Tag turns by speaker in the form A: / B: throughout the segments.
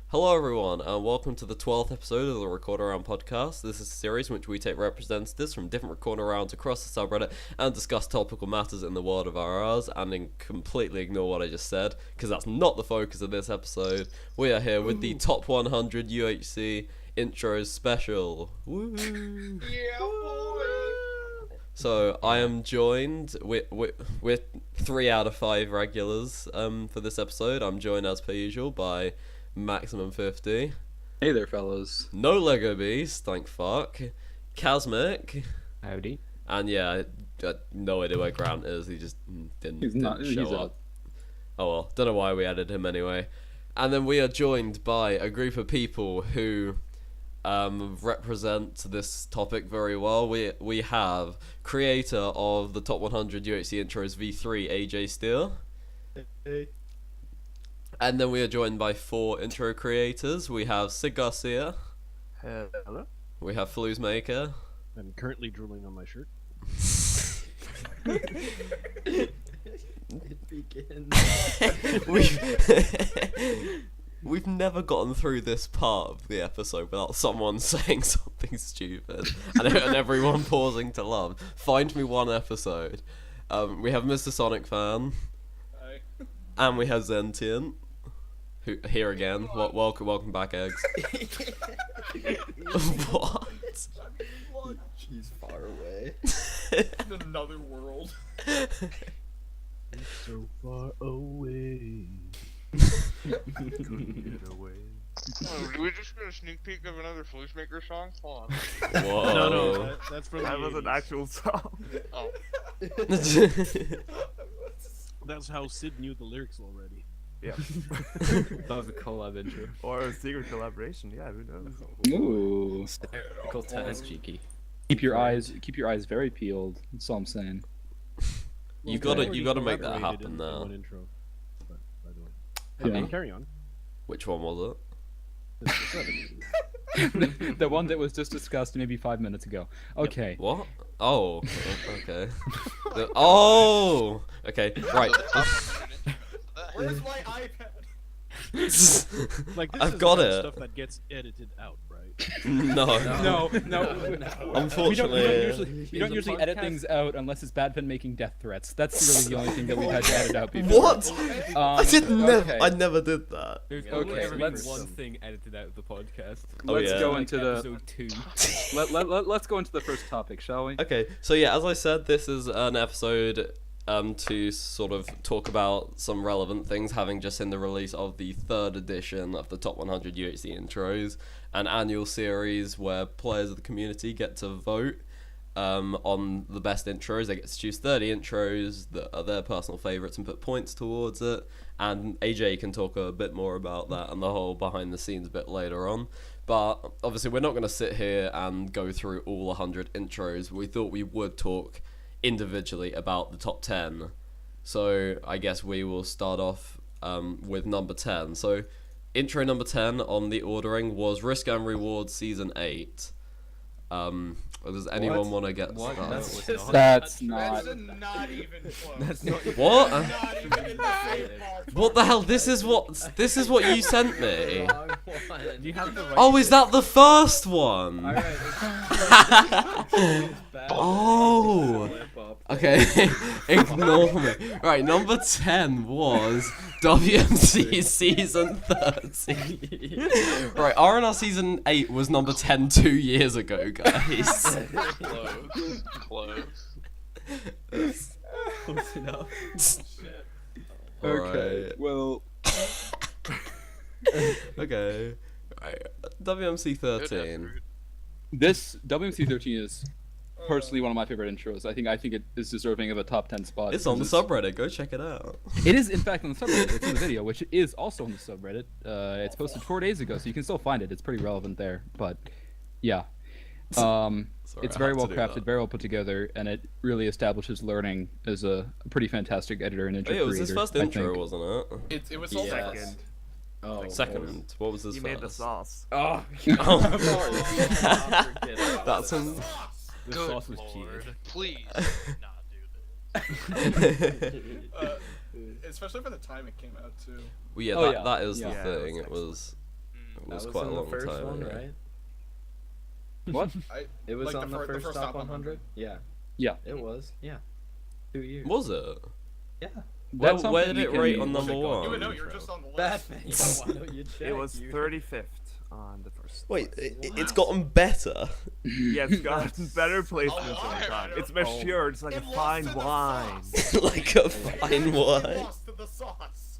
A: Hello everyone, and welcome to the 12th episode of the Record Around podcast. This is a series in which we take representatives from different record arounds across the subreddit and discuss topical matters in the world of RRs, and then completely ignore what I just said, because that's not the focus of this episode. We are here with the top 100 UHC intros special. Woo!
B: Yeah, boy!
A: So I am joined with 3 out of 5 regulars for this episode. I'm joined as per usual by Maximum 50.
C: Hey there, fellas.
A: No Lego Beast, thank fuck. Casmic.
C: Howdy.
A: And yeah, I no idea where Grant is. He just didn't show up. Oh well, don't know why we added him anyway. And then we are joined by a group of people who represent this topic very well. We have creator of the top 100 UHC intros V3, AJ Steele.
B: Hey.
A: And then we are joined by 4 intro creators. We have Sid Garcia.
D: Hello.
A: We have Flues Maker.
D: I'm currently drooling on my shirt.
B: It begins.
A: We've never gotten through this part of the episode without someone saying something stupid and everyone pausing to laugh. Find me one episode. We have Mr. Sonic Fan.
B: Hi.
A: And we have Zentient. Who here again? Welcome back, Eggs. What?
B: She's far away. In another world.
D: So far away. Get away.
E: Oh, did we just get a sneak peek of another Fluce Maker song? Hold on.
A: Whoa.
D: No, that's from
F: That
D: the
F: was an
D: 80s.
F: actual song.
E: Oh.
D: That's how Sid knew the lyrics already.
F: Yeah.
C: That was a collab intro.
F: Or a secret collaboration. Yeah, who knows?
C: Ooh.
A: That's
C: cheeky. Keep your eyes very peeled. That's all I'm saying.
A: You
D: Well,
A: gotta
D: they
A: make that
D: collaborated
A: happen
D: in
A: now.
D: one intro. But, by the way.
C: Yeah.
D: Anyway, carry on.
A: Which one was
C: The one that was just discussed maybe 5 minutes ago. Okay.
A: it? What? Oh, okay. Oh, okay. Right.
B: Where's my iPad?
D: Like this
A: I've
D: is
A: got
D: the kind of
A: it.
D: stuff that gets edited out, right?
A: No.
C: No.
A: Unfortunately.
C: We don't usually edit things out unless it's Badman making death threats. That's really the only thing that we've had to edit out before.
A: What? I did never.
C: okay.
A: I never did that.
G: There's
C: Okay,
G: only ever been
C: let's-
G: one thing edited out of the podcast.
A: Oh,
C: Let's
A: yeah.
C: go
G: Like
C: into the
G: episode 2.
C: let's go into the first topic, shall we?
A: Okay, so yeah, as I said, this is an episode to sort of talk about some relevant things, having just seen the release of the 3rd edition of the Top 100 UHC Intros, an annual series where players of the community get to vote on the best intros. They get to choose 30 intros that are their personal favourites and put points towards it, and AJ can talk a bit more about that and the whole behind the scenes bit later on. But obviously we're not going to sit here and go through all 100 intros. We thought we would talk individually about the top 10. So I guess we will start off with number 10. So intro number 10 on the ordering was Risk and Reward Season 8. Does anyone want to get started?
C: That's not.
B: That's not even close.
G: That's not
A: What?
B: Not even in the same ballpark.
A: What the hell? This is what you sent me.
B: Wrong one.
G: You have the right.
A: Oh, is that the first one?
B: Alright.
A: Oh. Okay, ignore me. Right, number 10 was WMC Season 13. Right, R&R Season 8 was number 10 2 years ago, guys.
E: Close.
G: Close enough.
A: Alright.
C: Well,
A: Okay. Right. WMC 13.
C: this WMC 13 is personally one of my favorite intros. I think it is deserving of a top 10 spot.
A: It's on the
C: because
A: subreddit. Go check it out.
C: It is, in fact, on the subreddit. It's in the video, which is also on the subreddit. It's posted 4 days ago, so you can still find it. It's pretty relevant there. But, yeah.
A: Sorry,
C: It's
A: I
C: very
A: had
C: well
A: to do
C: crafted,
A: that.
C: very well put together, and it really establishes Learning as a pretty fantastic editor and intro
A: Oh, yeah, it was
C: creator.
A: his first
C: I
A: intro,
C: think.
A: wasn't it?
B: It was also
F: Second.
C: Oh,
A: Second. What was his
F: You
A: first?
F: made the sauce.
C: Oh,
A: That's an...
G: The
E: Good
G: sauce was
E: Lord.
G: cheated.
E: Please not do this.
B: especially for the time it came out too.
A: Well, yeah,
C: Oh,
A: that is
C: yeah.
A: the
F: Yeah,
A: thing.
F: it
A: It
F: was
A: was. It was
H: That
A: quite a
H: in
A: long
H: the first
A: time
H: one,
A: ago.
H: right?
C: What?
H: It was
B: Like
H: on
B: the
H: the
B: first
H: first
B: top
H: top 100. Yeah.
C: Yeah.
H: It was. Yeah. 2 years.
A: Was it?
H: Yeah.
C: That's
A: Where
C: something
A: did
C: we
A: it
C: can-
A: rate on
B: Well,
A: number
B: shit, go on.
A: one?
B: You would know, you're just on the
H: Bad
B: list.
H: man. Why don't you check?
F: It was
H: you?
F: 35th on the first.
A: Wait,
F: one.
A: it's gotten better.
F: Yeah, it's gotten better placements
B: Oh,
F: over
B: alright,
F: time.
B: I
F: It's
B: don't-
F: matured. It's like
B: It
F: a
B: lost
F: fine
B: to the
F: wine.
B: sauce.
A: Like a
B: It
A: fine
B: actually
A: wine.
B: lost to the sauce.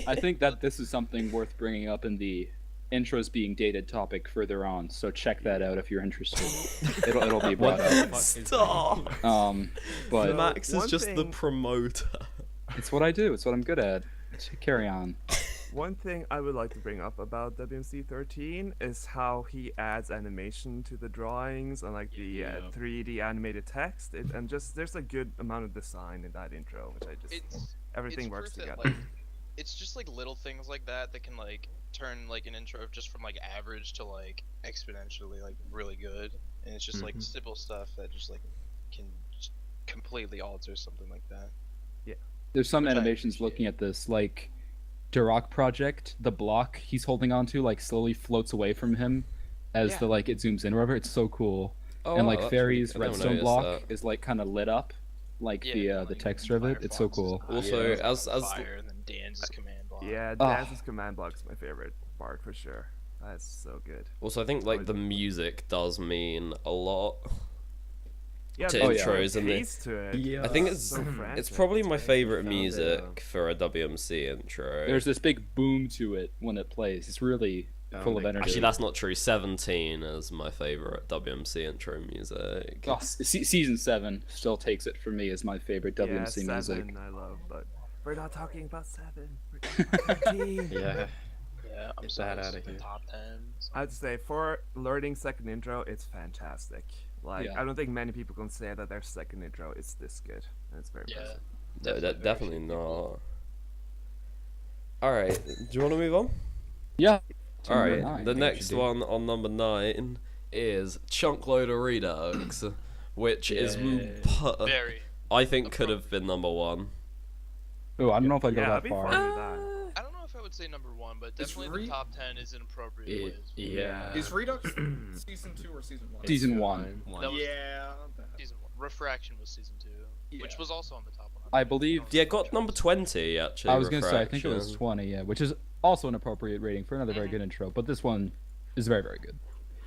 C: I think that this is something worth bringing up in the intros being dated topic further on. So check that out if you're interested. It'll be brought up.
A: Stop.
C: But
F: So-
A: Max is
F: one
A: just the
F: thing-
A: promoter.
C: it's what I do. It's what I'm good at. Carry on.
F: One thing I would like to bring up about WMC 13 is how he adds animation to the drawings and like the 3D animated text. And just there's a good amount of design in that intro, which I just everything
I: it's
F: works
I: proof that,
F: together.
I: like, it's just like little things like that that can like turn like an intro just from like average to like exponentially like really good, and it's just like simple stuff that just like can just completely alter something like that.
C: There's some
I: Which I
C: animations
I: appreciate.
C: looking at this, like Duroc Project, the block he's holding onto like slowly floats away from him as the like it zooms in or whatever. It's so cool.
A: Oh,
C: And
A: wow,
C: like
A: that's
C: Fairy's
A: really- I never
C: redstone
A: noticed
C: block
A: that.
C: is like kind of lit up, like
I: Yeah,
C: the
I: like
C: texture of it. It's so
I: Firefox
C: cool.
I: is
A: Also,
I: high,
A: as
I: fire, and then Dan's command block.
F: Yeah,
C: Ah.
F: Dance's command block is my favorite part for sure. That's so good.
A: also, I think like the music does mean a lot.
F: Yeah,
A: To
F: there's
A: intros
F: a
A: and the-
F: pace to it.
H: Yeah.
A: I think
F: So
A: it's
F: frantic.
A: probably my favorite
F: Found it,
A: music for a WMC intro.
C: There's this big boom to it when it plays. It's really full of
H: like-
C: energy.
A: Actually, that's not true. 17 is my favorite WMC intro music.
C: Oh, season 7 still takes it for me as my favorite WMC
F: yeah,
C: music.
F: 7 I love, but we're not talking about 7. We're talking about 13.
H: Yeah.
I: Yeah, I'm
H: Get
I: sorry.
H: that outta
I: The
H: here.
I: top 10s.
F: I'd say for learning second intro, it's fantastic. Like
C: Yeah.
F: I don't think many people can say that their second intro is this good, and it's very
I: Yeah.
F: impressive.
A: No,
I: very
A: definitely
I: few
A: not. Alright, do you want to move on?
C: Yeah.
A: Alright,
C: Number 9,
A: the
C: I think
A: next
C: we should do.
A: one on number 9 is Chunk Loader Redux, which is,
I: Very.
A: I think could have been number 1.
C: Oh, I don't know if I'd go
F: Yeah, I'd
C: that
F: be
C: far.
F: fine with that.
I: I don't know if I would say number 1, but
B: Is
I: definitely
B: Re-
I: the top 10 is an appropriate place.
H: Yeah.
B: Is Redux season 2 or season 1?
C: Season 1.
I: That was
B: Yeah.
I: season 1. Refraction was season 2, which
B: Yeah.
I: was also on the top 100.
C: I believe.
A: Yeah, it got number 20 actually.
C: I was gonna say I think it was
A: Refraction.
C: 20, yeah, which is also an appropriate rating for another very good intro. But this one is very, very good.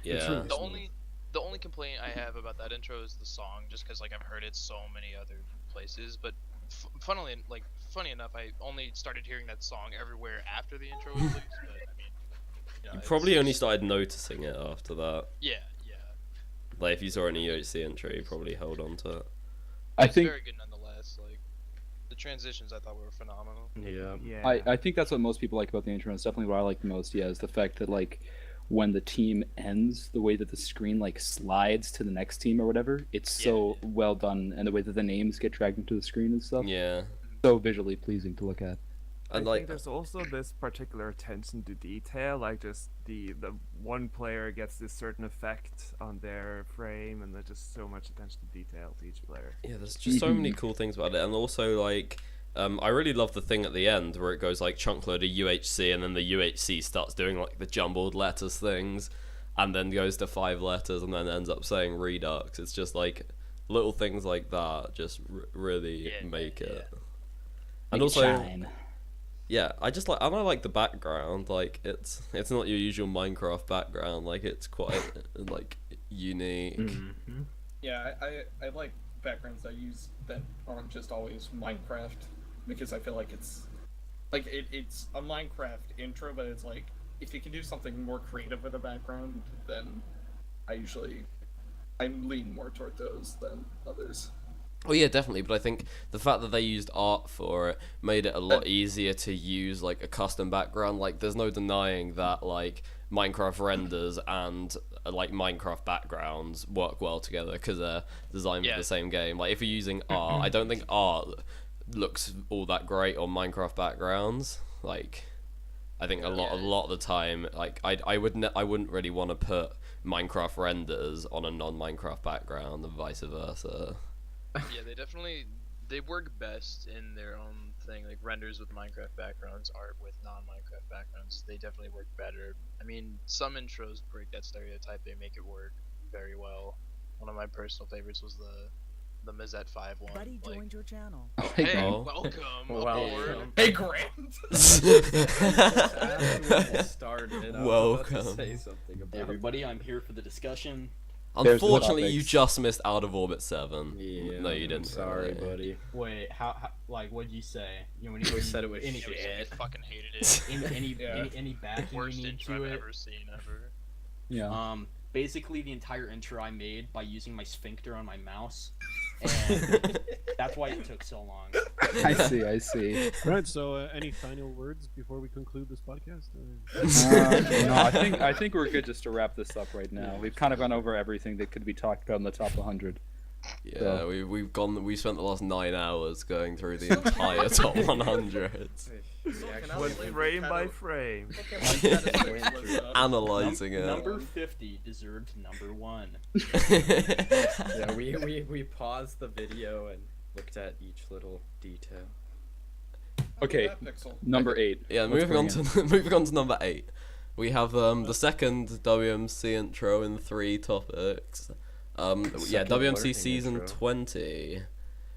A: Yeah.
I: The only complaint I have about that intro is the song, just because like I've heard it so many other places. But funny enough, I only started hearing that song everywhere after the intro was released. But I mean,
A: You
I: it's-
A: probably only started noticing it after that.
I: Yeah.
A: Like if you saw an EOC intro, you probably held on to it.
C: I
I: It's
C: think
I: very good nonetheless. Like the transitions, I thought were phenomenal.
H: Yeah.
F: Yeah.
C: I think that's what most people like about the intro. It's definitely what I like the most. Yeah, is the fact that like when the team ends, the way that the screen like slides to the next team or whatever, it's so well done, and the way that the names get dragged into the screen and stuff,
A: Yeah.
C: so visually pleasing to look at.
F: I
A: And
F: think
A: like
F: there's also this particular attention to detail, like just the one player gets this certain effect on their frame, and there's just so much attention to detail to each player.
A: yeah, there's just so many cool things about it, and also like I really love the thing at the end where it goes like chunk loader UHC, and then the UHC starts doing like the jumbled letters things, and then goes to 5 letters, and then ends up saying Redux. It's just like little things like that just really make it. And also, yeah, I like the background. Like it's not your usual Minecraft background. Like it's quite like unique.
B: Yeah, I like backgrounds I use that aren't just always Minecraft, because I feel like it's a Minecraft intro, but it's like if you can do something more creative with a background, then I lean more toward those than others.
A: Oh yeah, definitely. But I think the fact that they used art for it made it a lot easier to use like a custom background. Like there's no denying that like Minecraft renders and like Minecraft backgrounds work well together because they're designed for the same game. Like if you're using art, I don't think art looks all that great on Minecraft backgrounds. Like I think a lot of the time, like I wouldn't really want to put Minecraft renders on a non-Minecraft background and vice versa.
I: Yeah, they work best in their own thing. Like renders with Minecraft backgrounds, art with non-Minecraft backgrounds, they definitely work better. I mean, some intros break that stereotype. They make it work very well. One of my personal favorites was the Mizet 5 one.
J: Buddy
I: Like,
J: joined your channel.
I: hey,
A: Oh.
I: welcome
H: Welcome.
I: aboard.
B: Hey, Grant.
H: Started. I was about to
A: Welcome.
H: say something about
K: Everybody, I'm here for the discussion.
A: Unfortunately, you
C: topics.
A: just missed Out of Orbit 7.
H: Yeah,
A: No, you
H: I'm
A: didn't.
H: sorry,
A: really.
H: buddy.
K: Wait, how like, what'd you say? You know, when
H: We said it was
K: any,
H: shit.
I: I fucking hated it.
B: Yeah.
K: any backing you
I: Worst
K: need
I: intro
K: to
I: I've
K: it?
I: ever seen ever.
C: Yeah.
K: Basically the entire intro I made by using my sphincter on my mouse, and that's why it took so long.
C: I see.
D: Right. So, any final words before we conclude this podcast?
C: No, I think we're good just to wrap this up right now. We've kind of gone over everything that could be talked about in the top 100.
A: Yeah, we spent the last 9 hours going through the entire top 100,
F: Went frame by frame.
A: analyzing it.
K: Number 50 deserved number 1.
H: Yeah, we paused the video and looked at each little detail.
C: Okay, number 8.
A: Yeah,
C: Let's
A: moving on
C: bring
A: to moving on to number 8. We have the second WMC intro in 3 topics. Yeah,
H: Second
A: WMC
H: learning
A: season
H: intro.
A: 20,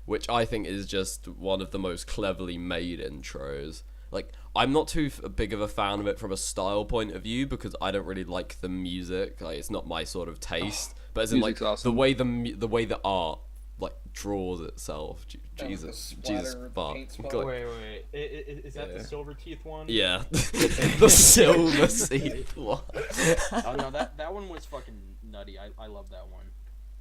A: which I think is just one of the most cleverly made intros. Like, I'm not too big of a fan of it from a style point of view because I don't really like the music. Like, it's not my sort of taste. But as in, like,
C: Music's awesome.
A: the way the art like draws itself. Jesus fuck. God.
K: Wait. Is that the silver teeth one?
A: Yeah, the silver seed one.
K: Oh no, that one was fucking nutty. I love that one.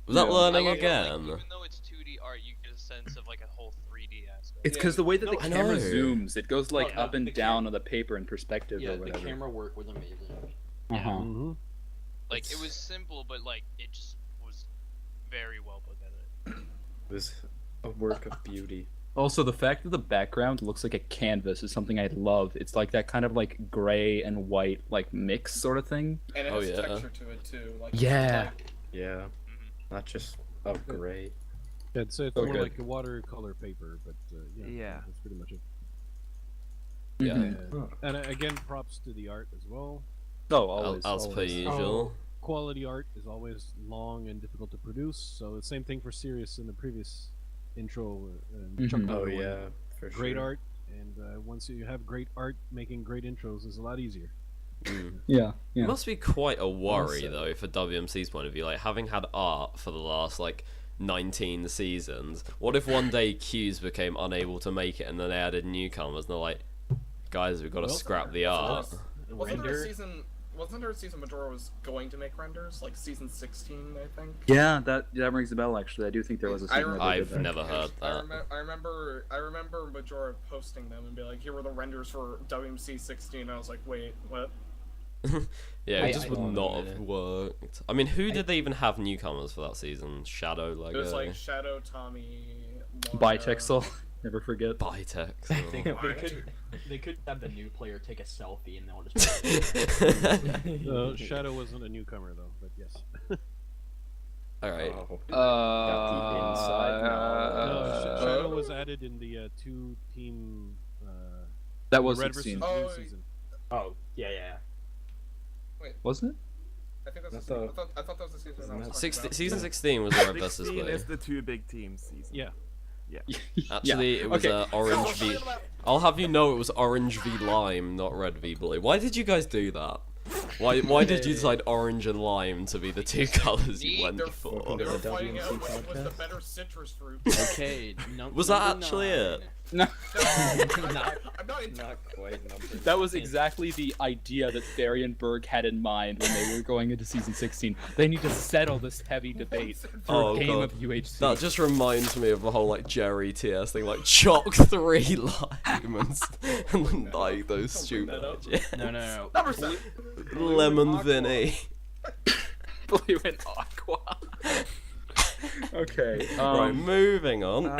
A: Was that
C: Yeah.
A: learning
I: I love how, like,
A: again?
I: even though it's 2D art, you get a sense of like a whole 3D aspect.
C: It's because the way that the
A: I
C: camera
A: know.
C: zooms, it goes like
K: No,
C: up and
K: the
C: down on the paper in perspective
K: Yeah,
C: or
K: the
C: whatever.
K: camera work was amazing.
C: Uh-huh.
D: Mm-hmm.
I: Like, it was simple, but like it just was very well put together.
H: It was a work of beauty.
C: Also, the fact that the background looks like a canvas is something I love. It's like that kind of like gray and white like mix sort of thing.
B: And it
A: Oh,
B: has
A: yeah.
B: texture to it too. Like,
C: Yeah.
H: Yeah. Not just gray.
D: Yeah, it's
C: So
D: more
C: good.
D: like a watercolor paper, but
F: Yeah.
D: that's pretty much it.
A: Yeah.
C: Mhm.
D: And again, props to the art as well.
C: Oh, always.
A: As per
C: always.
A: usual.
D: Quality art is always long and difficult to produce, so the same thing for Sirius in the previous intro. Chuck
C: Mhm.
D: Miller
H: Oh
D: one.
H: yeah, for
D: Great
H: sure.
D: art, and once you have great art, making great intros is a lot easier.
C: Yeah.
A: It
C: Yeah.
A: must be quite a worry
H: Also-
A: though for WMC's point of view, like having had art for the last like 19 seasons. What if one day Q's became unable to make it and then they added newcomers and they're like, guys, we've got to
D: Well,
A: scrap the art.
B: Wasn't there a season Majora was going to make renders? Like season 16, I think.
C: Yeah, that rings a bell. Actually, I do think there was a
B: I
C: season.
B: rem-
C: where they did
A: I've
C: that.
A: never heard that.
B: I remember Majora posting them and be like, "Here were the renders for WMC 16." And I was like, "Wait, what?"
A: Yeah, it just
H: I
A: would
H: don't
A: not
H: know,
A: have
H: man.
A: worked. I mean, who did they even have newcomers for that season? Shadow,
B: It
A: Lego,
B: was like Shadow, Tommy,
C: Bitexel. Never forget.
A: Bitex.
K: They could have the new player take a selfie and they'll just.
D: Shadow wasn't a newcomer though, but yes.
A: All right.
H: Oh.
C: Uh,
H: the inside knowledge.
D: Shadow was added in the 2-team
C: That was
D: Red
C: 16,
D: versus Blue
B: Oh,
D: season.
K: Oh yeah.
C: wasn't it?
B: I think that's
H: That's
B: the season.
H: a-
B: I thought that was the season. I was talking
A: 60,
B: about.
A: season 16 was Red versus
F: 16
A: Blue.
F: is the 2 big teams season.
D: Yeah.
A: Actually, it was
C: Okay.
A: Orange v. I'll have you know it was Orange v Lime, not Red v Blue. Why did you guys do that? Why did you decide Orange and Lime to be the two colors you went
B: They're
A: for?
B: They were
H: the
B: fighting out
H: WMC
B: what was the
H: podcast?
B: better citrus fruit.
K: Okay.
A: Was that actually it?
C: No.
B: I'm not
H: Not quite number.
C: That was exactly the idea that Barry and Berg had in mind when they were going into season 16. They need to settle this heady debate for
A: Oh,
C: a game
A: God.
C: of UHC.
A: That just reminds me of the whole like Jerry TS thing, like chalk 3 lime and like those stupid ideas.
K: No.
B: Number 7.
A: Lemon Vinny.
C: Blue and Aqua. Okay.
A: Right, moving on.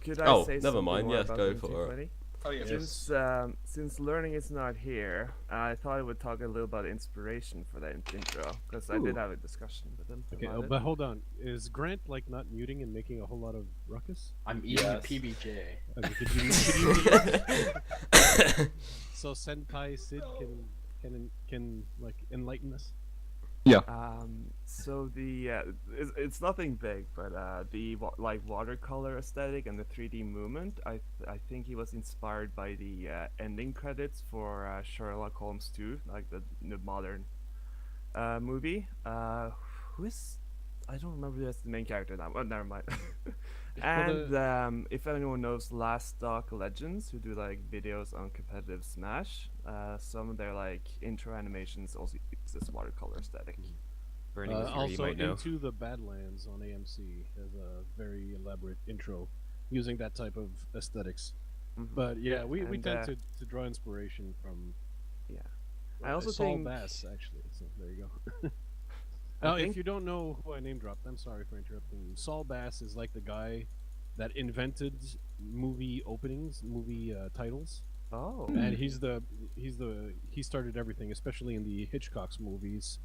F: Could I
A: Oh,
F: say
A: never
F: something
A: mind,
F: more
A: yes,
F: about
A: go
F: WMC
A: for it.
F: 20?
B: Oh yeah.
F: Since learning is not here, I thought I would talk a little about inspiration for that intro because I did have a discussion with him.
D: Okay,
F: about it.
D: but hold on. Is Grant like not muting and making a whole lot of ruckus?
K: I'm eating a PBJ.
D: Okay, could you so Senpai Sid can like enlighten us?
C: Yeah.
F: So the it's nothing big, but the watercolor aesthetic and the 3D movement. I think he was inspired by the ending credits for Sherlock Holmes 2, like the modern movie. Who's I don't remember who that's the main character now. Oh, never mind. And if anyone knows Last Stock Legends, who do like videos on competitive Smash, some of their like intro animations also use this watercolor aesthetic.
D: Also, Into the Badlands on AMC has a very elaborate intro using that type of aesthetics.
F: Mm-hmm.
D: But yeah, we tend to draw inspiration from.
F: Yeah, I also
D: Saul
F: think
D: Bass actually. So there you go. Now, if you don't know who I name dropped, I'm sorry for interrupting you. Saul Bass is like the guy that invented movie openings, movie titles.
F: Oh.
D: And he started everything, especially in the Hitchcock's movies.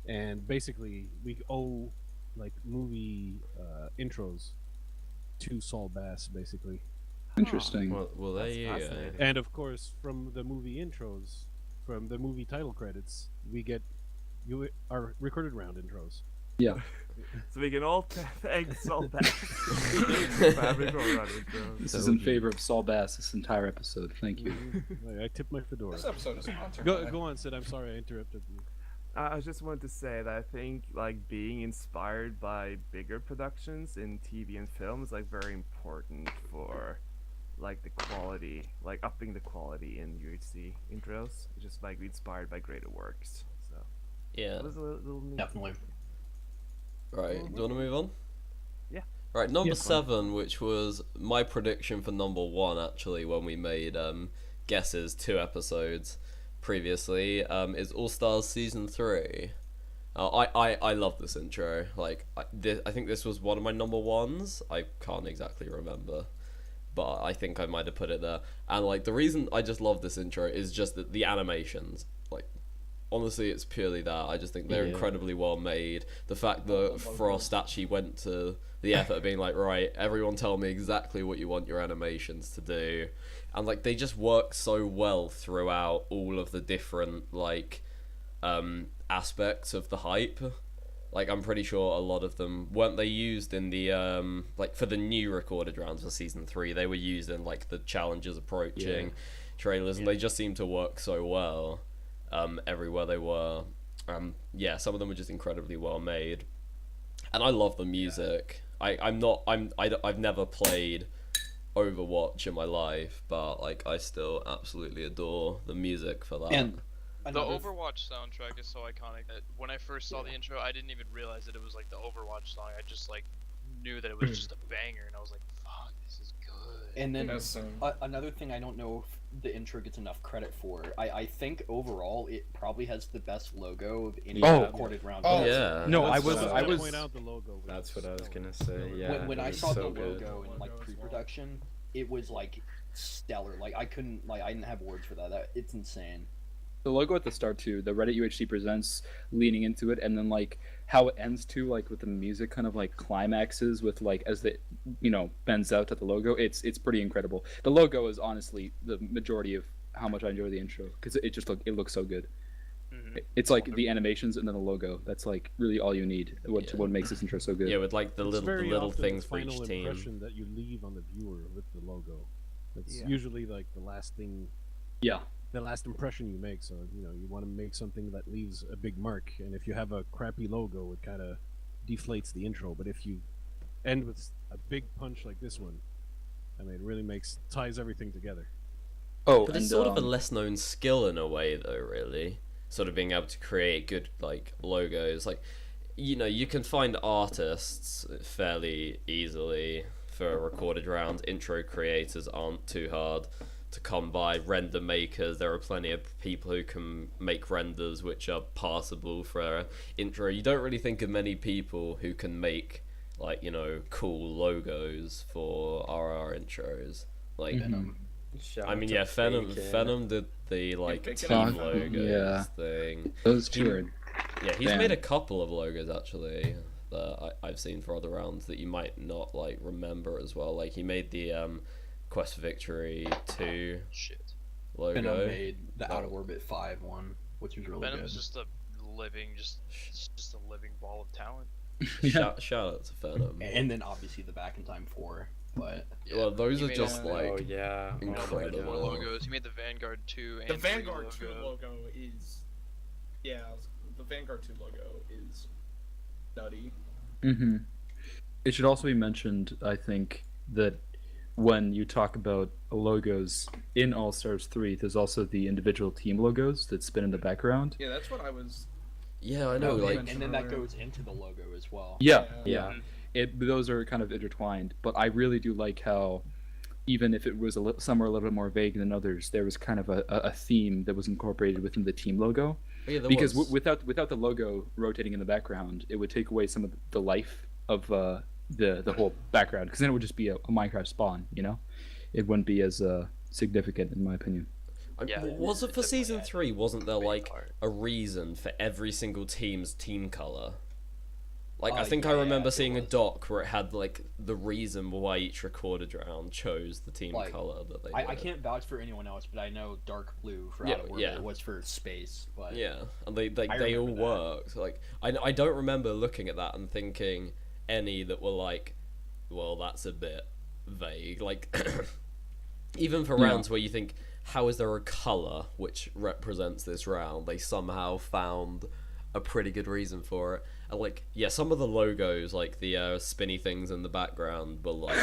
D: And basically, we owe like movie intros to Saul Bass, basically.
C: Interesting.
A: Well, there you go.
D: And of course, from the movie intros, from the movie title credits, we get our recorded round intros.
C: Yeah.
F: So we can all thank Saul Bass for having recorded round intros.
C: This is in favor of Saul Bass this entire episode. Thank you.
D: I tip my fedora.
B: This episode is sponsored.
D: Go on, Sid. I'm sorry I interrupted you.
F: I just wanted to say that I think like being inspired by bigger productions in TV and film is like very important for like the quality, like upping the quality in UHC intros. Just like be inspired by greater works. So
A: Yeah.
K: Definitely.
A: Right, do you want to move on?
F: Yeah.
A: Right, number 7, which was my prediction for number 1 actually when we made guesses 2 episodes previously, is All Stars Season 3. I love this intro. Like, I think this was one of my number 1s. I can't exactly remember, but I think I might have put it there. And like the reason I just love this intro is just that the animations, like, honestly, it's purely that. I just think they're incredibly well made. The fact that Frost actually went to the effort of being like, right, everyone tell me exactly what you want your animations to do. And like they just work so well throughout all of the different like aspects of the hype. Like I'm pretty sure a lot of them weren't they used in the like for the new recorded rounds for season 3, they were used in like the challenges approaching trailers, and they just seem to work so well everywhere they were. Some of them were just incredibly well made, and I love the music. I've never played Overwatch in my life, but like I still absolutely adore the music for that.
K: And
I: the Overwatch soundtrack is so iconic that when I first saw the intro, I didn't even realize that it was like the Overwatch song. I just like knew that it was just a banger, and I was like, "Fuck, this is good."
K: And then another thing I don't know if the intro gets enough credit for. I think overall it probably has the best logo of any recorded round.
A: Oh yeah.
C: No, I was
D: point out the logo.
H: That's what I was gonna say. Yeah.
K: When I saw the logo in like pre-production, it was like stellar. Like I didn't have words for that. It's insane.
C: The logo at the start too, the Reddit UHC presents leaning into it, and then like how it ends too, like with the music kind of like climaxes with like as the bends out at the logo. It's pretty incredible. The logo is honestly the majority of how much I enjoy the intro because it looks so good. Mm-hmm. It's like the animations and then the logo. That's like really all you need. What makes this intro so good?
A: Yeah, with like the little things for each team.
D: Impression that you leave on the viewer with the logo. It's usually like the last thing.
C: Yeah.
D: The last impression you make, so you want to make something that leaves a big mark, and if you have a crappy logo, it kind of deflates the intro. But if you end with a big punch like this one, I mean, it really ties everything together.
A: But it's sort of a less known skill in a way, though. Really, sort of being able to create good like logos. Like, you can find artists fairly easily for a recorded round. Intro creators aren't too hard to come by. Render makers, there are plenty of people who can make renders which are passable for an intro. You don't really think of many people who can make like cool logos for RR intros. Like
H: Shout
A: I
H: out
A: mean,
H: to
A: yeah, Venom
H: Bacon.
A: did the like
B: Bacon.
A: team
C: Fuck,
A: logos
C: yeah.
A: thing.
C: Those two are
A: Yeah, he's
C: Damn.
A: made a couple of logos actually that I've seen for other rounds that you might not like remember as well. Like he made the Quest for Victory 2
I: Shit.
A: logo.
K: Venom made the Out of Orbit 5 one, which was really
I: Venom
K: good.
I: is just a living, just a living ball of talent.
A: Shout out to Venom.
K: And then obviously the Back in Time 4, but
A: Well, those
I: He
A: are
I: made
A: just
I: a-
A: like
H: Oh yeah.
I: He made
A: incredible.
I: more logos. He made the Vanguard 2 and
B: The
I: 3
B: Vanguard 2
I: logo.
B: logo is, yeah, the Vanguard 2 logo is nutty.
C: Mm-hmm. It should also be mentioned, I think, that when you talk about logos in All Stars 3, there's also the individual team logos that spin in the background.
B: Yeah, that's what I was.
A: Yeah, I know.
B: Well,
A: Like,
K: and then that goes into the logo as well.
C: Yeah,
B: Yeah.
C: yeah. Those are kind of intertwined, but I really do like how, even if it was some were a little bit more vague than others, there was kind of a theme that was incorporated within the team logo.
A: yeah, there
C: Because
A: was.
C: without the logo rotating in the background, it would take away some of the life of the whole background. Because then it would just be a Minecraft spawn, you know. It wouldn't be as significant, in my opinion.
I: Yeah,
A: Was it for
I: definitely
A: season
I: had
A: 3? Wasn't there
I: big
A: like
I: part.
A: a reason for every single team's team color? Like I
K: Oh,
A: think I
K: yeah,
A: remember
K: it
A: seeing a
K: was.
A: doc where it had like the reason why each recorded round chose the team
K: Like,
A: color that they.
K: I
A: did.
K: can't vouch for anyone else, but I know dark blue for
A: Yeah,
K: Out of Orbit
A: yeah.
K: was for space. But
A: Yeah, and they
K: I
A: all
K: remember that.
A: worked. Like I don't remember looking at that and thinking any that were like, well, that's a bit vague. Like even for
C: Yeah.
A: rounds where you think, how is there a color which represents this round? They somehow found a pretty good reason for it. And like, yeah, some of the logos, like the spinny things in the background, were like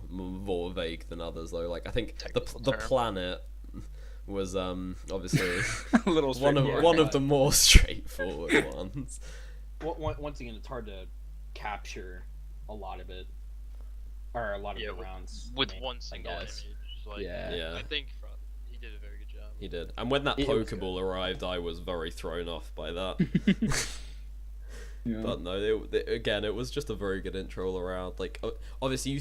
A: more vague than others. Though, like I think
I: Technical
A: the
I: term.
A: planet was obviously
C: A little
A: one
K: straightforward.
A: of the more straightforward ones.
K: once again, it's hard to capture a lot of it, or a lot of
I: Yeah,
K: the rounds
I: with
K: I
I: one
K: guess.
I: single image. Like,
K: Yeah.
A: Yeah.
I: I think he did a very good job.
A: He did. And when that
K: It was
A: Pokeball arrived, I was very thrown off by that.
C: Yeah.
A: But no, again, it was just a very good intro all around. Like, obviously,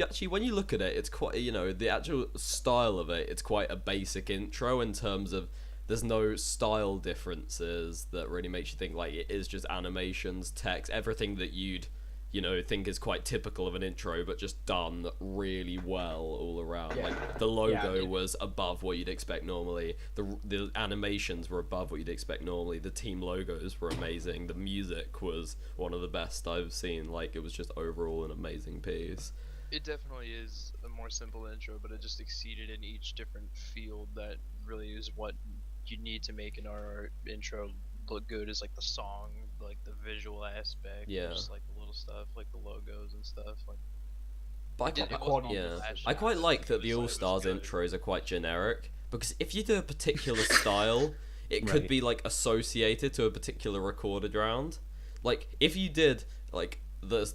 A: actually, when you look at it, it's quite, the actual style of it, it's quite a basic intro in terms of there's no style differences that really makes you think, like, it is just animations, text, everything that you'd, think is quite typical of an intro, but just done really well all around.
K: Yeah.
A: Like, the logo
K: Yeah,
A: was above what you'd expect normally. The animations were above what you'd expect normally. The team logos were amazing. The music was one of the best I've seen. Like, it was just overall an amazing piece.
I: It definitely is a more simple intro, but it just exceeded in each different field. That really is what you need to make an RR intro look good. Is like the song, like the visual aspect,
A: Yeah.
I: just like the little stuff, like the logos and stuff. Like,
A: But
I: It
A: I
I: wasn't
A: quite, yeah,
I: flashy.
A: I quite like that the
I: It
A: All
I: was
A: Stars
I: good.
A: intros are quite generic, because if you do a particular style, it could
C: Right.
A: be like associated to a particular recorded round. Like if you did like the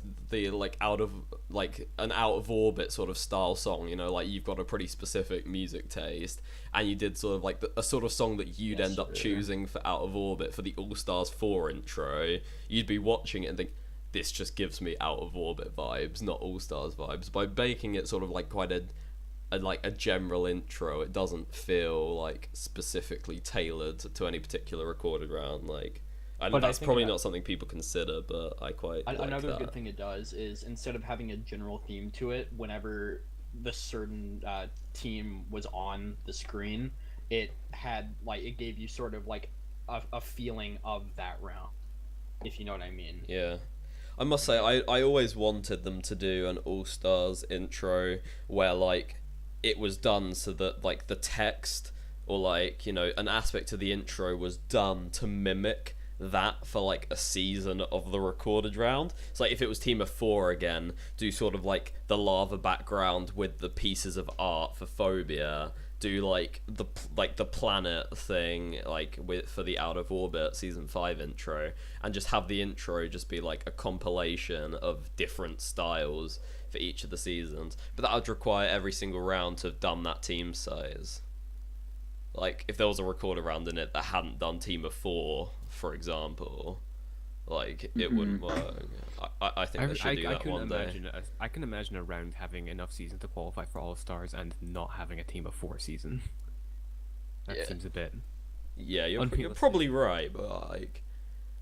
A: like out of orbit sort of style song, like you've got a pretty specific music taste, and you did sort of like a sort of song that you'd
K: Yes,
A: end up
K: sir.
A: choosing for Out of Orbit for the All Stars 4 intro, you'd be watching it and think, this just gives me Out of Orbit vibes, not All Stars vibes. By making it sort of like quite a general intro, it doesn't feel like specifically tailored to any particular recorded round. Like, and
K: But I
A: that's
K: think
A: probably
K: that-
A: not something people consider, but I quite like
K: Another
A: that.
K: good thing it does is instead of having a general theme to it, whenever the certain team was on the screen, it had it gave you sort of like a feeling of that round, if you know what I mean.
A: Yeah. I must say, I always wanted them to do an All Stars intro where, like, it was done so that, like, the text or, like, an aspect of the intro was done to mimic that for, like, a season of the recorded round. So, like, if it was Team of 4 again, do sort of, like, the lava background with the pieces of art for Phobia, do like the planet thing for the Out of Orbit season 5 intro, and just have the intro just be like a compilation of different styles for each of the seasons. But that would require every single round to have done that team size. Like if there was a recorder round in it that hadn't done Team of 4, for example, like it wouldn't work. I think they should do that one day.
G: I can imagine a round having enough seasons to qualify for All Stars and not having a team of 4 season. That seems a bit.
A: Yeah, you're probably right, but like,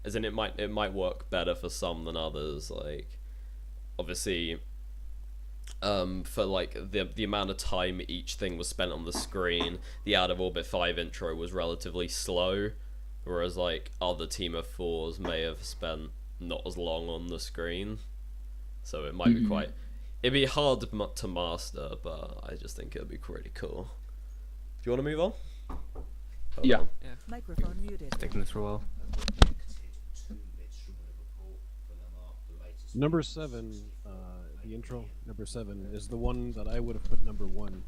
A: as in it might work better for some than others. Like, obviously, for like the amount of time each thing was spent on the screen, the Out of Orbit 5 intro was relatively slow, whereas like other Team of 4s may have spent not as long on the screen, so it might be it'd be hard to master, but I just think it'd be pretty cool. Do you want to move on?
C: Yeah.
J: Microphone muted.
G: Taking this for a while.
D: Number 7, the intro, number 7, is the one that I would have put number 1.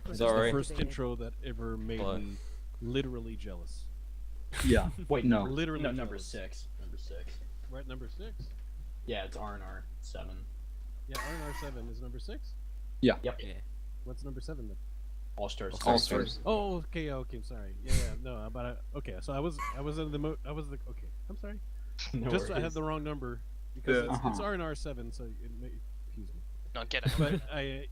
D: It's the first intro that ever made me literally jealous.
C: Yeah.
K: Wait,
C: no.
K: Literally no, number 6. Number 6.
D: We're at number 6?
K: Yeah, it's R&R 7.
D: Yeah, R&R 7 is number 6?
C: Yeah.
K: Yep.
G: Yeah.
D: What's number 7 then?
C: All Stars.
D: Oh, okay, I'm sorry. Yeah, no, but okay, so I was in the okay, I'm sorry.
K: No
D: Just
K: worries.
D: I had the wrong number because it's R&R 7, so it may confuse me.
I: No, get it.
D: But I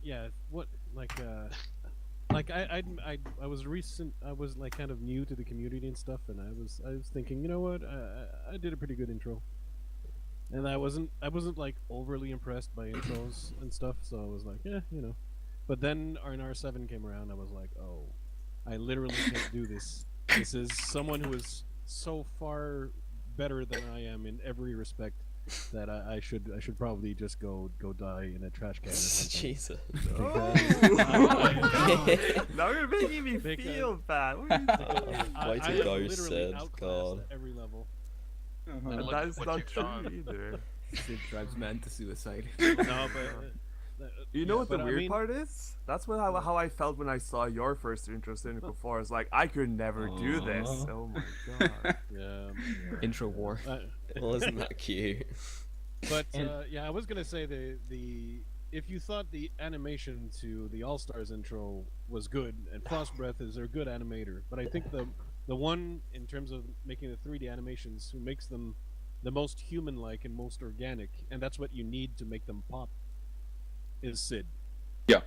D: was recent. I was like kind of new to the community and stuff, and I was thinking, you know what, I did a pretty good intro, and I wasn't like overly impressed by intros and stuff, so I was like, yeah, you know. But then R&R 7 came around. I was like, oh, I literally can't do this. This is someone who is so far better than I am in every respect that I should probably just go die in a trash can or something.
A: Jesus.
F: Now you're making me feel bad. What are you doing?
A: Way to go, Sid. God.
D: At every level.
F: That is not true either.
G: Sid drives man to suicide.
D: No, but
F: you know what the
D: but
F: weird part is? That's how I felt when I saw your first intro Cynical 4. It's like, I could never do this. Oh my god.
D: Yeah.
G: Intro war.
A: Well, isn't that cute?
D: But yeah, I was gonna say the if you thought the animation to the All Stars intro was good, and Frost Breath is a good animator, but I think the one in terms of making the 3D animations who makes them the most human-like and most organic, and that's what you need to make them pop, is Sid.
C: Yeah.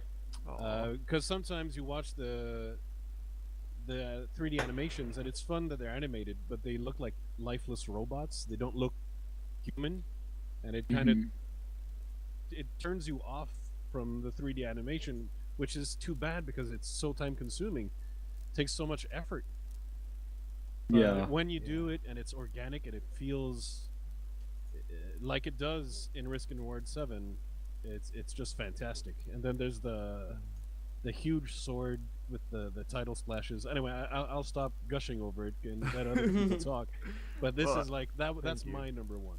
D: Because sometimes you watch the 3D animations and it's fun that they're animated, but they look like lifeless robots. They don't look human, and it kind of it turns you off from the 3D animation, which is too bad because it's so time consuming. It takes so much effort.
C: Yeah.
D: When you do it and it's organic and it feels like it does in Risk and Reward 7, it's just fantastic. And then there's the huge sword with the title splashes. Anyway, I'll stop gushing over it and let other people talk. But this is like that's my number 1.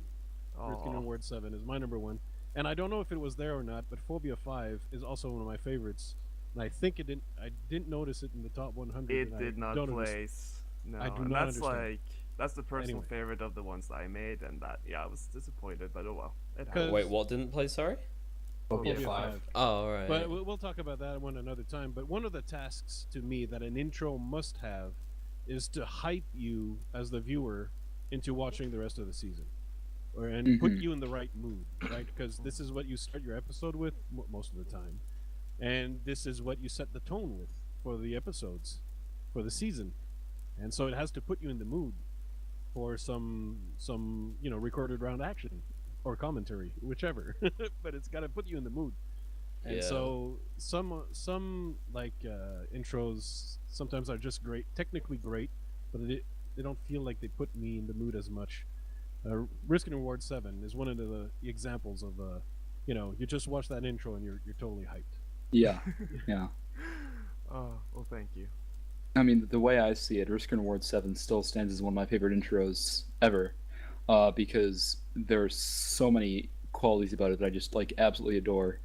D: Risk and Reward 7 is my number 1. And I don't know if it was there or not, but Phobia 5 is also one of my favorites. And I think I didn't notice it in the top 100.
F: It did not place. No,
D: I do
F: and
D: not
F: that's
D: understand.
F: that's the personal
D: Anyway.
F: favorite of the ones that I made, and that I was disappointed, but oh well. It
D: Cause-
A: Wait, what didn't play? Sorry.
K: Phobia
D: Phobia
K: 5.
A: Oh, all right.
D: But we'll talk about that one another time. But one of the tasks to me that an intro must have is to hype you as the viewer into watching the rest of the season, and put you in the right mood, right? Because this is what you start your episode with most of the time, and this is what you set the tone with for the episodes, for the season, and so it has to put you in the mood for some recorded round action or commentary, whichever. But it's got to put you in the mood. And so some like intros sometimes are just great, technically great, but they don't feel like they put me in the mood as much. Risk and Reward 7 is one of the examples of you just watch that intro and you're totally hyped.
C: Yeah. Yeah.
F: Oh, well, thank you.
C: I mean, the way I see it, Risk and Reward 7 still stands as one of my favorite intros ever, because there's so many qualities about it that I just like absolutely adore.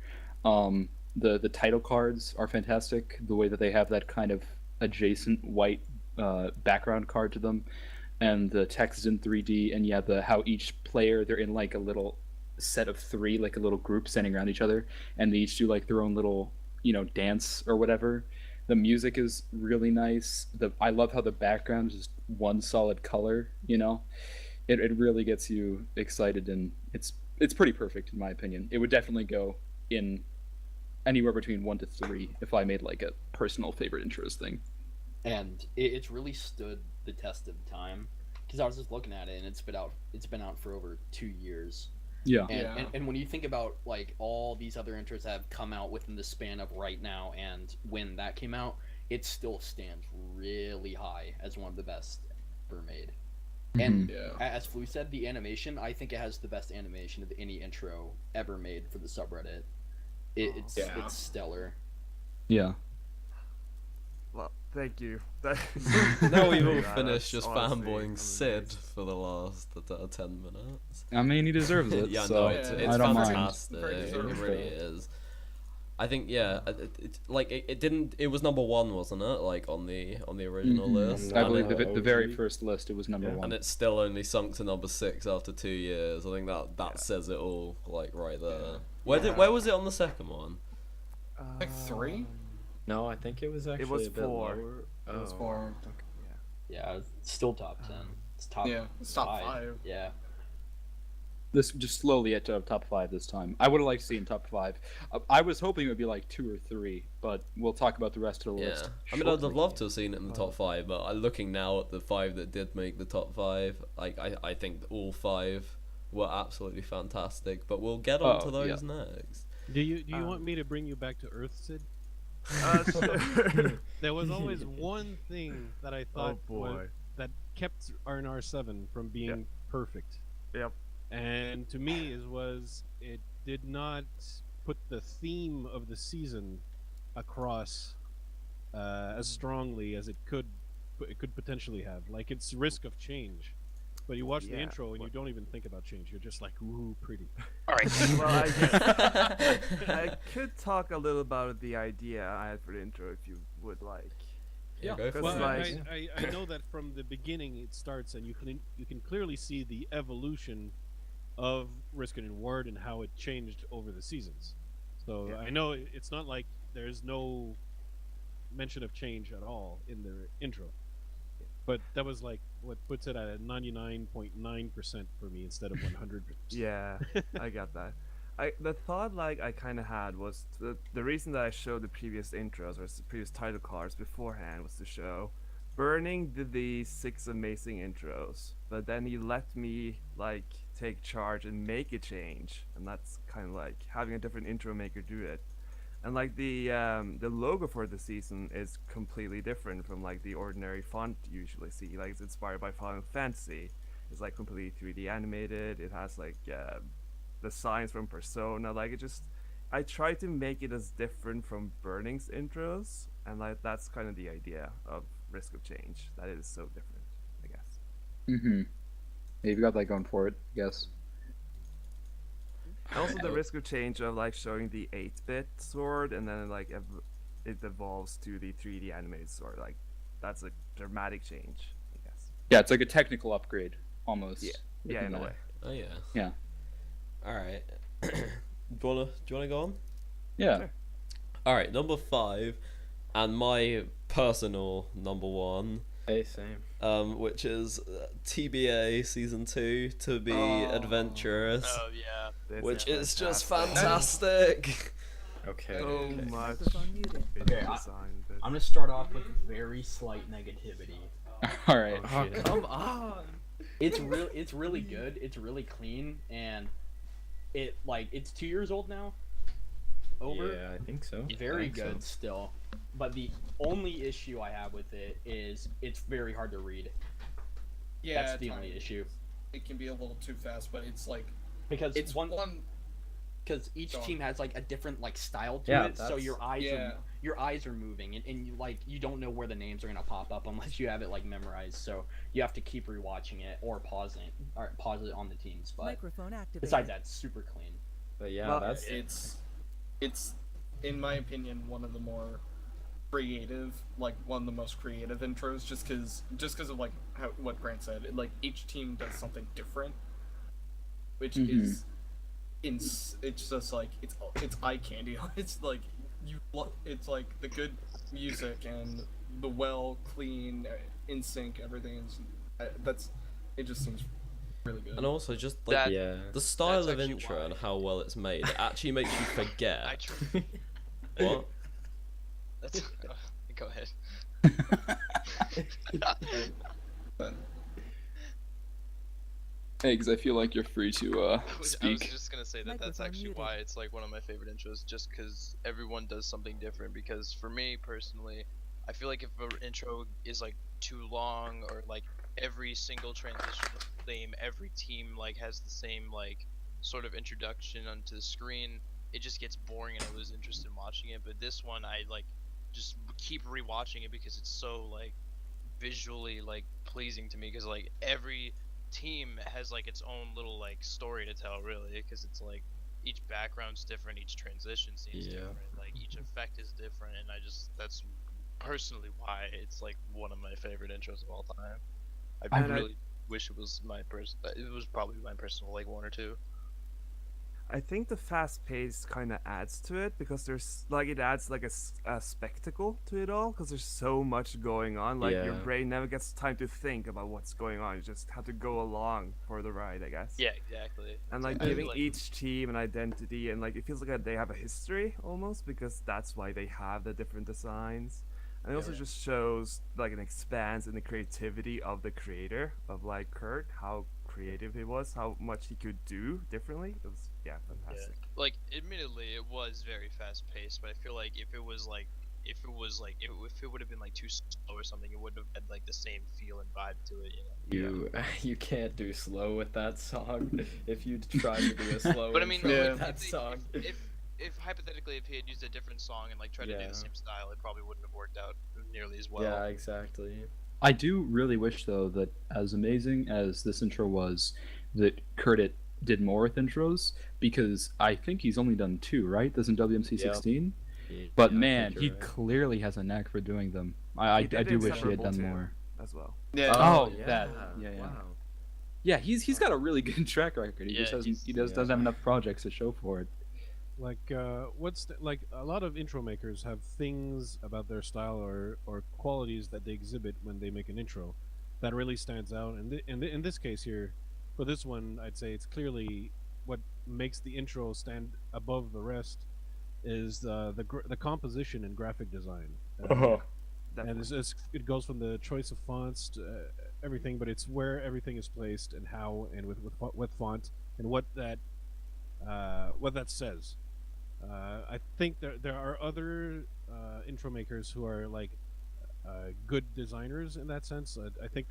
C: The title cards are fantastic. The way that they have that kind of adjacent white background card to them, and the text is in 3D, and how each player, they're in like a little set of 3, like a little group standing around each other, and they each do like their own little dance or whatever. The music is really nice. I love how the background is just one solid color. it really gets you excited, and it's pretty perfect in my opinion. It would definitely go in anywhere between 1 to 3 if I made like a personal favorite intros thing.
K: And it's really stood the test of time, because I was just looking at it, and it's been out for over 2 years.
C: Yeah.
K: And when you think about like all these other intros that have come out within the span of right now and when that came out, it still stands really high as one of the best ever made. And as Flu said, the animation, I think it has the best animation of any intro ever made for the subreddit. It's stellar.
C: Yeah.
F: Well, thank you.
A: Now we've all finished just fanboying Sid for the last 10 minutes.
C: I mean, he deserves it.
A: Yeah,
C: so
A: no, it's
C: I don't
A: fantastic.
C: mind.
A: It really is. I think it was number 1, wasn't it? Like on the original list.
C: I believe the very first list it was number 1.
A: And it's still only sunk to number 6 after 2 years. I think that says it all, like right there. Where was it on the second one?
B: Like 3?
H: No, I think it was actually
F: It was
H: a bit
F: 4.
H: lower.
B: It was 4.
K: Yeah, it's still top 10. It's top.
B: Yeah, it's top 5.
K: Yeah.
C: This just slowly at top 5 this time. I would have liked to see in top 5. I was hoping it would be like 2 or 3, but we'll talk about the rest of the list.
A: I mean, I'd have loved to have seen it in the top 5, but looking now at the 5 that did make the top 5, I think all 5 were absolutely fantastic. But we'll get on to those next.
D: Do you want me to bring you back to Earth, Sid? There was always one thing that I thought that kept RNR7 from being perfect.
F: Yep.
D: And to me, it did not put the theme of the season across as strongly as it could potentially have. Like, it's risk of change. But you watch the intro and you don't even think about change. You're just like, ooh, pretty.
I: All right.
F: Well, I could talk a little about the idea I had for the intro if you would like.
A: Yeah, go for it.
D: Well, I know that from the beginning it starts, and you can clearly see the evolution of Risk and Reward and how it changed over the seasons. So I know it's not like there's no mention of change at all in the intro. But that was like what puts it at 99.9% for me instead of 100%.
F: Yeah, I got that. The thought I kind of had was the reason that I showed the previous intros or the previous title cards beforehand was to show Burning did the 6 amazing intros, but then he let me take charge and make a change, and that's kind of like having a different intro maker do it. And the logo for the season is completely different from the ordinary font you usually see. It's inspired by Final Fantasy. It's completely 3D animated. It has the signs from Persona. I try to make it as different from Burning's intros, and that's kind of the idea of Risk of Change. That it is so different, I guess.
C: Yeah, you've got that going for it, I guess.
F: Also, the Risk of Change of showing the 8-bit sword, and then it evolves to the 3D animated sword. That's a dramatic change, I guess.
C: Yeah, it's like a technical upgrade almost.
F: Yeah, in a way.
A: Oh yeah.
C: Yeah.
A: All right. Do you wanna go on?
C: Yeah.
F: Sure.
A: All right, number 5, and my personal number 1.
H: Hey, same.
A: Which is TBA Season 2, To Be Adventurous.
I: Oh yeah.
A: Which is just fantastic.
H: Okay.
F: So much.
K: Okay, I'm gonna start off with very slight negativity.
C: All right.
H: Oh, shit.
K: Come on. It's really good. It's really clean, and it's 2 years old now. Over.
H: Yeah, I think so.
K: Very good still. But the only issue I have with it is it's very hard to read.
B: Yeah,
K: that's the only issue.
B: It can be a little too fast, but it's
K: because
B: it's one.
K: Because each team has a different style to it, so your eyes are moving, and you don't know where the names are gonna pop up unless you have it memorized. So you have to keep rewatching it or pause it on the teams. But
J: Microphone activated.
K: Besides that, super clean.
H: But yeah, that's
B: it's in my opinion one of the more creative, one of the most creative intros, just because of what Grant said. Each team does something different, which is it's just it's eye candy. It's it's the good music and the clean, in sync everything. It just seems really good.
A: And also just like
I: That-
A: the style
I: that's
A: of
I: actually
A: intro
I: why.
A: and how well it's made, it actually makes you
I: I
A: forget.
I: tr-
A: What?
I: That's go ahead.
B: But
C: Hey, because I feel like you're free to
I: I was
C: speak.
I: just gonna say that that's
J: Microphone
I: actually
J: muted.
I: why it's like one of my favorite intros, just because everyone does something different. Because for me personally, I feel like if an intro is like too long or like every single transition is the same, every team like has the same like sort of introduction onto the screen, it just gets boring and I lose interest in watching it. But this one, I like just keep rewatching it because it's so like visually like pleasing to me, because like every team has like its own little like story to tell, really, because it's like each background's different, each transition seems different, like each effect is different, and that's personally why it's like one of my favorite intros of all time. I really wish it was it was probably my personal like one or two.
F: I think the fast pace kind of adds to it, because there's like it adds like a spectacle to it all, because there's so much going on. Like your brain never gets time to think about what's going on. You just have to go along for the ride, I guess.
I: Yeah, exactly.
F: And like
I: I
F: giving
I: like-
F: each team an identity, and like it feels like they have a history almost, because that's why they have the different designs. And it also just shows like an expanse in the creativity of the creator of like Kurt, how creative he was, how much he could do differently. It was fantastic.
I: Like, admittedly, it was very fast paced, but I feel like if it would have been like too slow or something, it wouldn't have had like the same feel and vibe to it, you know.
H: You can't do slow with that song. If you try to do a slow
I: But I mean,
H: intro
I: like,
H: with that song.
I: if hypothetically if he had used a different song and like tried to do the same style, it probably wouldn't have worked out nearly as well.
H: Yeah, exactly.
C: I do really wish, though, that as amazing as this intro was, that Kurt did more with intros, because I think he's only done 2, right? Doesn't WMC 16? But man, he clearly has a knack for doing them. I do wish he had done more
F: as well.
B: Yeah.
C: Oh,
H: yeah.
C: that. Yeah. Yeah, he's got a really good track record. He just doesn't have enough projects to show for it.
D: Like, like a lot of intro makers have things about their style or qualities that they exhibit when they make an intro that really stands out. And in this case here, for this one, I'd say it's clearly what makes the intro stand above the rest is the composition and graphic design. And it goes from the choice of fonts to everything, but it's where everything is placed and how and with what font and what that says. I think there are other intro makers who are like good designers in that sense. I think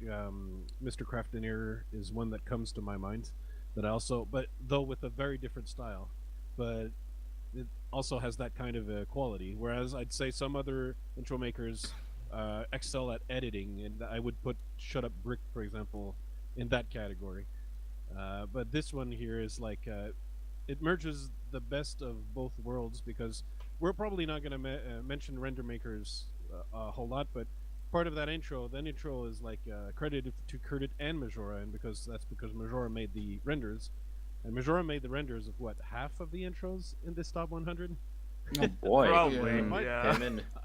D: Mr. Craftineer is one that comes to my mind. But though with a very different style, but it also has that kind of a quality. Whereas I'd say some other intro makers excel at editing, and I would put Shut Up Brick, for example, in that category. But this one here is like it merges the best of both worlds, because we're probably not going to mention render makers a whole lot, but part of that intro is like credited to Kurt and Majora, and because Majora made the renders, and Majora made the renders of what, half of the intros in this top 100.
C: Oh boy!
F: Probably,
H: yeah.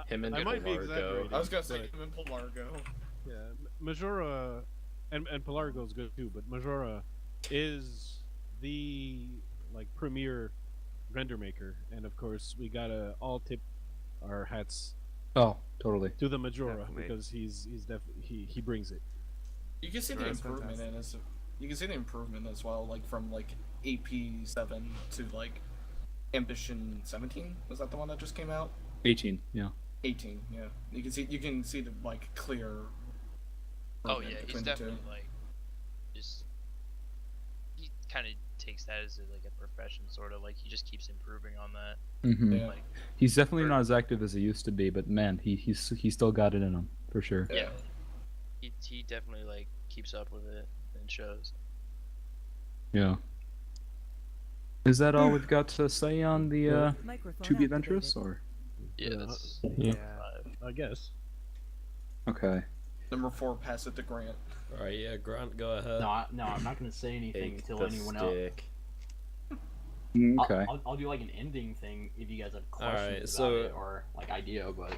H: Him and
D: I might be
H: Polargo.
D: exaggerating.
B: I was gonna say him and Polargo.
D: Yeah, Majora and Polargo is good too, but Majora is the like premier render maker, and of course we gotta all tip our hats
C: Oh, totally.
D: to the Majora,
F: Definitely.
D: because he brings it.
B: You can see the
F: That's
B: improvement
F: fantastic.
B: you can see the improvement as well, like from like AP7 to like Ambition 17. Was that the one that just came out?
C: 18. Yeah.
B: 18. Yeah, you can see the like clear.
I: Oh
B: improvement
I: yeah, he's
B: between the two.
I: definitely like just he kind of takes that as like a profession, sort of like he just keeps improving on that.
C: Mm-hmm.
B: Yeah.
I: Like,
C: He's definitely not as active as he used to be, but man, he's still got it in him for sure.
I: yeah, he definitely like keeps up with it and shows.
C: Yeah. Is that all we've got to say on the
J: Microphone
C: To Be
J: activated.
C: Adventurous, or?
I: Yeah,
D: Yeah.
I: that's
C: Yeah.
D: I guess.
C: Okay.
B: Number 4, pass it to Grant.
A: All right, yeah, Grant, go ahead.
K: No, I'm not gonna say anything
H: Take
K: until
H: the
K: anyone else.
H: stick.
C: Okay.
K: I'll do like an ending thing if you guys have
A: Alright,
K: questions
A: so-
K: about it or like idea, but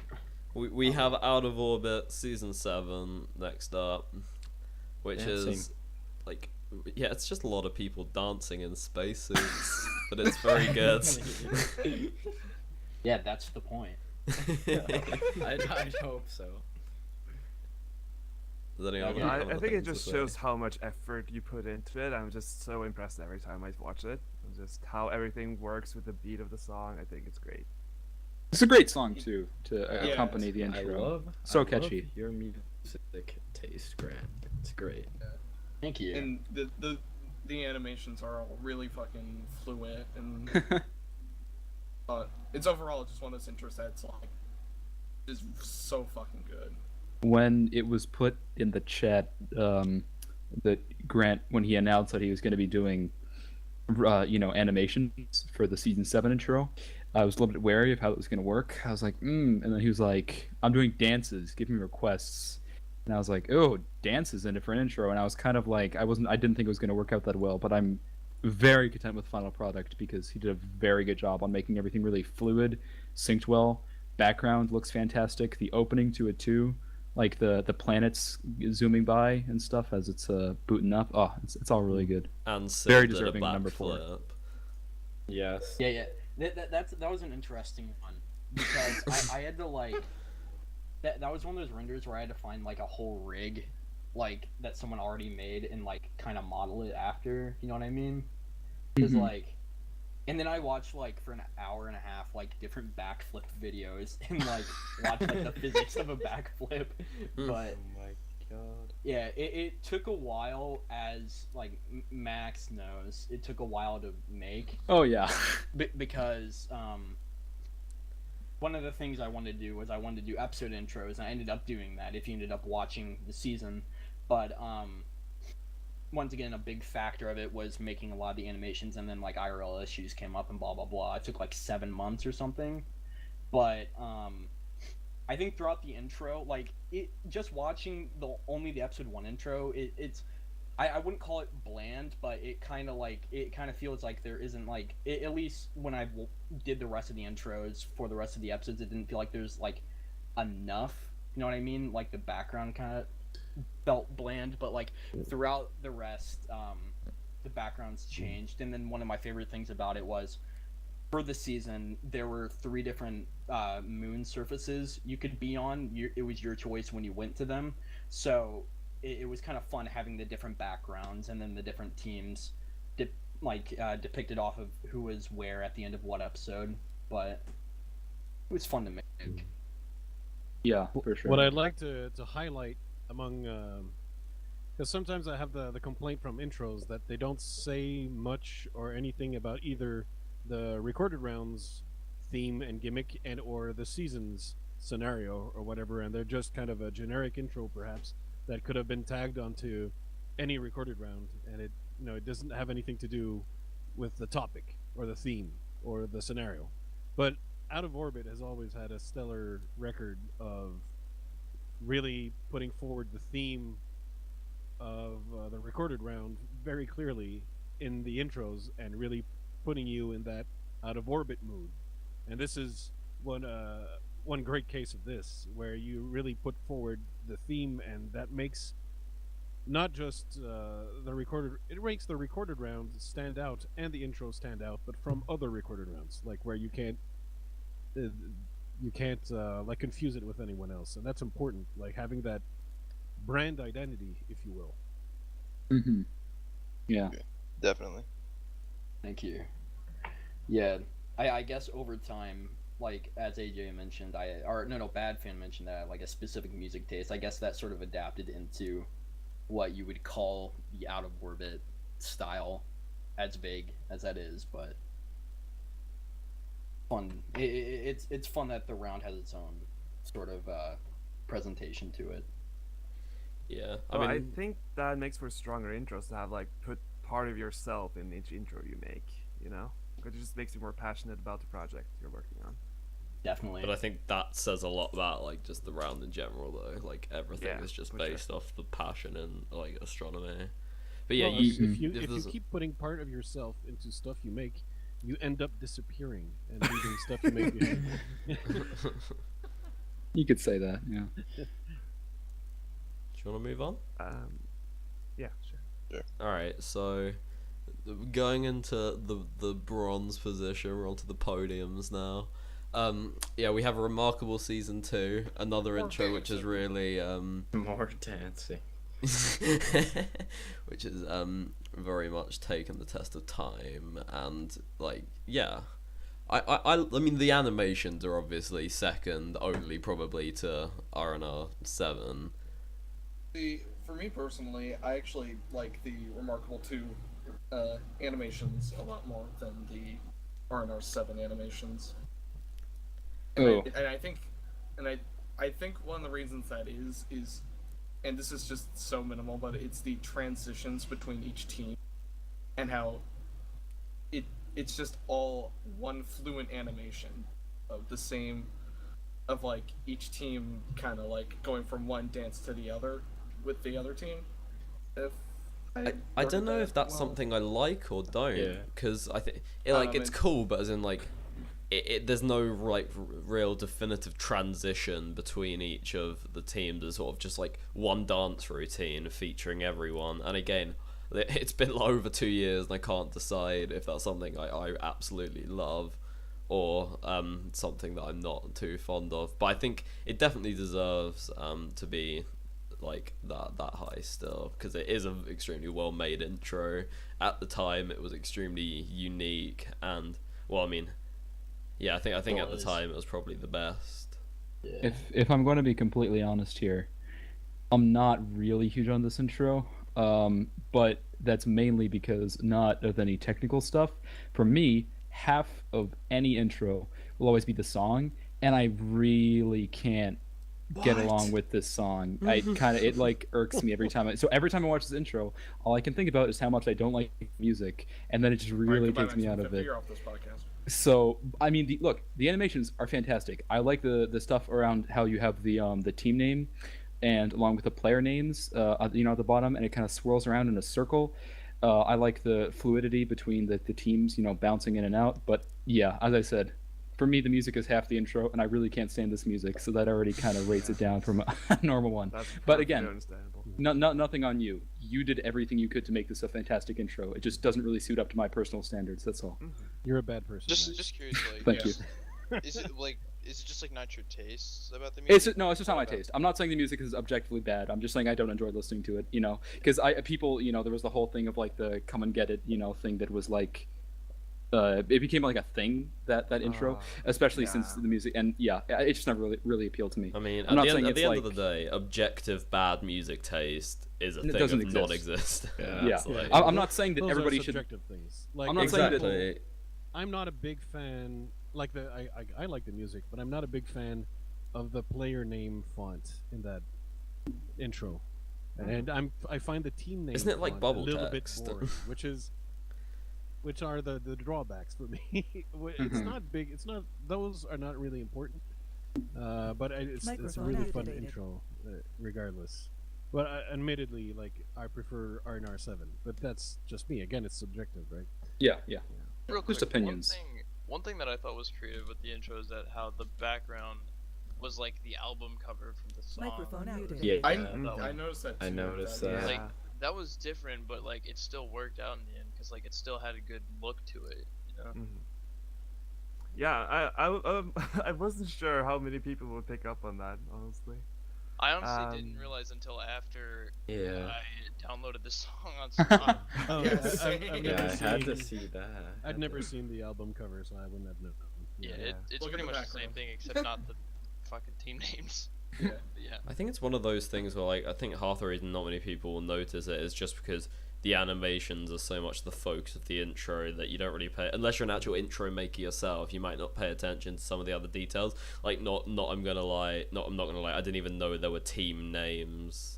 A: We have Out of Orbit Season 7 next up, which
H: Yeah,
A: is
H: same.
A: like Yeah, it's just a lot of people dancing in spacesuits, but it's very good.
K: Yeah, that's the point.
H: I'd hope so.
A: Does anyone
F: I,
A: have
F: I
A: other
F: think it
A: things to
F: just
A: say?
F: shows how much effort you put into it. I'm just so impressed every time I watch it. Just how everything works with the beat of the song. I think it's great.
C: It's a great song too to
B: Yeah,
C: accompany the
H: I
C: intro.
H: love
C: catchy.
H: your music taste, Grant. It's great.
K: Thank you.
B: And the animations are all really fucking fluent, and it's overall just one of those intros that's like is so fucking good.
C: When it was put in the chat, that Grant, when he announced that he was going to be doing, animations for the season 7 intro, I was a little bit wary of how it was going to work. I was like, and then he was like, I'm doing dances, give me requests. And I was like, oh, dances in a different intro. And I was kind of like, I didn't think it was going to work out that well, but I'm very content with the final product because he did a very good job on making everything really fluid, synced well. Background looks fantastic. The opening to it too, like the planets zooming by and stuff as it's booting up. Oh, it's all really good.
A: And
C: Very
A: Sid did a
C: deserving number 4.
A: backflip.
H: Yes.
K: Yeah. That was an interesting one because I had to like that was one of those renders where I had to find like a whole rig like that someone already made and like kind of model it after. You know what I mean? Because like, and then I watched like for an hour and a half like different backflip videos and like watched like the physics of a backflip. But
H: Oh my god.
K: yeah, it took a while, as like Max knows. It took a while to make.
C: Oh yeah.
K: Because one of the things I wanted to do was I wanted to do episode intros, and I ended up doing that if you ended up watching the season. But once again, a big factor of it was making a lot of the animations, and then like IRL issues came up and blah blah blah. It took like 7 months or something. But I think throughout the intro, like it just watching only the episode 1 intro, it's I wouldn't call it bland, but it kind of feels like there isn't like at least when I did the rest of the intros for the rest of the episodes, it didn't feel like there's like enough. You know what I mean? Like the background kind of felt bland, but like throughout the rest, the backgrounds changed. And then one of my favorite things about it was, for the season, there were 3 different moon surfaces you could be on. It was your choice when you went to them. So it was kind of fun having the different backgrounds and then the different teams depicted off of who was where at the end of what episode. But it was fun to make.
C: Yeah, for sure.
D: What I'd like to highlight among, because sometimes I have the complaint from intros that they don't say much or anything about either the recorded rounds theme and gimmick and or the season's scenario or whatever, and they're just kind of a generic intro perhaps that could have been tagged onto any recorded round, and it doesn't have anything to do with the topic or the theme or the scenario. But Out of Orbit has always had a stellar record of really putting forward the theme of the recorded round very clearly in the intros and really putting you in that out of orbit mood. And this is one great case of this, where you really put forward the theme, and that makes not just it makes the recorded round stand out and the intro stand out, but from other recorded rounds, like where you can't like confuse it with anyone else, and that's important, like having that brand identity, if you will.
C: Yeah.
I: Definitely.
K: Thank you. Yeah, I guess over time, like as AJ mentioned, Bad Fan mentioned that I have like a specific music taste. I guess that sort of adapted into what you would call the out of orbit style, as vague as that is, but fun. It's fun that the round has its own sort of presentation to it.
A: Yeah,
F: I think that makes for stronger intros to have like put part of yourself in each intro you make. It just makes you more passionate about the project you're working on.
K: Definitely.
A: But I think that says a lot about like just the round in general, though. Like everything is just based off the passion in like astronomy. But yeah,
D: well, if you keep putting part of yourself into stuff you make, you end up disappearing and leaving stuff you make behind.
C: You could say that, yeah.
A: Do you want to move on?
F: Yeah, sure.
A: All right, so going into the bronze position, we're onto the podiums now. Yeah, we have a remarkable season 2, another intro which is really
H: More dancing.
A: which is very much taken the test of time, and like, yeah, I mean, the animations are obviously second only probably to RNR 7.
B: For me personally, I actually like the Remarkable 2 animations a lot more than the RNR 7 animations.
C: Oh.
B: I think one of the reasons that is, and this is just so minimal, but it's the transitions between each team, and how it's just all one fluent animation of the same, of like each team kind of like going from one dance to the other with the other team.
A: I don't know if that's something I like or don't, because I think it's cool, but as in like there's no like real definitive transition between each of the teams. There's sort of just like one dance routine featuring everyone, and again, it's been over 2 years and I can't decide if that's something I absolutely love or something that I'm not too fond of. But I think it definitely deserves to be like that high still, because it is an extremely well made intro. At the time it was extremely unique, and well, I mean, yeah, I think at the time it was probably the best.
C: Yeah. If I'm going to be completely honest here, I'm not really huge on this intro, but that's mainly because not of any technical stuff. For me, half of any intro will always be the song, and I really can't get along with this song. It like irks me every time. So every time I watch this intro, all I can think about is how much I don't like music, and then it just really takes me out of it. So I mean, the animations are fantastic. I like the stuff around how you have the team name, and along with the player names, at the bottom, and it kind of swirls around in a circle. I like the fluidity between the teams, bouncing in and out. But yeah, as I said, for me, the music is half the intro, and I really can't stand this music, so that already kind of rates it down from a normal one. But again, nothing on you. You did everything you could to make this a fantastic intro. It just doesn't really suit up to my personal standards. That's all.
D: You're a bad person.
I: Just curious, like,
C: Thank you.
I: Is it just like not your taste about the music?
C: It's just not my taste. I'm not saying the music is objectively bad. I'm just saying I don't enjoy listening to it. Because people, there was the whole thing of like the come and get it, thing that was like. It became like a thing, that intro, especially since the music, and it just never really appealed to me.
A: I mean, at the end of the day, objective bad music taste is a thing of non-existent.
C: I'm not saying that
D: Those
C: everybody
D: are
C: should.
D: Subjective things. Like,
C: I'm not saying that.
D: I'm not a big fan. Like I like the music, but I'm not a big fan of the player name font in that intro, and I find the team name.
A: Isn't it like bubble
D: a little
A: text?
D: bit boring, which are the drawbacks for me. It's not big. It's not. Those are not really important. But it's a really fun intro, regardless. But admittedly, like, I prefer RNR 7. But that's just me. Again, it's subjective, right?
C: Yeah.
I: Real quick,
C: Just opinions.
I: One thing that I thought was creative with the intro is that how the background was like the album cover from the song.
J: Microphone muted.
H: Yeah,
B: I noticed that too.
H: I noticed that.
I: Like, that was different, but like it still worked out in the end because like it still had a good look to it,
F: Yeah, I wasn't sure how many people would pick up on that, honestly.
I: I honestly didn't realize until after I downloaded the song on
H: Spotify.
D: I've
H: I had to see that.
D: I'd never seen the album cover, so I wouldn't have known.
I: It's pretty much the same thing except not the fucking team names. Yeah.
A: I think it's one of those things where, like, I think half the reason not many people will notice it is just because the animations are so much the focus of the intro that you don't really pay, unless you're an actual intro maker yourself, you might not pay attention to some of the other details. Like, I'm not gonna lie, I didn't even know there were team names.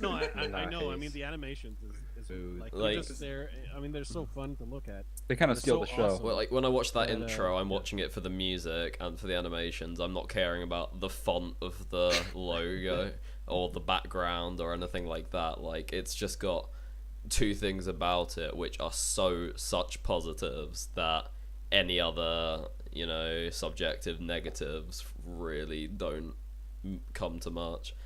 D: No, I know. I mean, the animations is like just there. I mean, they're so fun to look at.
C: They kind of steal the show.
A: Well, like, when I watch that intro, I'm watching it for the music and for the animations. I'm not caring about the font of the logo or the background or anything like that. Like, it's just got two things about it which are such positives that any other, subjective negatives really don't come to much.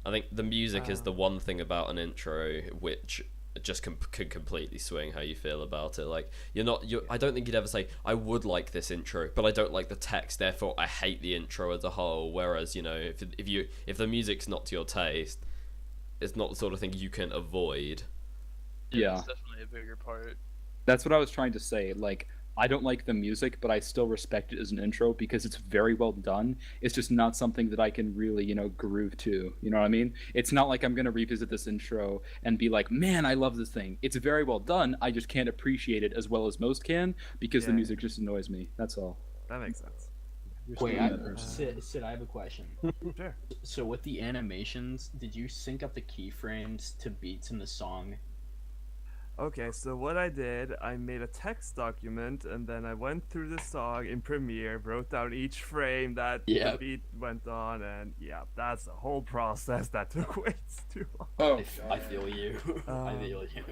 A: I think the music is the one thing about an intro which just could completely swing how you feel about it. Like I don't think you'd ever say I would like this intro, but I don't like the text, therefore I hate the intro as a whole. Whereas if the music's not to your taste, it's not the sort of thing you can avoid.
C: Yeah,
I: it's definitely a bigger part.
C: That's what I was trying to say. Like, I don't like the music, but I still respect it as an intro because it's very well done. It's just not something that I can really, groove to. You know what I mean? It's not like I'm going to revisit this intro and be like, man, I love this thing. It's very well done. I just can't appreciate it as well as most can because the music just annoys me. That's all.
F: That makes sense.
K: Wait, Sid, I have a question.
F: Sure.
K: So with the animations, did you sync up the keyframes to beats in the song?
F: Okay, so what I did, I made a text document, and then I went through the song in Premiere, wrote down each frame that the beat went on, and that's a whole process that took way too long.
K: Oh, I feel you. I feel you.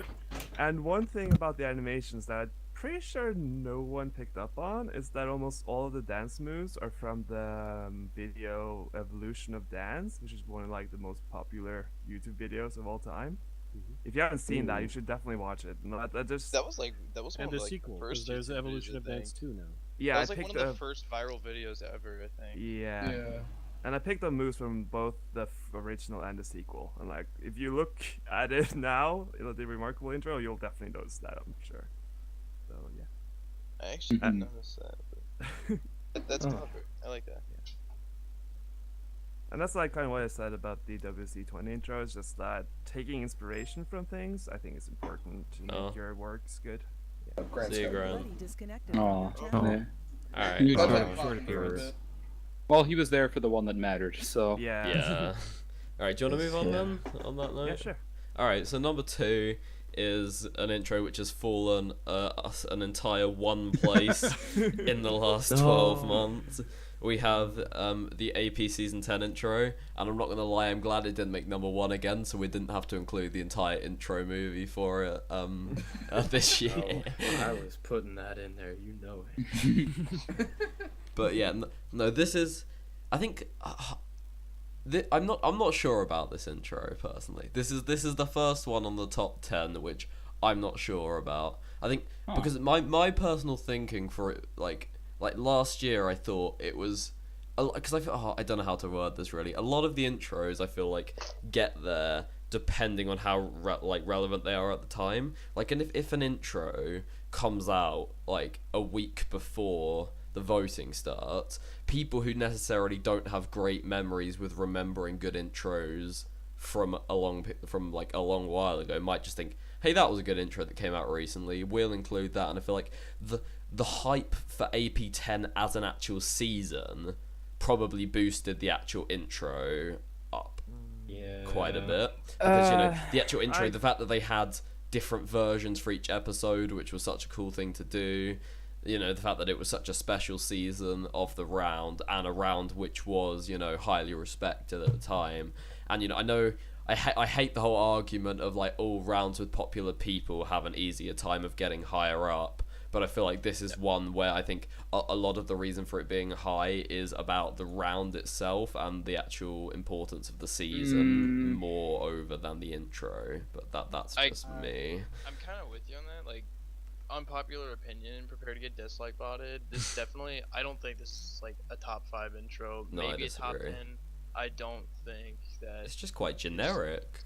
F: And one thing about the animations that I'm pretty sure no one picked up on is that almost all of the dance moves are from the video Evolution of Dance, which is one of the most popular YouTube videos of all time. If you haven't seen that, you should definitely watch it.
I: That was one
D: and
I: of
D: the sequel, because there's Evolution of Dance 2 now.
F: Yeah,
I: that was one of the first viral videos ever, I think.
F: Yeah. And I picked up moves from both the original and the sequel. And if you look at it now, the remarkable intro, you'll definitely notice that, I'm sure. So yeah.
I: I actually didn't notice that. But that's clever. I like that.
F: Yeah. And that's kind of what I said about the WC20 intro, is just that taking inspiration from things, I think is important to make your works good.
A: Yeah. See you, Grant.
C: Alright.
G: Short appearance.
C: Well, he was there for the one that mattered, so...
A: Yeah. Alright, do you want to move on then, on that note?
F: Yeah, sure.
A: Alright, so number 2 is an intro which has fallen an entire one place in the last 12 months. We have the AP Season 10 intro, and I'm not going to lie, I'm glad it didn't make number 1 again, so we didn't have to include the entire intro movie for it this year.
H: Oh, I was putting that in there, you know it.
A: But yeah, no, this is... I think... I'm not sure about this intro, personally. This is the first one on the top 10, which I'm not sure about. I think, because my personal thinking for it, like last year, I thought it was, because I don't know how to word this really. A lot of the intros I feel like get there depending on how relevant they are at the time. And if an intro comes out a week before the voting starts, people who necessarily don't have great memories with remembering good intros from a long while ago might just think, hey, that was a good intro that came out recently, we'll include that. And I feel like the hype for AP10 as an actual season probably boosted the actual intro up quite a bit, because the actual intro, the fact that they had different versions for each episode, which was such a cool thing to do, the fact that it was such a special season of the round, and a round which was highly respected at the time. And I know I hate the whole argument of all rounds with popular people have an easier time of getting higher up, but I feel like this is one where I think a lot of the reason for it being high is about the round itself and the actual importance of the season more over than the intro. But that's just me.
I: I'm kind of with you on that. Unpopular opinion, prepare to get dislike botted. This definitely, I don't think this is a top 5 intro.
A: No,
I: maybe a top 10. I don't think that
A: it's just quite generic.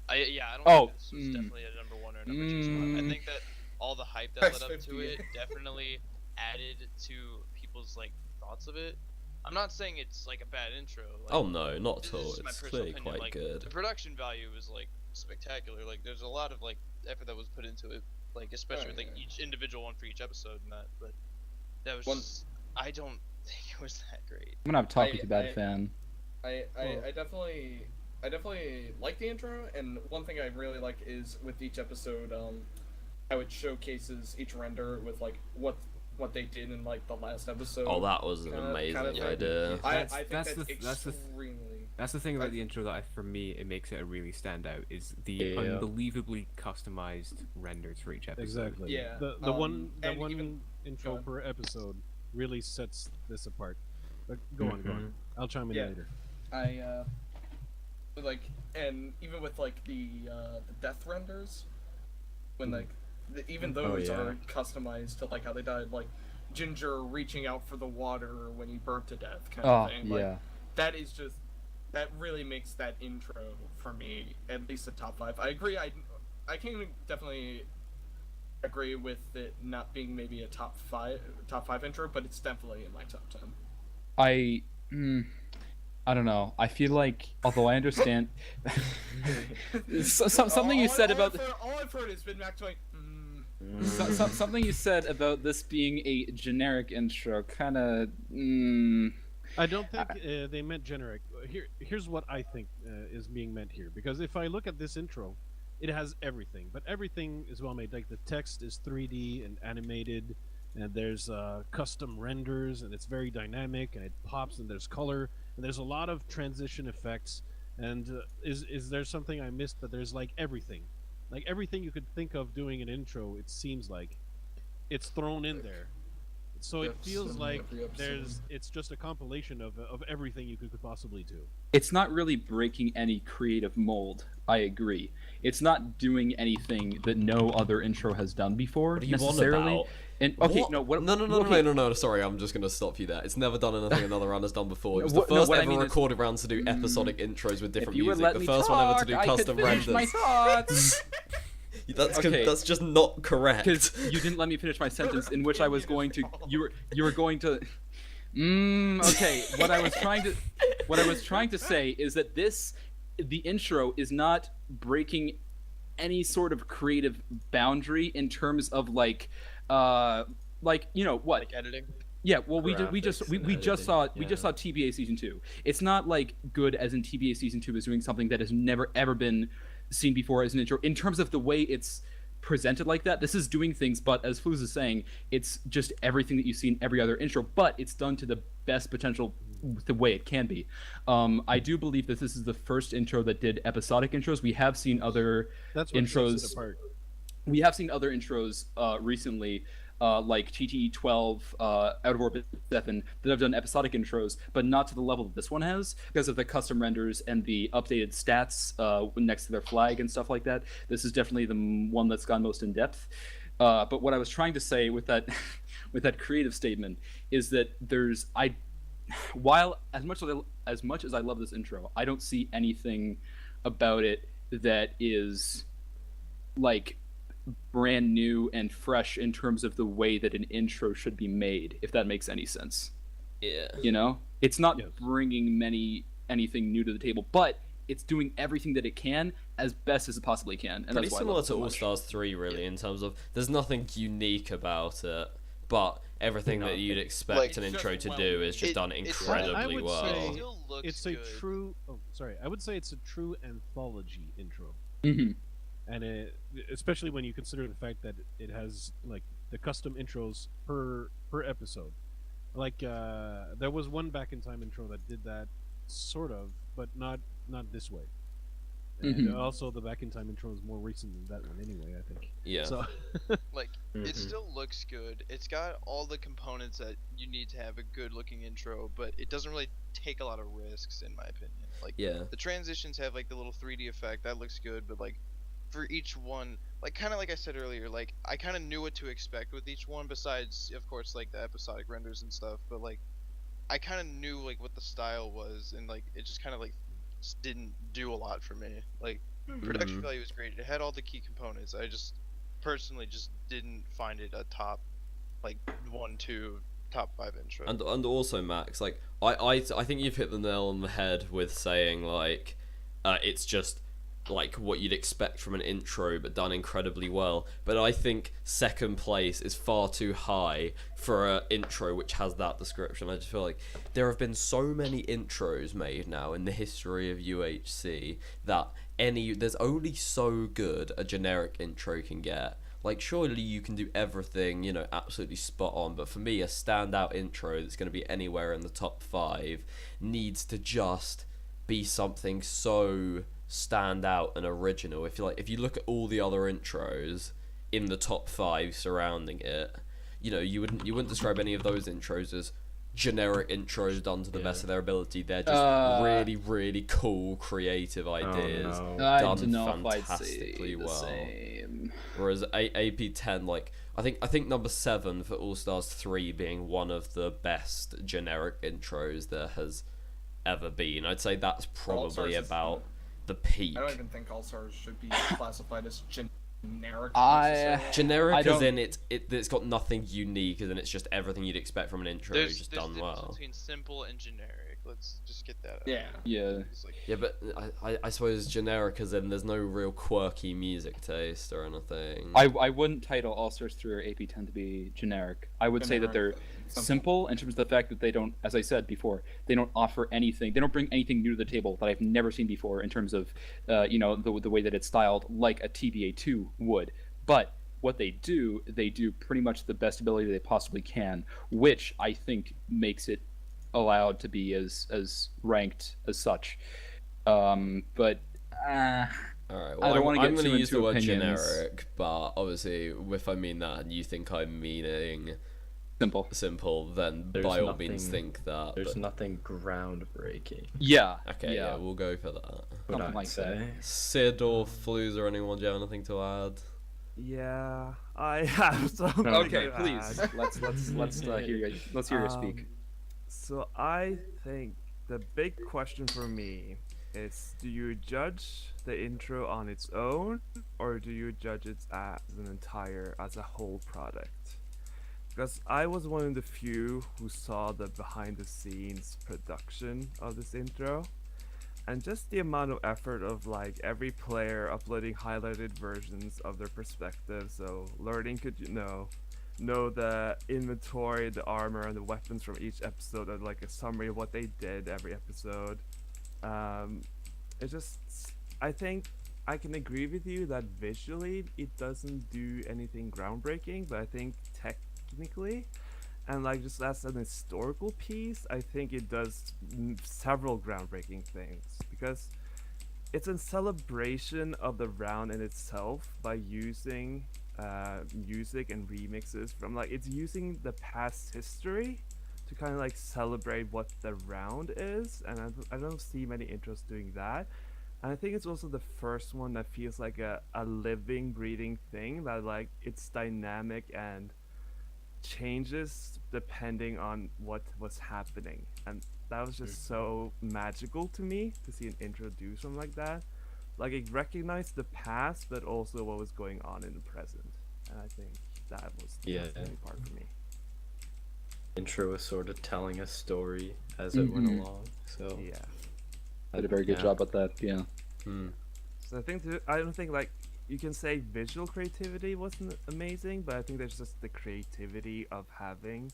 I: I don't think this was definitely a number 1 or number 2 spot. I think that all the hype that led up to it definitely added to people's thoughts of it. I'm not saying it's a bad intro.
A: Oh no, not at all. It's clearly quite good.
I: The production value is spectacular. There's a lot of effort that was put into it. Especially with each individual one for each episode and that, but that was just, I don't think it was that great.
C: I'm gonna have to talk with you about fan.
B: I definitely like the intro, and one thing I really like is with each episode, how it showcases each render with what they did in the last episode.
A: Oh, that was an amazing idea.
B: I think that's extremely.
G: That's the thing about the intro that, for me, it makes it really stand out, is the unbelievably customized renders for each episode.
D: Exactly.
B: Yeah.
D: The one intro per episode really sets this apart. But go on. I'll chime in later.
B: like, and even with like the death renders, when like even those are customized to like how they died, like Ginger reaching out for the water when he burnt to death, kind of thing. Like, that is just, that really makes that intro for me at least a top 5. I agree. I can definitely agree with it not being maybe a top five intro, but it's definitely in my top 10.
C: I don't know. I feel like, although I understand, something you said about
B: all I've heard has been Max going.
C: Something you said about this being a generic intro, kind of.
D: I don't think they meant generic. Here's what I think is being meant here. Because if I look at this intro, it has everything, but everything is well made. Like the text is 3D and animated, and there's custom renders, and it's very dynamic, and it pops, and there's color, and there's a lot of transition effects. And is there something I missed? But there's like everything you could think of doing an intro. It seems like it's thrown in there. So it feels like it's just a compilation of everything you could possibly do.
C: It's not really breaking any creative mold. I agree. It's not doing anything that no other intro has done before.
A: What are you
C: necessarily.
A: on about?
C: And okay,
A: No. Sorry, I'm just gonna stop you there. It's never done anything another round has done before. It was the first ever recorded round to do episodic intros with different music. The first one ever to do custom renders.
C: My thoughts.
A: That's just not correct.
C: Because you didn't let me finish my sentence, in which I was going to. You were going to. Okay. What I was trying to say is that the intro is not breaking any sort of creative boundary in terms of like you know what?
I: Like editing.
C: Yeah, well, we just saw TBA season 2. It's not like good as in TBA season 2 is doing something that has never ever been seen before as an intro in terms of the way it's presented like that. This is doing things, but as Fluz is saying, it's just everything that you see in every other intro, but it's done to the best potential the way it can be. I do believe that this is the first intro that did episodic intros. We have seen other intros. We have seen other intros recently, like TTE 12, Out of Orbit 7, that have done episodic intros, but not to the level that this one has, because of the custom renders and the updated stats next to their flag and stuff like that. This is definitely the one that's gone most in depth. But what I was trying to say with that, with that creative statement, is that while as much as I love this intro, I don't see anything about it that is like brand new and fresh in terms of the way that an intro should be made, if that makes any sense.
A: Yeah.
C: You know, it's not bringing anything new to the table, but it's doing everything that it can as best as it possibly can, and
A: pretty
C: that's why
A: similar
C: I love it
A: to
C: so
A: All
C: much.
A: Stars 3, really, in terms of there's nothing unique about it, but everything that you'd expect
I: Like,
A: an intro to
B: well,
A: do is just done
B: I
A: incredibly
B: would
A: well.
B: say
I: Still looks
D: It's a
I: good.
D: true. Oh, sorry. I would say it's a true anthology intro,
C: Mhm.
D: and especially when you consider the fact that it has like the custom intros per episode. Like there was one Back in Time intro that did that, sort of, but not this way. And also the Back in Time intro is more recent than that one, anyway. I think.
A: Yeah.
D: So
I: Like, it still looks good. It's got all the components that you need to have a good looking intro, but it doesn't really take a lot of risks, in my opinion. Like,
A: Yeah.
I: the transitions have like the little 3D effect that looks good, but like for each one, like kind of like I said earlier, like I kind of knew what to expect with each one, besides of course like the episodic renders and stuff. But like I kind of knew like what the style was, and like it just kind of like just didn't do a lot for me. Like production value was great. It had all the key components. I just personally just didn't find it a top like 1, 2, top 5 intro.
A: And also, Max, like I think you've hit the nail on the head with saying like it's just like what you'd expect from an intro, but done incredibly well. But I think second place is far too high for an intro which has that description. I just feel like there have been so many intros made now in the history of UHC that there's only so good a generic intro can get. Like, surely you can do everything, you know, absolutely spot on, but for me, a standout intro that's going to be anywhere in the top 5 needs to just be something so stand out and original. If you look at all the other intros in the top 5 surrounding it, you know, you wouldn't describe any of those intros as generic intros done to the best
G: Yeah.
A: of their ability. They're just really, really cool, creative ideas
G: no.
C: I
A: done
C: don't know if I'd say
A: fantastically
C: the
A: well.
C: same.
A: Whereas AP10, like I think number 7 for All Stars 3 being one of the best generic intros there has ever been. I'd say that's probably
B: All-Stars is-
A: about the peak.
B: I don't even think All Stars should be classified as generic.
C: I-
B: necessarily.
A: Generic
C: I
A: as
C: don't-
A: in it's got nothing unique, as in it's just everything you'd expect from an intro,
I: There's
A: just
I: there's
A: done
I: difference
A: well.
I: between simple and generic. Let's just get that out.
B: Yeah.
C: Yeah.
I: It's like,
A: Yeah, but I suppose generic as in there's no real quirky music taste or anything.
C: I wouldn't title All Stars 3 or AP10 to be generic. I would say that they're simple in terms of the fact that they don't, as I said before, they don't offer anything. They don't bring anything new to the table that I've never seen before in terms of, the way that it's styled, like a TBA2 would. But what they do pretty much the best ability they possibly can, which I think makes it allowed to be as ranked as such. But
A: Alright,
C: I
A: well,
C: don't wanna
A: I'm
C: get
A: going to
C: too
A: use the
C: into
A: word
C: opinions.
A: generic, but obviously, if I mean that and you think I'm meaning
C: simple,
A: then
H: There's
A: by all
H: nothing-
A: means think that.
H: There's
A: but-
H: nothing groundbreaking.
C: Yeah.
A: Okay, yeah, we'll go for that.
H: Would
C: Something
H: I
C: like
H: say?
A: Sid or Fluz or anyone, do you have anything to add?
F: Yeah, I have something.
C: Okay,
F: to
C: please.
F: add.
C: Let's hear you speak.
F: So I think the big question for me is: do you judge the intro on its own, or do you judge it as as a whole product? Because I was one of the few who saw the behind-the-scenes production of this intro, and just the amount of effort of like every player uploading highlighted versions of their perspective, so learning could know the inventory, the armor, and the weapons from each episode, and like a summary of what they did every episode. I think I can agree with you that visually it doesn't do anything groundbreaking, but I think technically and like just as an historical piece, I think it does several groundbreaking things, because it's a celebration of the round in itself by using music and remixes from it's using the past history to kind of like celebrate what the round is, and I don't see many intros doing that. And I think it's also the first one that feels like a living, breathing thing that like it's dynamic and changes depending on what was happening, and that was just so magical to me to see an intro do something like that. Like it recognized the past, but also what was going on in the present, and I think that was the fascinating part for me.
H: Intro was sort of telling a story as it went along, so
F: Yeah.
C: Did a very good job at that. Yeah.
F: So I don't think like you can say visual creativity wasn't amazing, but I think there's just the creativity of having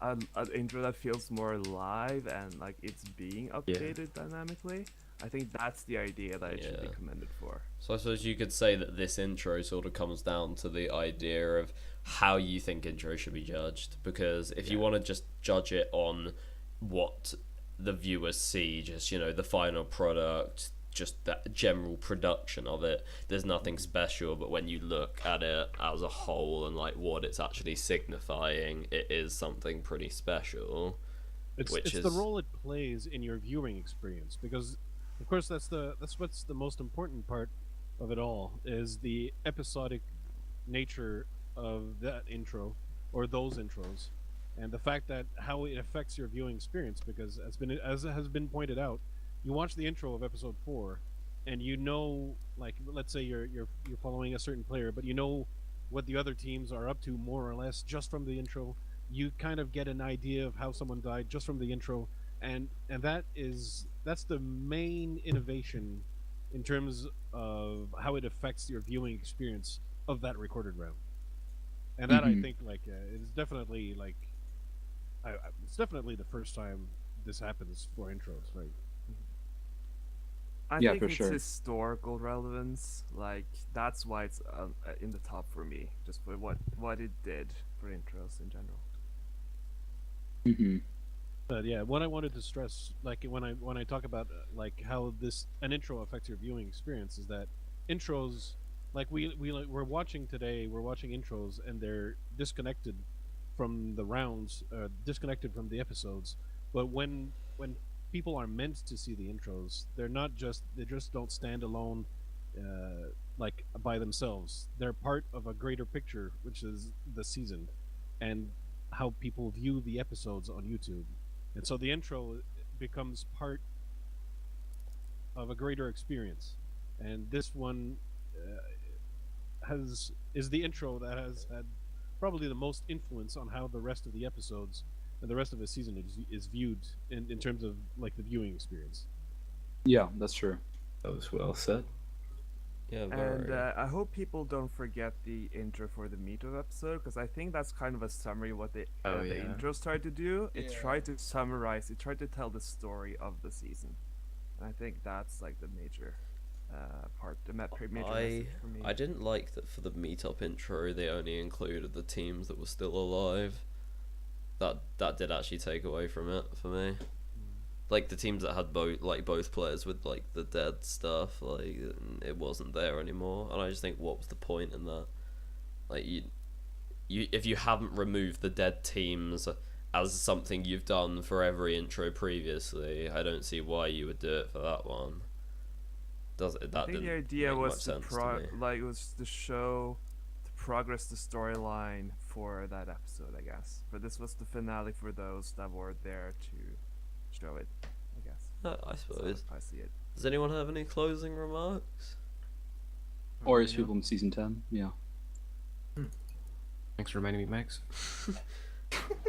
F: an intro that feels more alive and like it's being updated dynamically. I think that's the idea that it should be commended for.
A: So I suppose you could say that this intro sort of comes down to the idea of how you think intros should be judged, because if you want to just judge it on what the viewers see, just the final product, just that general production of it, there's nothing special. But when you look at it as a whole and like what it's actually signifying, it is something pretty special.
D: It's the role it plays in your viewing experience, because of course that's what's the most important part of it all, is the episodic nature of that intro or those intros, and the fact that how it affects your viewing experience. Because as it has been pointed out, you watch the intro of episode 4 and like let's say you're following a certain player, but what the other teams are up to more or less just from the intro. You kind of get an idea of how someone died just from the intro, and that's the main innovation in terms of how it affects your viewing experience of that recorded round. And that I think it's definitely it's definitely the first time this happens for intros, right?
F: I
C: Yeah,
F: think
C: for
F: it's
C: sure.
F: historical relevance. Like that's why it's in the top for me, just for what it did for intros in general.
D: But yeah, what I wanted to stress, like when I talk about like how an intro affects your viewing experience, is that intros, like we're watching today, we're watching intros and they're disconnected from the rounds, disconnected from the episodes. But when people are meant to see the intros, they just don't stand alone, like by themselves. They're part of a greater picture, which is the season, and how people view the episodes on YouTube. And so the intro becomes part of a greater experience. And this one is the intro that has had probably the most influence on how the rest of the episodes and the rest of the season is viewed in terms of like the viewing experience.
C: Yeah, that's true.
H: That was well said.
A: Yeah,
F: And I hope people don't forget the intro for the meetup episode, because I think that's kind of a summary of what the intro tried to do. It tried to summarize, it tried to tell the story of the season. And I think that's like the major part, the major message for me.
A: I didn't like that for the meetup intro they only included the teams that were still alive. That did actually take away from it for me. Like the teams that had both players with like the dead stuff, like it wasn't there anymore, and I just think, what was the point in that? Like you if you haven't removed the dead teams as something you've done for every intro previously, I don't see why you would do it for that one. I think
F: the idea was to show, to progress the storyline for that episode, I guess. But this was the finale for those that were there to show it, I guess.
A: I suppose.
F: So I see it.
A: Does anyone have any closing remarks?
C: Or as people in season 10, yeah.
G: Thanks for reminding me, Max.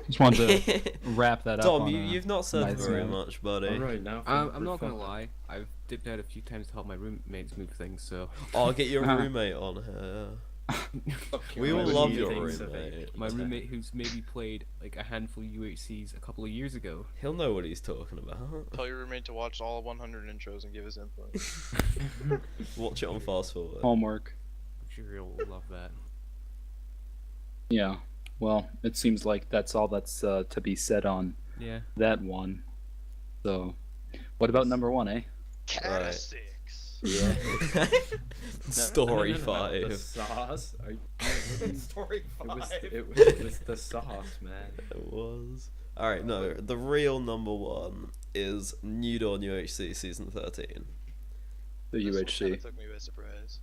C: Just wanted to wrap that up.
A: Tom, you've not said very much, buddy.
H: All right, now
G: I'm not gonna lie. I've dipped out a few times to help my roommates move things, so.
A: I'll get your roommate on here. We all love your roommate.
G: My roommate, who's maybe played like a handful of UHCs a couple of years ago.
A: He'll know what he's talking about.
I: Tell your roommate to watch all 100 intros and give his input.
A: Watch it on fast forward.
C: Homework.
G: I'm sure he'll love that.
C: Yeah. Well, it seems like that's all that's to be said on that one. So, what about number one, eh?
I: Cat 6.
C: Yeah.
A: Story
H: No,
A: 5.
H: The sauce.
B: Story 5.
H: It was the sauce, man.
A: It was. Alright, no, the real number one is New Dawn UHC Season 13.
C: The
I: This one
C: UHC.
I: kinda took me by surprise.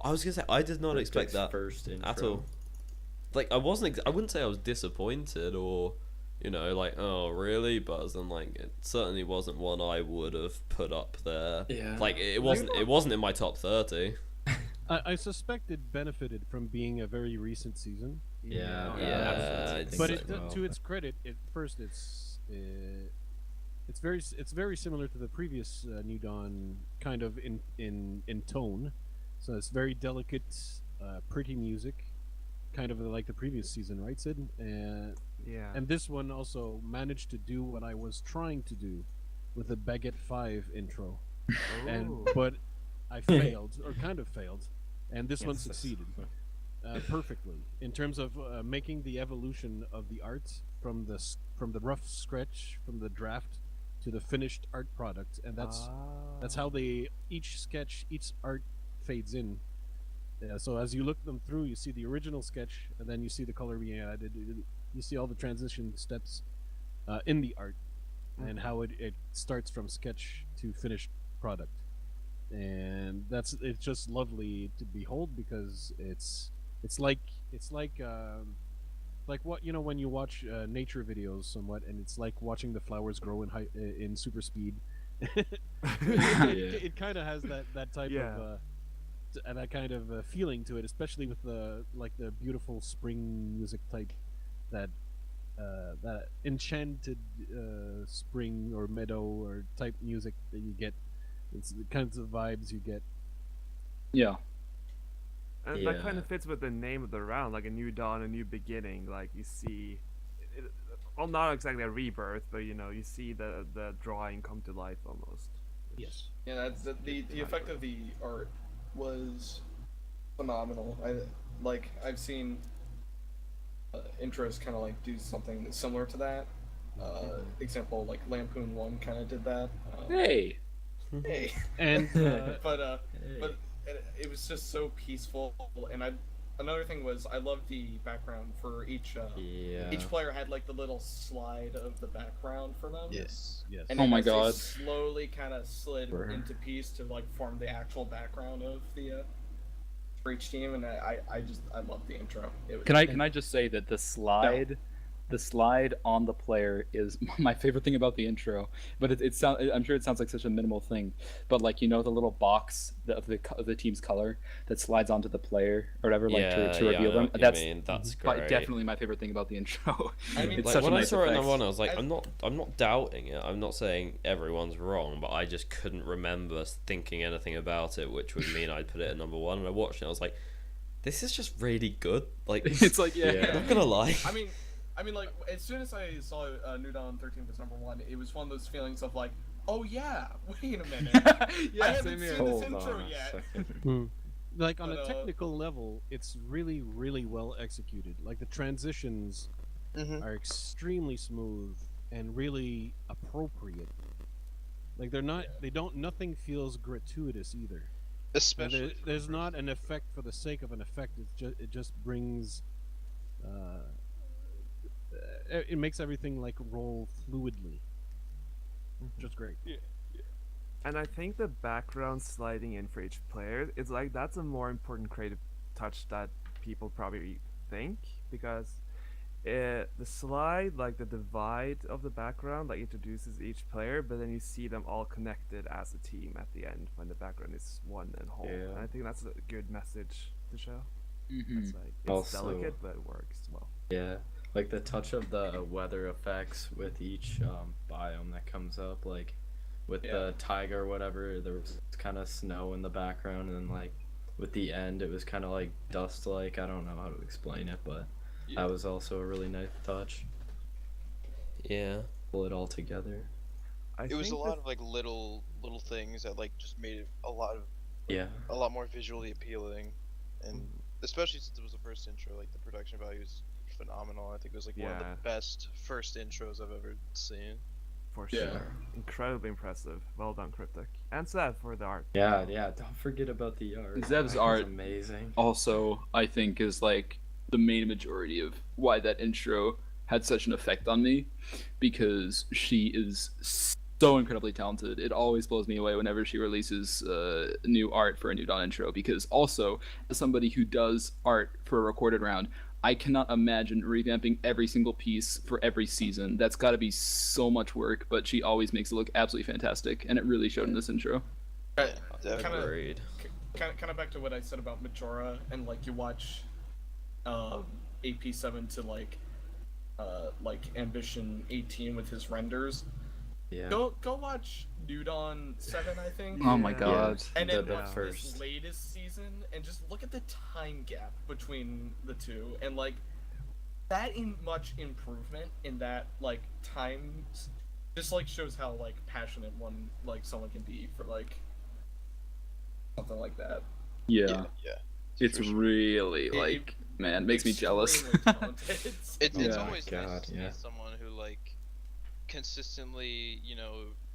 A: I was gonna say, I did not expect that
H: first intro.
A: at all. Like, I wouldn't say I was disappointed or, you know, like, oh, really? But as in, like, it certainly wasn't one I would have put up there.
H: Yeah.
A: Like, it wasn't in my top 30.
D: I suspect it benefited from being a very recent season.
H: Yeah.
A: Yeah,
H: absolutely.
D: But
H: So.
D: to its credit, it's very similar to the previous New Dawn kind of in tone. So it's very delicate, pretty music, kind of like the previous season, right, Sid?
F: Yeah.
D: And this one also managed to do what I was trying to do with the Baguette 5 intro, but I failed, or kind of failed, and this one succeeded perfectly in terms of making the evolution of the art from the rough sketch, from the draft to the finished art product, and that's how each art fades in. So as you look them through, you see the original sketch, and then you see the color being added. You see all the transition steps in the art, and how it starts from sketch to finished product, and it's just lovely to behold, because it's like what, you know, when you watch nature videos somewhat, and it's like watching the flowers grow in super speed. It kind of has that type of. And that kind of feeling to it, especially with the beautiful spring music type, that enchanted spring or meadow or type music that you get. It's the kinds of vibes you get.
C: Yeah.
F: And that kind of fits with the name of the round, like a new dawn, a new beginning. Like you see, well, not exactly a rebirth, but you know, you see the drawing come to life almost.
D: Yes.
B: Yeah, that's the effect of the art was phenomenal. I've seen intros kind of like do something similar to that. Example, like Lampoon 1 kind of did that.
C: Hey.
D: And
B: but it was just so peaceful, and another thing was I loved the background for each. Each player had like the little slide of the background for them.
I: Yes.
D: Yes.
B: And
C: Oh
B: then
C: my
B: as they
C: God.
B: slowly kind of slid
C: Brr.
B: into piece to like form the actual background of the for each team, and I love the intro.
C: Can I just say that the slide on the player is my favorite thing about the intro, but I'm sure it sounds like such a minimal thing, but like the little box of the team's color that slides onto the player or whatever, like to reveal them.
A: That's great.
C: Definitely my favorite thing about the intro.
B: I mean,
C: It's
A: Like,
C: such
A: when
C: a
A: I
C: nice
A: saw it
C: effect.
A: number one, I was like, I'm not doubting it. I'm not saying everyone's wrong, but I just couldn't remember thinking anything about it, which would mean I'd put it at number one. And I watched it, I was like, this is just really good. Like,
C: It's like
A: I'm not gonna lie.
B: I mean, like as soon as I saw New Dawn 13 was number one, it was one of those feelings of like, oh yeah, wait a minute, I haven't seen this intro yet.
D: Like on
B: But,
D: a technical level, it's really, really well executed. Like the transitions are extremely smooth and really appropriate. Like nothing feels gratuitous either.
I: Especially
D: There's not an effect for the sake of an effect. It just brings. It makes everything like roll fluidly. Just great.
F: And I think the background sliding in for each player, it's like that's a more important creative touch that people probably think, because the slide, like the divide of the background, like introduces each player, but then you see them all connected as a team at the end when the background is one and whole.
G: Yeah.
F: And I think that's a good message to show.
C: Mhm.
F: It's like it's
G: Also-
F: delicate, but it works well.
G: Yeah, like the touch of the weather effects with each biome that comes up, like with the taiga or whatever, there was kind of snow in the background, and then like with the end, it was kind of like dust-like. I don't know how to explain it, but that was also a really nice touch.
A: Yeah.
G: Pull it all together.
I: it was a lot of like little things that like just made it a lot more visually appealing, and especially since it was the first intro, like the production value is phenomenal. I think it was like one of the best first intros I've ever seen.
F: For sure. Incredibly impressive. Well done, Cryptic. And Seth for the art.
G: Yeah, don't forget about the art.
C: Zev's
G: That
C: art
G: was amazing.
C: also, I think, is like the main majority of why that intro had such an effect on me, because she is so incredibly talented. It always blows me away whenever she releases new art for a New Dawn intro, because also, as somebody who does art for a recorded round, I cannot imagine revamping every single piece for every season. That's got to be so much work, but she always makes it look absolutely fantastic, and it really showed in this intro.
A: Agreed.
B: Kind of back to what I said about Majora, and like you watch AP7 to like Ambition 18 with his renders.
G: Yeah.
B: Go watch New Dawn 7, I think.
C: Oh my god.
B: And then
G: The
B: watch
G: first.
B: this latest season, and just look at the time gap between the two, and like that much improvement in that like time, just like shows how like passionate someone can be for like something like that.
C: Yeah.
I: Yeah.
C: It's really like, man, makes me jealous.
B: Extremely talented.
I: It's
C: Yeah.
I: always nice
G: God,
I: to see
G: yeah.
I: someone who like consistently,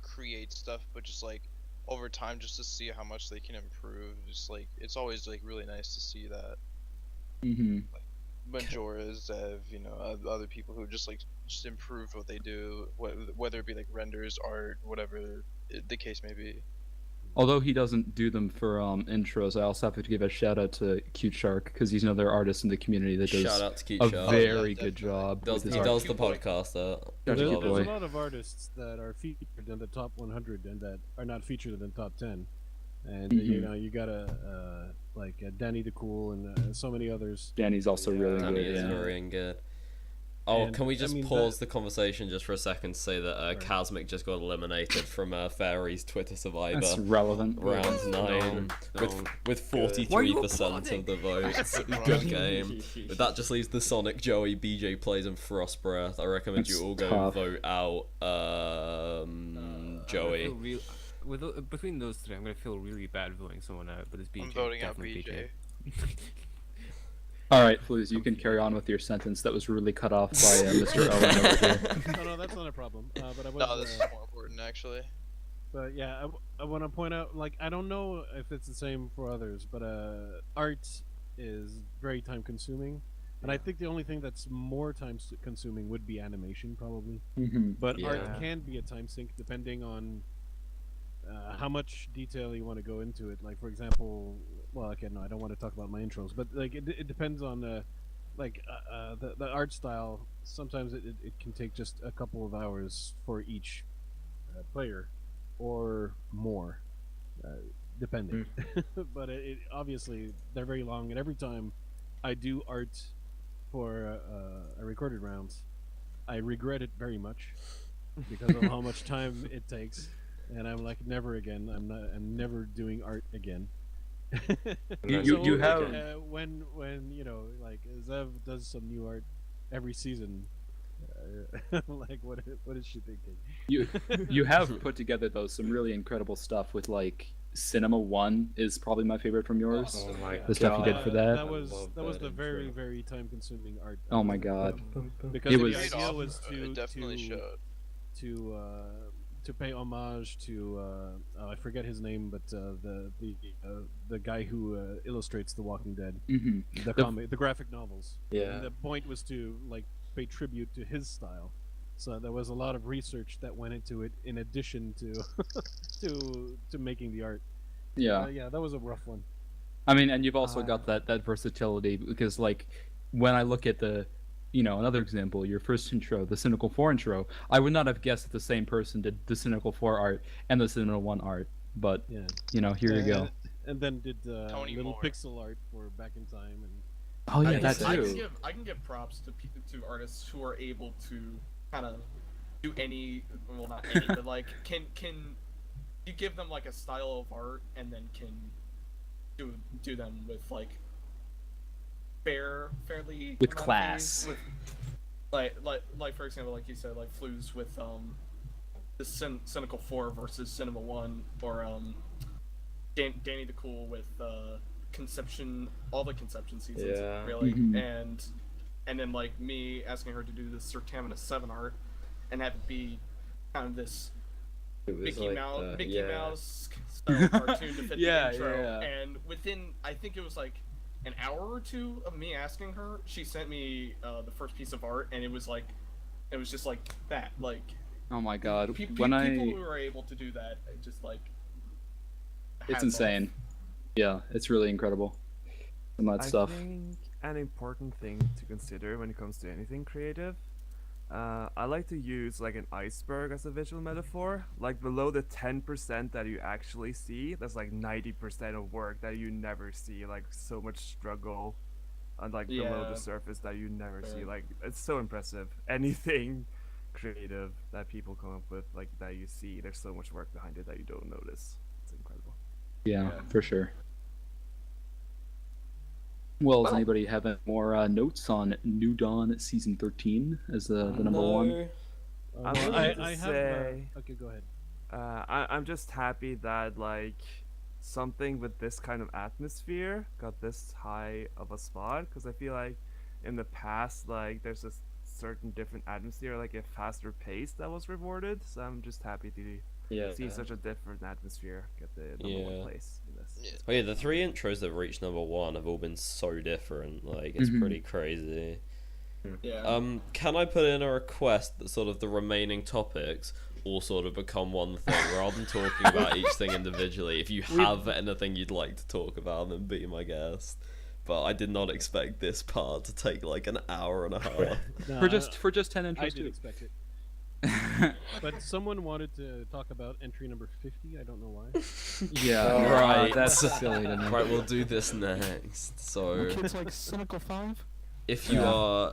I: create stuff, but just like over time, just to see how much they can improve. Just like it's always like really nice to see that.
C: Mm-hmm.
I: Majora, Zev, other people who just improve what they do, whether it be like renders, art, whatever the case may be.
C: Although he doesn't do them for intros, I also have to give a shout out to Cute Shark, because he's another artist in the community that does
A: Shout out to Cute
C: a
A: Shark.
C: very
I: Yeah,
C: good job.
A: Does,
C: with
A: he
C: his
A: does
C: art.
A: the podcast.
C: There's
D: There's
C: a boy.
D: a lot of artists that are featured in the top 100 and that are not featured in the top 10, and you gotta like Danny the Cool and so many others.
C: Danny's also really
A: Danny
C: good.
A: is
C: Yeah.
A: very good. Oh,
D: And,
A: can we
D: I
A: just
D: mean,
A: pause the conversation just for a second to say that Kazmic just got eliminated from Fairy's Twitter Survivor
C: That's relevant.
A: round 9 with 43% of the votes. Good game. But that just leaves the Sonic, Joey, BJ Plays, and Frost Breath. I recommend
C: That's
A: you all go
C: tough.
A: vote out Joey.
G: Between those three, I'm gonna feel really bad voting someone out, but it's BJ.
I: I'm voting out
G: definitely
I: BJ.
C: All right, Fluz, you can carry on with your sentence that was really cut off by Mr. Owen over here.
D: Oh no, that's not a problem. But I was.
I: No, this is more important actually.
D: But yeah, I want to point out, like, I don't know if it's the same for others, but art is very time consuming, and I think the only thing that's more time consuming would be animation probably. But art
G: Yeah.
D: can be a time sink depending on how much detail you want to go into it. Like for example, well, okay, no, I don't want to talk about my intros, but like it depends on the art style. Sometimes it can take just a couple of hours for each player, or more, depending. But it obviously they're very long, and every time I do art for a recorded round, I regret it very much because of how much time it takes, and I'm like, never again. I'm never doing art again.
C: You have
D: when like Zev does some new art every season. Like what is she thinking?
C: you have put together though some really incredible stuff with like Cinema 1 is probably my favorite from yours.
G: Oh my
C: The stuff you did for that.
D: That was
G: that
D: the very
G: intro.
D: very time consuming art.
C: Oh my god.
D: Because
C: It
D: the
C: was-
D: idea was
I: It definitely showed.
D: to pay homage to I forget his name, but the guy who illustrates The Walking Dead, the graphic novels.
G: Yeah.
D: And the point was to like pay tribute to his style. So there was a lot of research that went into it, in addition to to making the art.
C: Yeah.
D: Yeah, that was a rough one.
C: I mean, and you've also got that versatility because, like, when I look at the, another example, your first intro, the Cynical 4 intro, I would not have guessed that the same person did the Cynical 4 art and the Cynical 1 art. But,
D: Yeah.
C: here you go.
D: And then did
I: Tony
D: little
I: Moore.
D: pixel art for Back in Time, and
C: Oh, yeah,
B: I
C: that
B: can
C: too.
B: give props to artists who are able to kind of do any, well, not any, but like can you give them like a style of art and then can do them with like fairly
C: With
B: amount of
C: class.
B: ease, with, like for example, like you said, like Flues with the Cynical 4 versus Cinema 1, or Danny the Cool with Conception, all the Conception seasons,
G: Yeah.
B: really,
C: Mhm.
B: and then like me asking her to do the Sertamina 7 art and have it be kind of this
G: It was
B: Mickey
G: like
B: Mouse,
G: the- yeah.
B: style cartoon to fit
C: Yeah,
B: the intro.
C: yeah.
B: And within, I think it was like an hour or two of me asking her, she sent me the first piece of art, and it was just like that. Like
C: Oh my god.
B: people
C: When
B: who are able to do that, just like
C: It's
B: hats
C: insane.
B: off.
C: Yeah, it's really incredible. And that
F: I
C: stuff.
F: think an important thing to consider when it comes to anything creative, I like to use like an iceberg as a visual metaphor. Like below the 10% that you actually see, that's like 90% of work that you never see. Like so much struggle, and like below
B: Yeah.
F: the surface that you never see.
B: Right.
F: Like it's so impressive. Anything creative that people come up with, like that you see, there's so much work behind it that you don't notice. It's incredible.
C: Yeah, for sure. Well, does anybody have any more notes on New Dawn Season 13 as the number one?
F: I'm
D: well,
F: willing to
D: I have.
F: say-
D: Okay, go ahead.
F: I'm just happy that like something with this kind of atmosphere got this high of a spot, because I feel like in the past like there's a certain different atmosphere, like a faster pace that was rewarded. So I'm just happy to
G: Yeah.
F: see such a different atmosphere get the number one
A: Yeah.
F: place in this.
I: Yeah.
A: Oh yeah, the three intros that have reached number one have all been so different. Like it's
C: Mhm.
A: pretty crazy.
B: Yeah.
A: Can I put in a request that sort of the remaining topics all sort of become one thing, rather than talking about each thing individually? If you have anything you'd like to talk about, then be my guest. But I did not expect this part to take like an hour and a half.
D: No,
C: For just 10
D: I
C: intros
D: did
C: too.
D: expect it. But someone wanted to talk about entry number 50. I don't know why.
C: Yeah,
A: Right.
C: That's silly to me.
A: Right, we'll do this next. So,
J: Kids like Cynical 5?
A: if you are,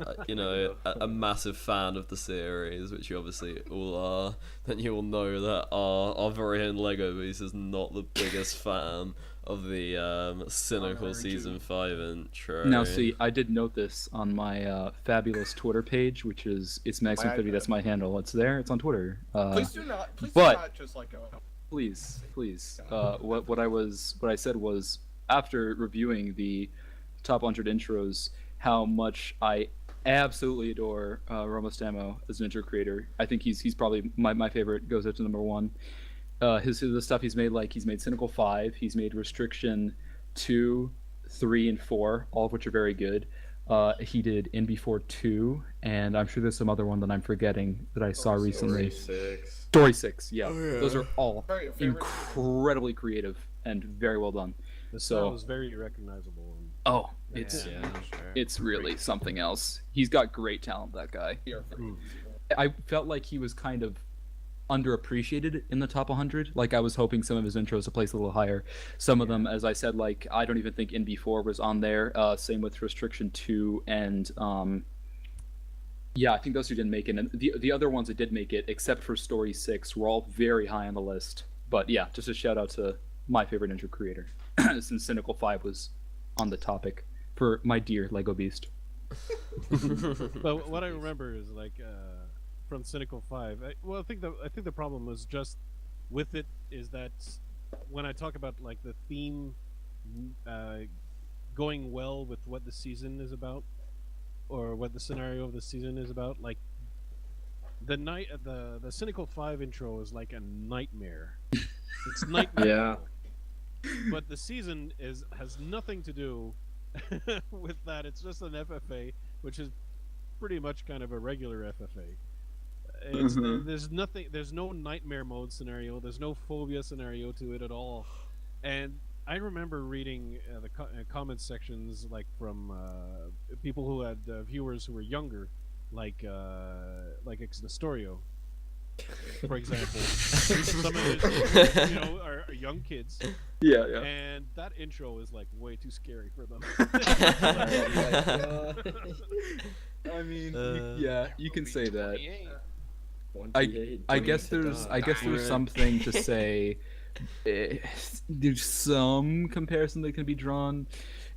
A: a massive fan of the series, which you obviously all are, then you will know that our very own Lego Beast is not the biggest fan of the Cynical Season 5 intro.
C: Now, see, I did note this on my fabulous Twitter page, which is it's Maxim50. That's my handle. It's there. It's on Twitter.
B: Please do not just like go.
C: Please. What I said was, after reviewing the top 100 intros, how much I absolutely adore Romostamo as an intro creator. I think he's probably my favorite. Goes up to number one. The stuff he's made, like he's made Cynical 5, he's made Restriction 2, 3 and 4, all of which are very good. He did NB4 2, and I'm sure there's some other one that I'm forgetting that I saw recently. Story 6, yeah. Those are all incredibly creative and very well done.
D: The style is very recognizable.
C: Oh, it's really something else. He's got great talent, that guy. I felt like he was kind of underappreciated in the top 100. Like, I was hoping some of his intros to place a little higher. Some of them, as I said, like, I don't even think NB4 was on there. Same with Restriction 2 and yeah, I think those two didn't make it. And the other ones that did make it, except for Story 6, were all very high on the list. But yeah, just a shout out to my favorite intro creator, since Cynical 5 was on the topic, for my dear Lego Beast.
D: But what I remember is like from Cynical 5. I think the problem was just with it is that when I talk about like the theme going well with what the season is about, or what the scenario of the season is about, like the Cynical 5 intro is like a nightmare. It's nightmare.
G: Yeah.
D: But the season has nothing to do with that. It's just an FFA, which is pretty much kind of a regular FFA. There's no nightmare mode scenario. There's no phobia scenario to it at all. And I remember reading the comment sections, like from people who had viewers who were younger, like Exnestorio, for example. Some of it, are young kids.
C: Yeah.
D: And that intro is like way too scary for them.
C: I mean, yeah, you can say that. I guess there's something to say. There's some comparison that can be drawn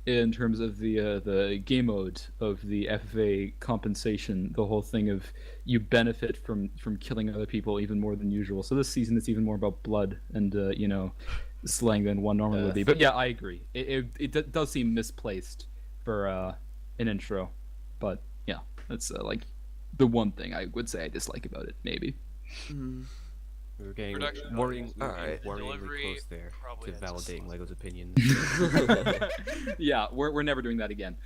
C: in terms of the game mode of the FFA compensation. The whole thing of you benefit from killing other people even more than usual. So this season it's even more about blood and slaying than one normally would be. But yeah, I agree. It does seem misplaced for an intro. But yeah, that's like the one thing I would say I dislike about it, maybe.
J: We're getting worryingly close there to validating Lego's opinion.
C: Yeah, we're never doing that again.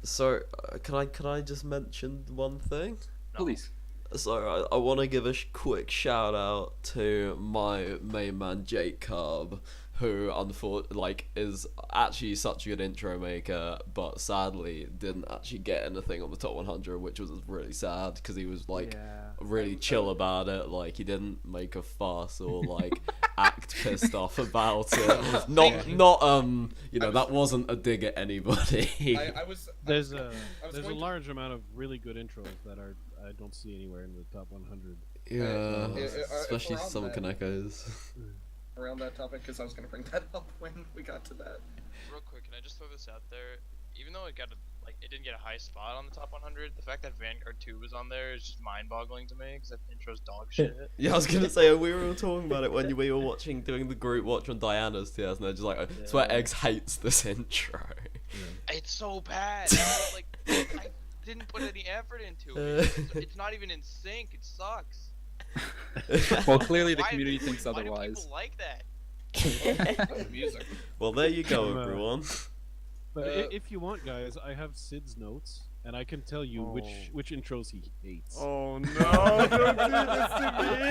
A: So can I just mention one thing?
C: Please.
A: So I want to give a quick shout out to my main man Jacob, who is actually such a good intro maker, but sadly didn't actually get anything on the top 100, which was really sad because he was really chill about it. Like, he didn't make a fuss or like act pissed off about it. That wasn't a dig at anybody.
D: There's a large amount of really good intros that I don't see anywhere in the top 100.
A: Yeah, especially some Kanekos.
B: Around that topic, because I was going to bring that up when we got to that.
I: Real quick, can I just throw this out there? Even though it didn't get a high spot on the top 100, the fact that Vanguard 2 was on there is just mind-boggling to me, because that intro's dog shit.
A: Yeah, I was going to say, we were all talking about it when we were doing the group watch on Diana's TS, and they're just like, I swear Eggs hates this intro.
I: It's so bad. I didn't put any effort into it. It's not even in sync. It sucks.
C: Well, clearly the community thinks otherwise.
I: Why do people like that?
B: Music.
A: Well, there you go, everyone.
D: But if you want, guys, I have Sid's notes, and I can tell you which intros he hates.
F: Oh no! Don't do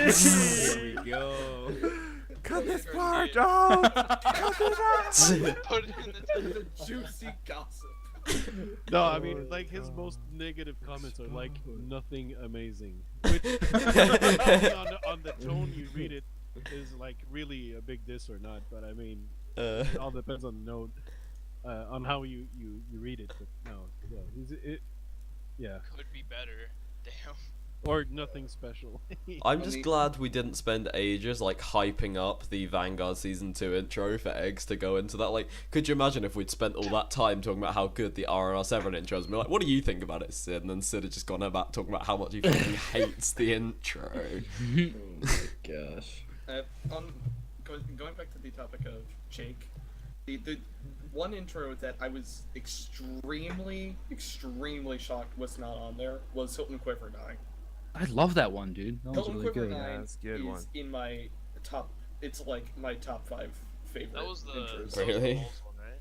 F: this to me!
J: Here we go.
F: Cut this part out! Cut this out!
I: Put it in the
B: juicy gossip.
D: No, I mean, like, his most negative comments are like nothing amazing. Which, on the tone you read it, is like really a big diss or not. But I mean, it all depends on the note, on how you read it. But no, yeah,
I: could be better. Damn.
D: Or nothing special.
A: I'm just glad we didn't spend ages like hyping up the Vanguard Season 2 intro for Eggs to go into that. Like, could you imagine if we'd spent all that time talking about how good the RNR7 intro is and be like, what do you think about it, Sid? And then Sid had just gone about talking about how much he fucking hates the intro.
G: Oh my gosh.
B: Going back to the topic of Jake, the one intro that I was extremely shocked was not on there was Hilton Quiver 9.
C: I love that one, dude. That was really good.
B: That's
F: a good one.
B: In my top. It's like my top 5 favorite.
I: That was the
B: intros.
A: Really?
I: one,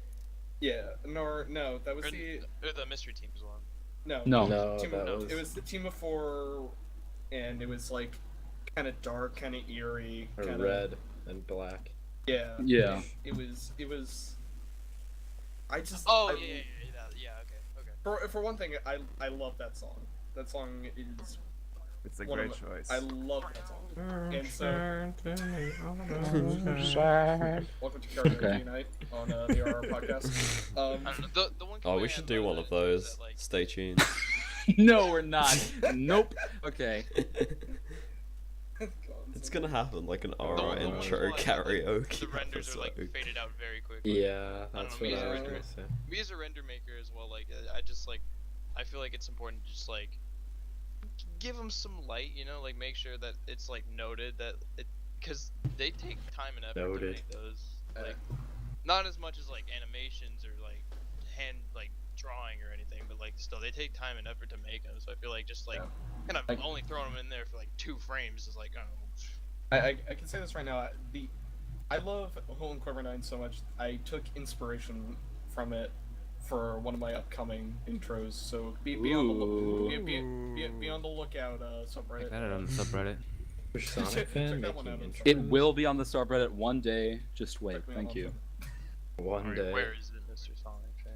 B: Yeah, no, that was the
I: mystery teams one.
B: No, it was the team of 4, and it was like kind of dark, kind of eerie,
G: kind of red and black.
B: Yeah.
C: Yeah.
B: It was.
I: Yeah, okay.
B: For one thing, I love that song. That song is.
F: It's a great choice.
B: I love that song. And so. Welcome to Karaoke Night on the RR podcast.
I: The one
A: we should do one of those. That, Stay tuned.
C: No, we're not. Nope. Okay.
A: It's gonna happen like an RR intro karaoke.
I: The renders are like faded out very quickly.
G: Yeah, that's what I was gonna say.
I: Me as a render maker as well, like I feel like it's important to just like give them some light, like make sure that it's like noted that because they take time and effort to make those. Like not as much as like animations or like hand like drawing or anything, but like still they take time and effort to make them. So I feel like just like kind of only throwing them in there for like 2 frames is like
B: I can say this right now. I love Hole and Quiver 9 so much. I took inspiration from it for one of my upcoming intros. So be on the lookout. Subreddit.
J: Check that out on the subreddit.
B: Check that one out.
C: It will be on the subreddit one day. Just wait. Thank you.
G: One day.
I: Where is it, Mr. Sonic fan?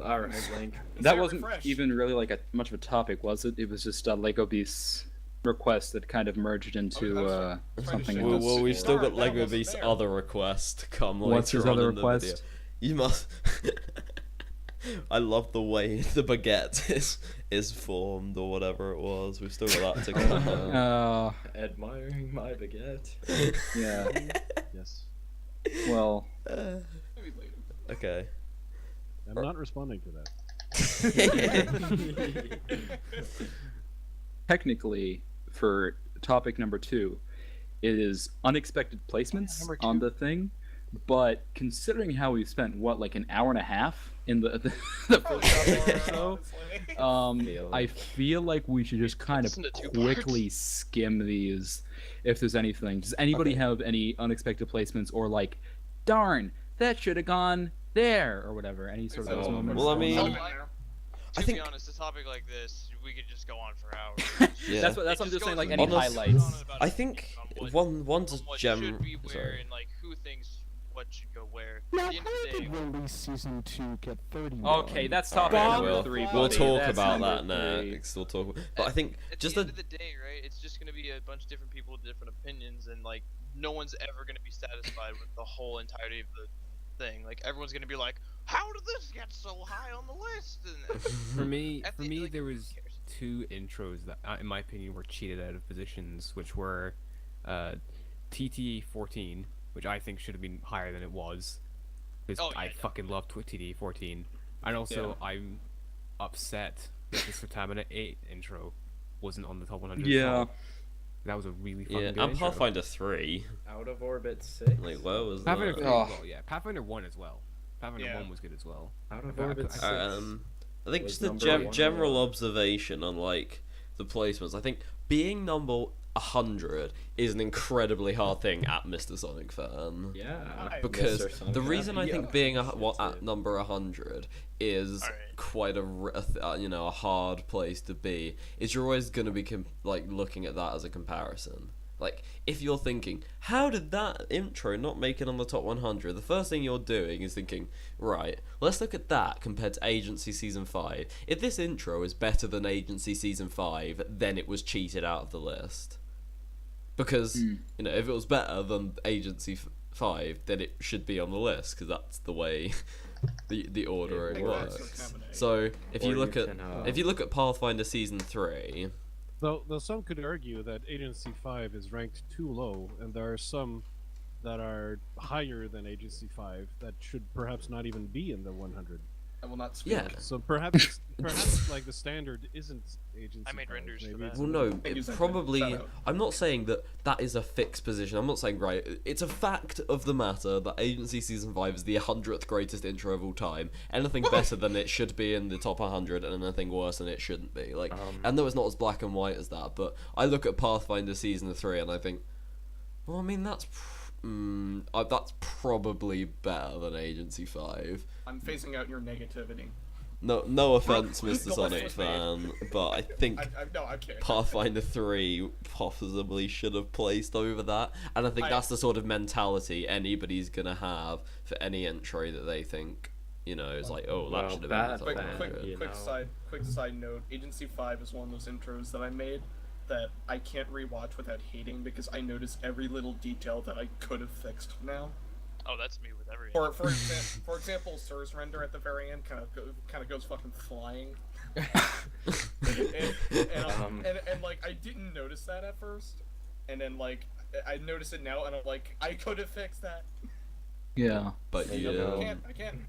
G: All right, Link.
C: That wasn't even really like much of a topic, was it? It was just Lego Beast's request that kind of merged into something else.
A: Well, we've still got Lego Beast's other request to come later.
C: What's his
A: on
C: other
A: in the
C: request?
A: video. You must. I love the way the baguette is formed or whatever it was. We've still got that to come.
G: Admiring my baguette.
C: Yeah.
D: Yes.
C: Well.
A: Okay.
D: I'm not responding to that.
C: Technically, for topic number 2, it is unexpected placements on the thing. But considering how we spent like an hour and a half in the first hour or so, I feel like we should just kind of quickly skim these. If there's anything, does anybody have any unexpected placements or like, darn, that should have gone there or whatever? Any sort of those moments?
A: Well, I mean,
I: to be honest, a topic like this, we could just go on for hours.
A: Yeah.
C: That's what I'm just saying. Like any highlights.
A: I think one's general.
I: Sorry. And like who thinks what should go where.
L: Now, how did release season 2 get 30?
C: Okay, that's topic number 3.
A: We'll talk about that next. We'll talk. But I think
I: at
A: just
I: the end of the day, right? It's just gonna be a bunch of different people with different opinions, and like no one's ever gonna be satisfied with the whole entirety of the thing. Like everyone's gonna be like, "How did this get so high on the list?" And
J: for me, like, there was 2 intros that, in my opinion, were cheated out of positions, which were TT 14. Which I think should have been higher than it was, because I fucking love TD 14, and also I'm upset that the Stamina 8 intro wasn't on the top 100.
C: Yeah,
J: that was a really fucking good
A: and
J: intro.
A: Pathfinder 3.
G: Out of Orbit 6.
A: Like, where was
J: Pathfinder
A: that?
J: 3 as well, yeah. Pathfinder 1 as well. Pathfinder 1 was good as well.
G: Out of Orbit 6.
A: I think just a general observation on like the placements. I think being number 100 is an incredibly hard thing at Mr. Sonic Fan.
G: Yeah.
A: Because the reason I think being at number 100 is quite a hard place to be is you're always going to be looking at that as a comparison. Like, if you're thinking, how did that intro not make it on the top 100? The first thing you're doing is thinking, right, let's look at that compared to Agency Season 5. If this intro is better than Agency Season 5, then it was cheated out of the list. Because, if it was better than Agency 5, then it should be on the list, because that's the way the ordering works. So, if you look at Pathfinder Season 3...
D: Though some could argue that Agency 5 is ranked too low, and there are some that are higher than Agency 5 that should perhaps not even be in the 100.
B: I will not speak.
A: Yeah.
D: So perhaps like the standard isn't Agency 5.
I: I made renders for
D: Maybe
I: that.
A: Well, no, it probably... I'm not saying that is a fixed position. I'm not saying, right, it's a fact of the matter that Agency Season 5 is the 100th greatest intro of all time. Anything better than it should be in the top 100, and anything worse than it shouldn't be. Like, I know it's not as black and white as that, but I look at Pathfinder Season 3 and I think, well, I mean, That's probably better than Agency 5.
B: I'm phasing out your negativity.
A: No offense,
B: The
A: Mr.
B: list
A: Sonic
B: was made.
A: fan, but I think
B: No, I can't.
A: Pathfinder 3 possibly should have placed over that, and I think that's the sort of mentality anybody's gonna have for any intro that they think, is like, oh, that should have been the top 100.
B: Quick side note, Agency 5 is one of those intros that I made that I can't rewatch without hating because I notice every little detail that I could have fixed now.
I: Oh, that's me with every.
B: For example, Sir's render at the very end kind of goes fucking flying. and like I didn't notice that at first, and then like I notice it now, and I'm like, I could have fixed that.
C: Yeah,
A: but
B: I can't.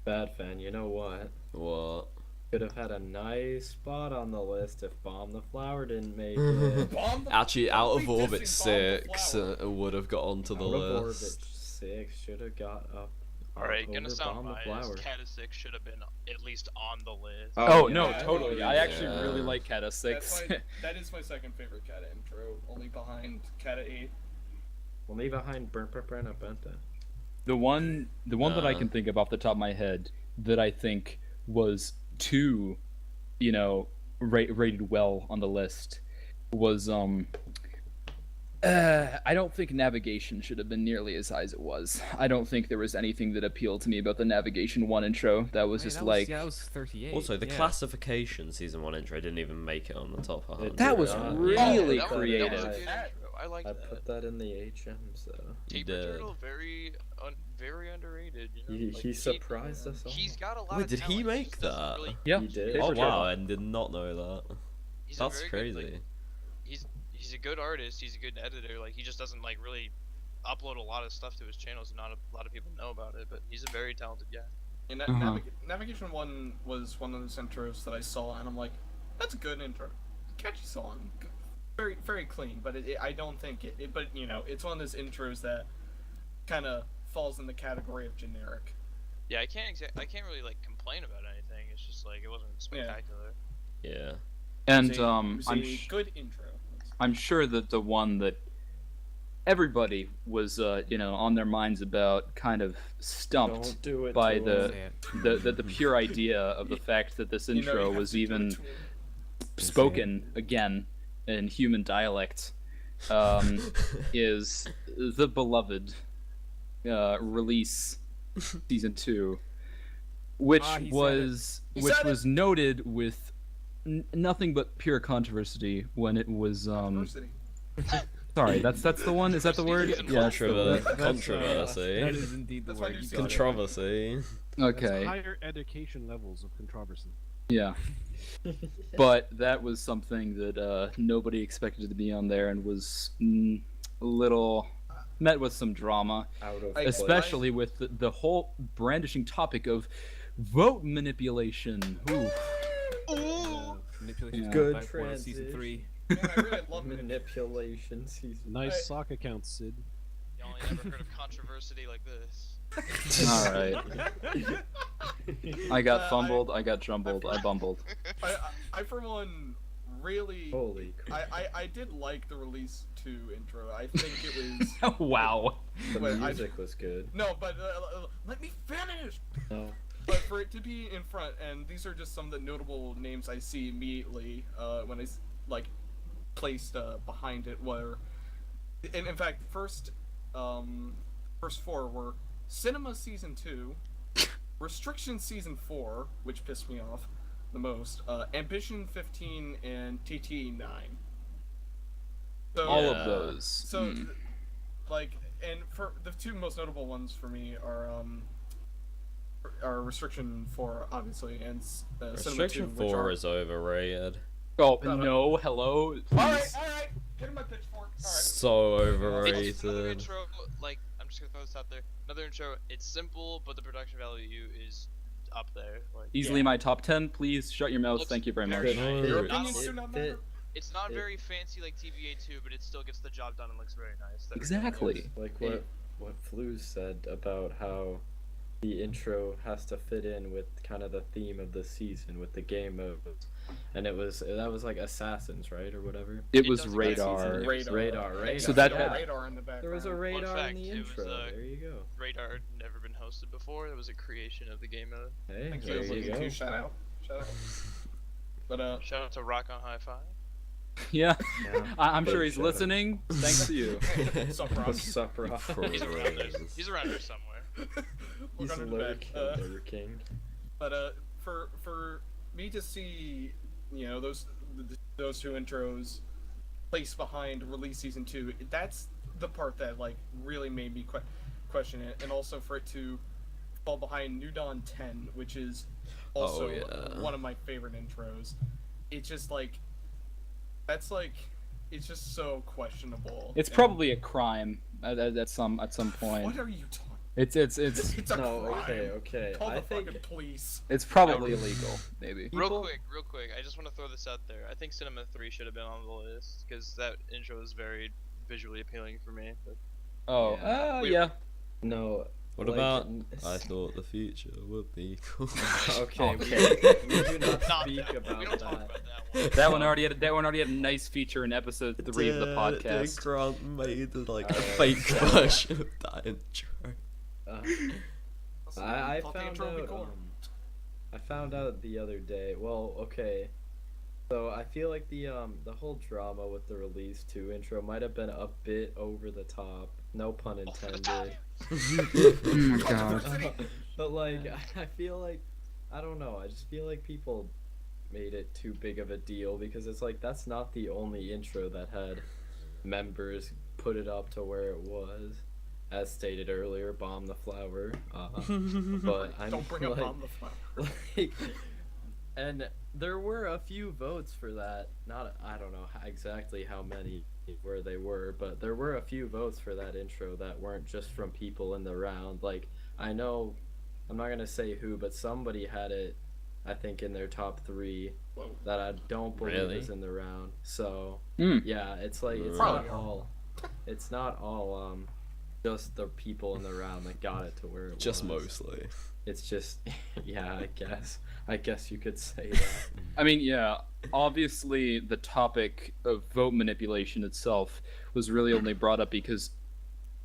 G: Bad fan, you know what?
A: What?
G: Could have had a nice spot on the list if Bomb the Flower didn't make it.
A: Actually, Out of Orbit 6 would have got onto the
G: Out of
A: list.
G: Orbit 6 should have got up.
I: Alright, gonna sound
G: Bomb the
I: biased.
G: Flower.
I: Cata 6 should have been at least on the list.
C: Oh, no, totally. I actually really like Cata 6.
B: That is my second favorite Cata intro, only behind Cata 8.
G: Only behind Bernta Benta.
C: The one that I can think of off the top of my head that I think was too, rated well on the list was I don't think navigation should have been nearly as high as it was. I don't think there was anything that appealed to me about the navigation 1 intro. That was just like...
J: that was 38.
A: Also, the classification season 1 intro didn't even make it on the top 100.
C: That was really creative.
I: That was a good intro. I like that.
G: I put that in the HMs though.
I: Paper Turtle, very underrated.
G: He surprised us all.
I: He's got a lot
A: Wait,
I: of
A: did
I: talent.
A: he make that?
I: Really...
C: Yeah,
G: he did.
A: Oh wow, I did not know that.
I: He's
A: That's crazy.
I: He's a good artist. He's a good editor. Like he just doesn't like really upload a lot of stuff to his channels, and not a lot of people know about it. But he's a very talented guy.
B: And Navigation 1 was one of those intros that I saw, and I'm like, that's a good intro, catchy song, very very clean. But I don't think it. But it's one of those intros that kind of falls in the category of generic.
I: Yeah, I can't really like complain about anything. It's just like it wasn't spectacular.
A: Yeah.
C: And
B: it was a good intro.
C: I'm sure that the one that everybody was, on their minds about, kind of stumped by the pure idea of the fact that this intro was even spoken again in human dialect, is the beloved release season 2, which was noted with nothing but pure controversy when it was sorry, that's the one. Is that the word?
A: Yeah, controversy.
J: That is indeed the word.
A: Controversy.
C: Okay.
D: Higher education levels of controversy.
C: Yeah. But that was something that nobody expected to be on there, and was a little met with some drama, especially with the whole brandishing topic of vote manipulation. Ooh.
J: Manipulation.
G: Good
J: season 3.
B: Man, I really love
G: manipulation season.
D: Nice sock account, Sid.
I: Y'all ain't never heard of controversy like this.
C: All right. I got fumbled. I got jumbled. I bumbled.
B: I for one really.
G: Holy crap.
B: I did like the Release 2 intro. I think it was.
C: Wow.
G: The music was good.
B: No, but let me finish.
G: No.
B: But for it to be in front, and these are just some of the notable names I see immediately when I placed behind it. Were, and in fact, first 4 were Cinema Season 2, Restriction Season 4, which pissed me off the most, Ambition 15, and TT 9. So,
C: all of those.
B: So, and for the 2 most notable ones for me are Restriction 4, obviously, and
A: Restriction
B: Cinema 2,
A: 4 is overrated.
C: Oh no! Hello. Please.
B: All right. Get in my pitchfork. All right.
A: So overrated.
I: It's another intro, I'm just gonna throw this out there. Another intro. It's simple, but the production value is up there.
C: Easily my top 10. Please shut your mouth. Thank you very much.
B: Your opinions do not matter.
I: It's not very fancy like TVA 2, but it still gets the job done and looks very nice.
C: Exactly.
G: Like what Fluz said about how the intro has to fit in with kind of the theme of the season with the game modes, and that was like Assassins, right, or whatever.
C: It was Radar.
G: Radar.
C: So that
B: radar in the background.
G: There was a radar
I: fact,
G: in the
I: it was,
G: intro. There you go.
I: Radar had never been hosted before. It was a creation of the game mode.
G: Hey,
B: Thank
G: there
B: you.
G: you go.
B: Shout out. But
I: Shout out to Rock on High Five.
C: Yeah,
G: Yeah.
C: I'm sure
G: Big
C: he's
G: shout out.
C: listening. Thanks to you.
B: Sup, Rob?
G: Sup, Rob?
I: He's around there. He's around here somewhere.
B: We're
G: He's
B: going
G: a
B: to the back.
G: Lurker King.
B: But for me to see, those two intros placed behind release season 2, that's the part that like really made me question it, and also for it to fall behind New Dawn 10, which is also one of my favorite intros. It's just like it's just so questionable.
C: It's probably a crime at some point.
B: What are you talking?
C: It's
B: It's a
G: No,
B: crime.
G: okay.
B: Call
G: I
B: the
G: think
B: fucking police.
C: It's probably illegal, maybe.
I: Real quick, I just want to throw this out there. I think Cinema 3 should have been on the list because that intro is very visually appealing for me. But...
C: Yeah.
G: no.
A: What
G: like,
A: about I thought the future would be cool.
G: Okay, we do not speak about
I: we don't talk
G: that.
I: about that one.
C: That one already had a nice feature in episode 3 of the podcast.
A: Grant made like a fake version of that intro.
G: I
B: Thought the
G: found
B: intro would be
G: out.
B: cool.
G: I found out the other day. Well, okay. So I feel like the whole drama with the release 2 intro might have been a bit over the top. No pun intended.
C: Oh my god.
G: But like, I feel like, I don't know. I just feel like people made it too big of a deal because it's like that's not the only intro that had members put it up to where it was. As stated earlier, bomb the flower. But I'm
B: Don't bring up
G: like,
B: Bomb the Flower.
G: like, and there were a few votes for that. Not, I don't know exactly how many where they were, but there were a few votes for that intro that weren't just from people in the round. Like, I know, I'm not gonna say who, but somebody had it, I think, in their top 3 that I don't believe is in the round. So yeah, it's like it's not all just the people in the round that got it to where it was.
A: Just mostly.
G: It's just, yeah, I guess you could say that.
C: I mean, yeah, obviously the topic of vote manipulation itself was really only brought up because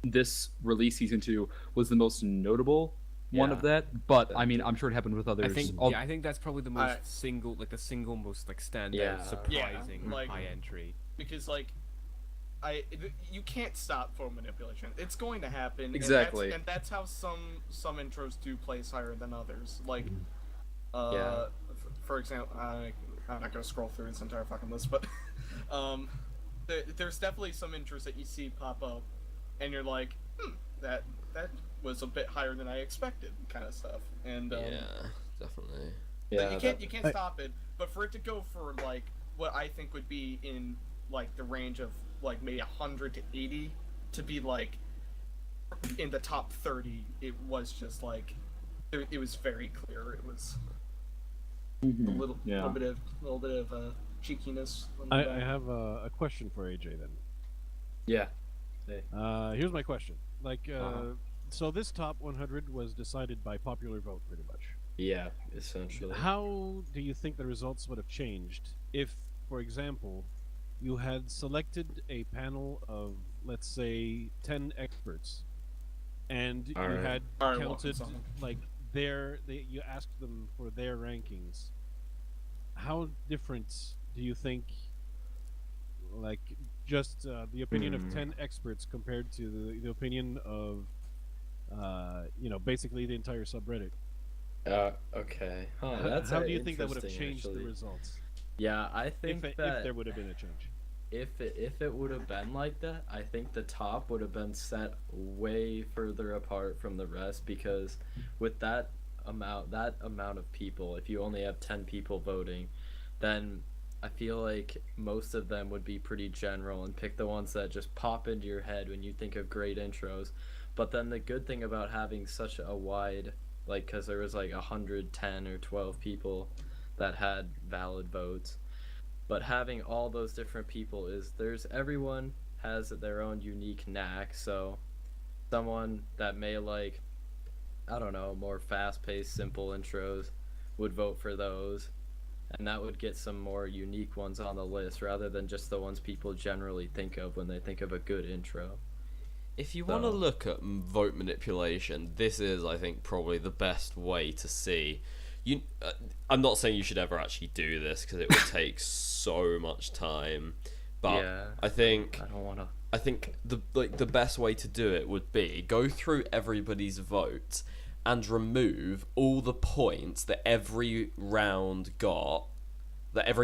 C: this release season 2 was the most notable one of that. But I mean, I'm sure it happened with others.
J: I think that's probably the most single most like standout, surprising high entry.
B: Because like, you can't stop vote manipulation. It's going to happen.
C: Exactly.
B: And that's how some intros do place higher than others. Like, for example, I'm not gonna scroll through this entire fucking list, but there's definitely some intros that you see pop up, and you're like, that was a bit higher than I expected, kind of stuff. And
A: yeah, definitely.
B: Yeah, you can't stop it. But for it to go for like what I think would be in like the range of like maybe 100 to 80 to be like in the top 30, it was just like it was very clear. It was a little bit of cheekiness.
D: I have a question for AJ then.
G: Yeah. Hey.
D: Here's my question. Like, so this top 100 was decided by popular vote, pretty much.
G: Yeah, essentially.
D: How do you think the results would have changed if, for example, you had selected a panel of, let's say, 10 experts, and you had counted like you asked them for their rankings? How different do you think, like, just the opinion of 10 experts compared to the opinion of, basically the entire subreddit?
G: Okay. That's
D: how do you think that would have changed the results?
G: Yeah, I think
D: if there would have been a change.
G: If it would have been like that, I think the top would have been set way further apart from the rest, because with that amount of people, if you only have 10 people voting, then I feel like most of them would be pretty general and pick the ones that just pop into your head when you think of great intros. But then the good thing about having such a wide, like, because there was like 110 or 12 people that had valid votes, but having all those different people is everyone has their own unique knack. So someone that may like I don't know, more fast-paced, simple intros would vote for those, and that would get some more unique ones on the list rather than just the ones people generally think of when they think of a good intro.
A: If you want to look at vote manipulation, this is, I think, probably the best way to see. I'm not saying you should ever actually do this because it would take so much time, but
G: Yeah,
A: I think
G: I don't want to.
A: I think the best way to do it would be go through everybody's votes and remove all the points that every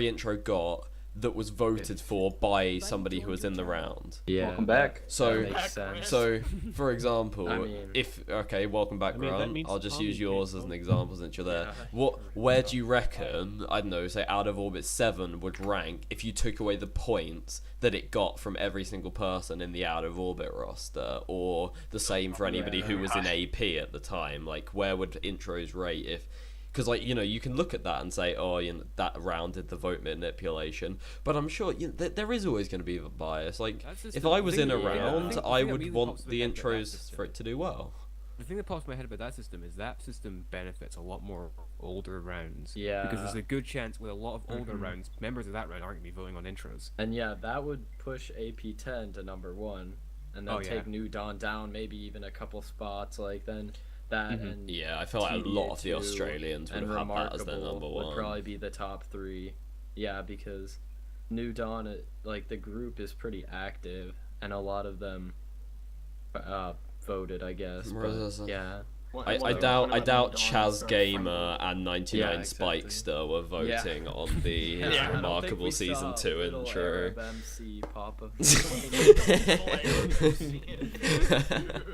A: intro got that was voted for by somebody who was in the round.
G: Yeah.
C: Welcome back.
A: So,
G: that makes sense.
A: so for example,
G: I mean-
A: welcome back,
D: I mean, that
A: Grant.
D: means
A: I'll just
D: Tommy
A: use yours
D: can't
A: as an
D: vote.
A: example since you're there.
G: Yeah.
A: Where do you reckon, I don't know, say Out of Orbit 7 would rank if you took away the points that it got from every single person in the Out of Orbit roster, or the same for anybody who was in AP at the time? Like, where would intros rate if... Because, like, you know, you can look at that and say, oh, you know, that round did the vote manipulation. But I'm sure there is always going to be a bias. Like,
J: That's just
A: if
J: the
A: I was in a
J: thing, yeah.
A: round,
J: The thing
A: I
J: that
A: would
J: really
A: want
J: pops
A: the
J: my head about that
A: intros
J: system-
A: for it to do well.
J: The thing that pops in my head about that system benefits a lot more older rounds.
G: Yeah.
J: Because there's a good chance with a lot of older rounds, members of that round aren't going to be voting on intros.
G: And yeah, that would push AP10 to number 1, and then
J: Oh, yeah.
G: take New Dawn down maybe even a couple spots. Like then that and
A: Yeah, I feel like a lot of the
G: TDA2
A: Australians would
G: and
A: have had that as their
G: Remarkable
A: number
G: would
A: one.
G: probably be the top 3. Yeah, because New Dawn, like the group is pretty active, and a lot of them voted, I guess. But, yeah.
A: I doubt Chaz Gamer and 99
G: Yeah, exactly.
A: Spikester were
G: Yeah.
A: voting on the
G: Yeah, I don't think
A: Remarkable
G: we
A: Season
G: saw
A: 2
G: little
A: intro.
G: Arab MC pop up.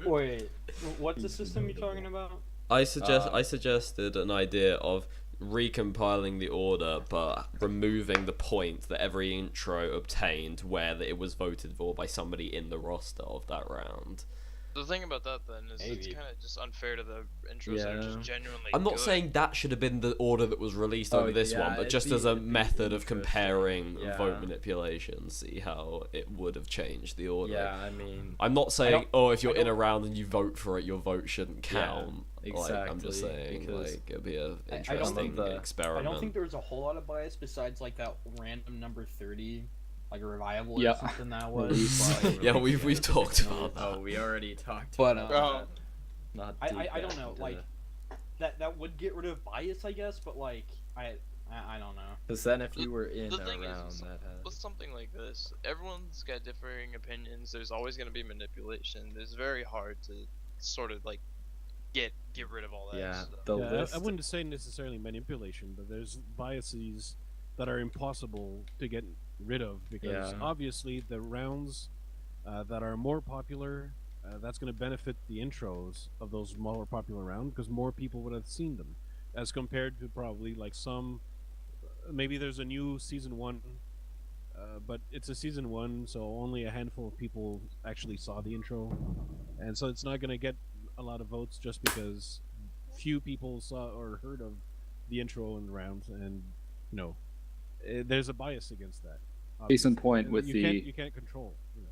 K: Wait, what's the system you're talking about?
A: I suggested an idea of recompiling the order but removing the point that every intro obtained where it was voted for by somebody in the roster of that round.
I: The thing about that then is it's
K: Maybe.
I: kind of just unfair to the intros that are
G: Yeah.
I: just genuinely
A: I'm not
I: good.
A: saying that should have been the order that was released
G: Oh,
A: over this
G: yeah,
A: one, but
G: it'd
A: just
G: be-
A: as a
G: it'd be
A: method of
G: interesting.
A: comparing
G: Yeah.
A: vote manipulation, see how it would have changed the order.
G: Yeah, I mean,
A: I'm not saying, if you're
K: I
A: in a
K: don't-
A: round and you vote for it, your vote shouldn't count. Like, I'm just
G: exactly,
A: saying,
G: because
A: like, it'd be an
K: I don't
A: interesting
G: think-
A: experiment.
K: I don't think there was a whole lot of bias besides like that random number 30, like a revival
C: Yeah.
K: or something that was. But,
A: Yeah, we've talked about that.
G: oh, we already talked
K: But,
G: about
B: Oh,
G: that. Not
K: I
G: deep
K: don't
G: back
K: know,
G: into
K: like that would get rid of bias, I guess. But like I don't know.
G: Because then if you were in
I: The
G: a
I: thing
G: round
I: is,
G: that had...
I: with something like this, everyone's got differing opinions. There's always going to be manipulation. It's very hard to sort of like get rid of all that
G: Yeah,
I: stuff.
G: the
D: Yeah,
G: list...
D: I wouldn't say necessarily manipulation, but there's biases that are impossible to get rid of because
G: Yeah.
D: obviously the rounds that are more popular, that's going to benefit the intros of those more popular rounds because more people would have seen them, as compared to probably like some. Maybe there's a new season 1, but it's a season 1, so only a handful of people actually saw the intro, and so it's not going to get a lot of votes just because few people saw or heard of the intro in the rounds, and you know, there's a bias against that.
C: Case in
D: obviously.
C: point with
D: You can't control. You know.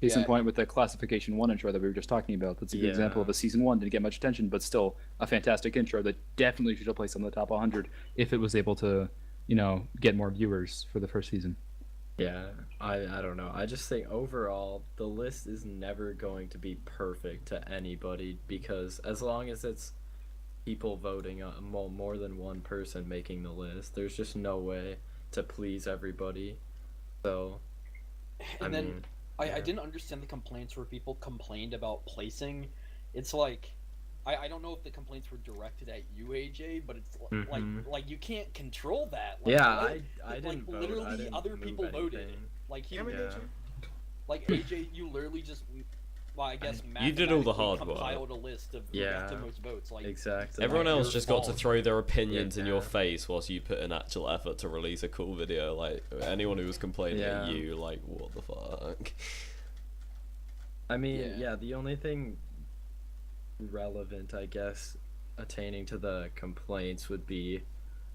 C: Case in
K: Yeah.
C: point with the classification 1 intro that we were just talking about. That's a good example
G: Yeah.
C: of a season 1 didn't get much attention, but still a fantastic intro that definitely should have placed on the top 100 if it was able to, get more viewers for the first season.
G: Yeah, I don't know. I just think overall the list is never going to be perfect to anybody because as long as it's people voting on more than one person making the list, there's just no way to please everybody. So,
K: And then
G: mean,
K: I
G: yeah.
K: didn't understand the complaints where people complained about placing. It's like I don't know if the complaints were directed at you, AJ, but it's
G: Mhm.
K: like you can't control that. Like,
G: yeah,
K: what?
G: I
K: Like,
G: didn't vote.
K: literally
G: I didn't
K: other
G: move
K: people voted.
G: anything.
K: Like
G: Yeah.
K: like AJ, you literally just. Well, I guess
A: You did all the
K: mathematically
A: hard work.
K: compiled a list of who
G: Yeah.
K: got the most votes. Like
G: Exactly.
A: Everyone
K: Like,
A: else
K: your
A: just got to
K: fault.
A: throw their opinions in your
G: Yeah.
A: face whilst you put an actual effort to release a cool video. Like, anyone who was complaining at
G: Yeah.
A: you, like, what the fuck?
G: I mean,
K: Yeah.
G: yeah, the only thing relevant, I guess, attaining to the complaints would be,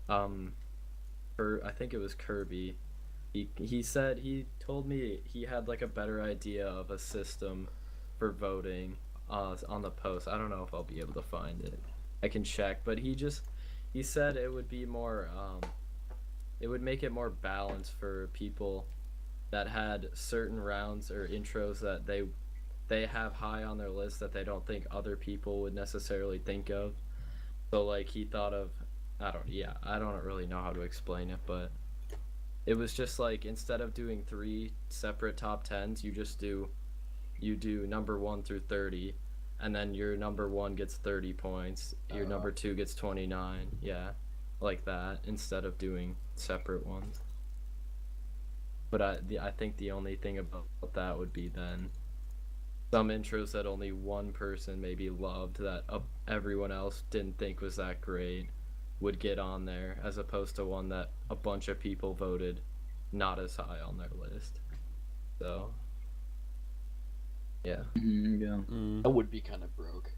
G: I think it was Kirby. He told me he had like a better idea of a system for voting, on the post. I don't know if I'll be able to find it. I can check, but he said it would be more it would make it more balanced for people that had certain rounds or intros that they have high on their list that they don't think other people would necessarily think of. So like he thought of, I don't really know how to explain it, but it was just like instead of doing 3 separate top 10s, you do number 1 through 30, and then your number 1 gets 30 points, your number 2 gets 29, like that, instead of doing separate ones. But I think the only thing about that would be then some intros that only one person maybe loved that everyone else didn't think was that great would get on there, as opposed to one that a bunch of people voted not as high on their list. So yeah.
K: That would be kind of broke.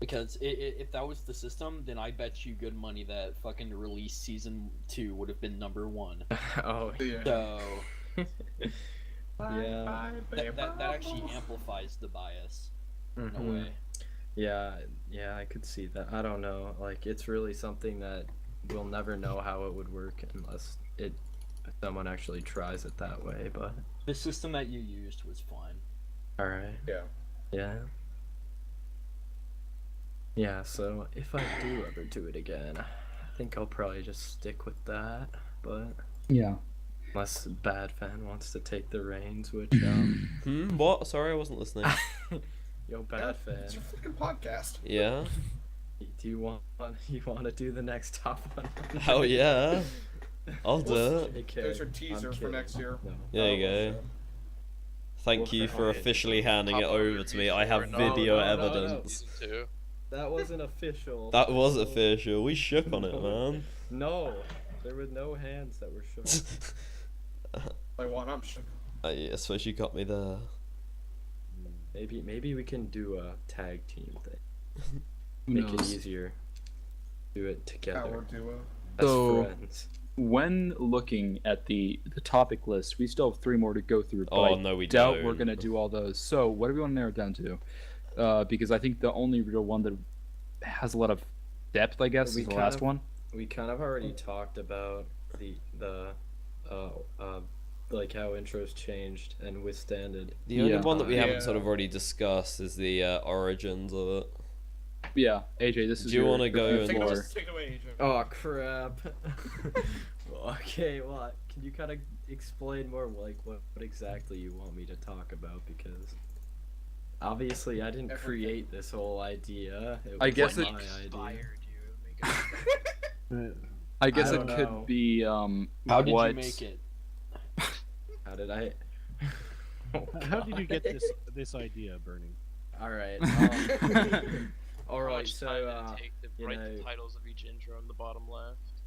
K: Because if that was the system, then I bet you good money that fucking release season 2 would have been number 1.
G: Oh yeah.
K: So
G: yeah.
K: That actually amplifies the bias in a way.
G: Yeah, I could see that. I don't know. Like, it's really something that we'll never know how it would work unless someone actually tries it that way. But
K: the system that you used was fine.
G: All right.
B: Yeah.
G: Yeah. So if I do ever do it again, I think I'll probably just stick with that. But
C: yeah.
G: Unless Bad Fan wants to take the reins, which
A: What? Sorry, I wasn't listening.
G: Yo, Bad Fan.
B: It's your fucking podcast.
A: Yeah.
G: Do you want to do the next top one?
A: Hell yeah. I'll do it.
G: Okay,
B: There's your teaser for next year.
G: No.
A: There you go. Thank you for officially handing it over to me. I have video evidence.
G: That wasn't official.
A: That was official. We shook on it, man.
G: No, there were no hands that were shook.
B: I want I'm shook.
A: I suppose you got me there.
G: Maybe we can do a tag team thing. Make it easier. Do it together.
B: Power duo.
C: So,
G: friends.
C: When looking at the topic list, we still have 3 more to go through. But I doubt we're gonna do all those. So, what do we want to narrow it down to? Because I think the only real one that has a lot of depth, I guess, is the last one.
G: We kind of already talked about the like how intros changed and withstanded.
A: The only one that we haven't sort of already discussed is the origins of it.
C: Yeah, AJ, this is.
A: Do you want to go and
B: take it away, AJ.
G: Oh crap. Okay, well, can you kind of explain more like what exactly you want me to talk about? Because obviously I didn't create this whole idea. It was
C: I guess
G: my
C: it
G: idea.
C: I guess
G: I
C: it
G: don't
C: could
G: know.
C: be
K: How did you make it?
G: How did I?
D: How did you get this idea, Burning?
G: All right. All
I: How
G: right.
I: much
G: So
I: time did it take to
G: you
I: write
G: know.
I: the titles of each intro in the bottom left?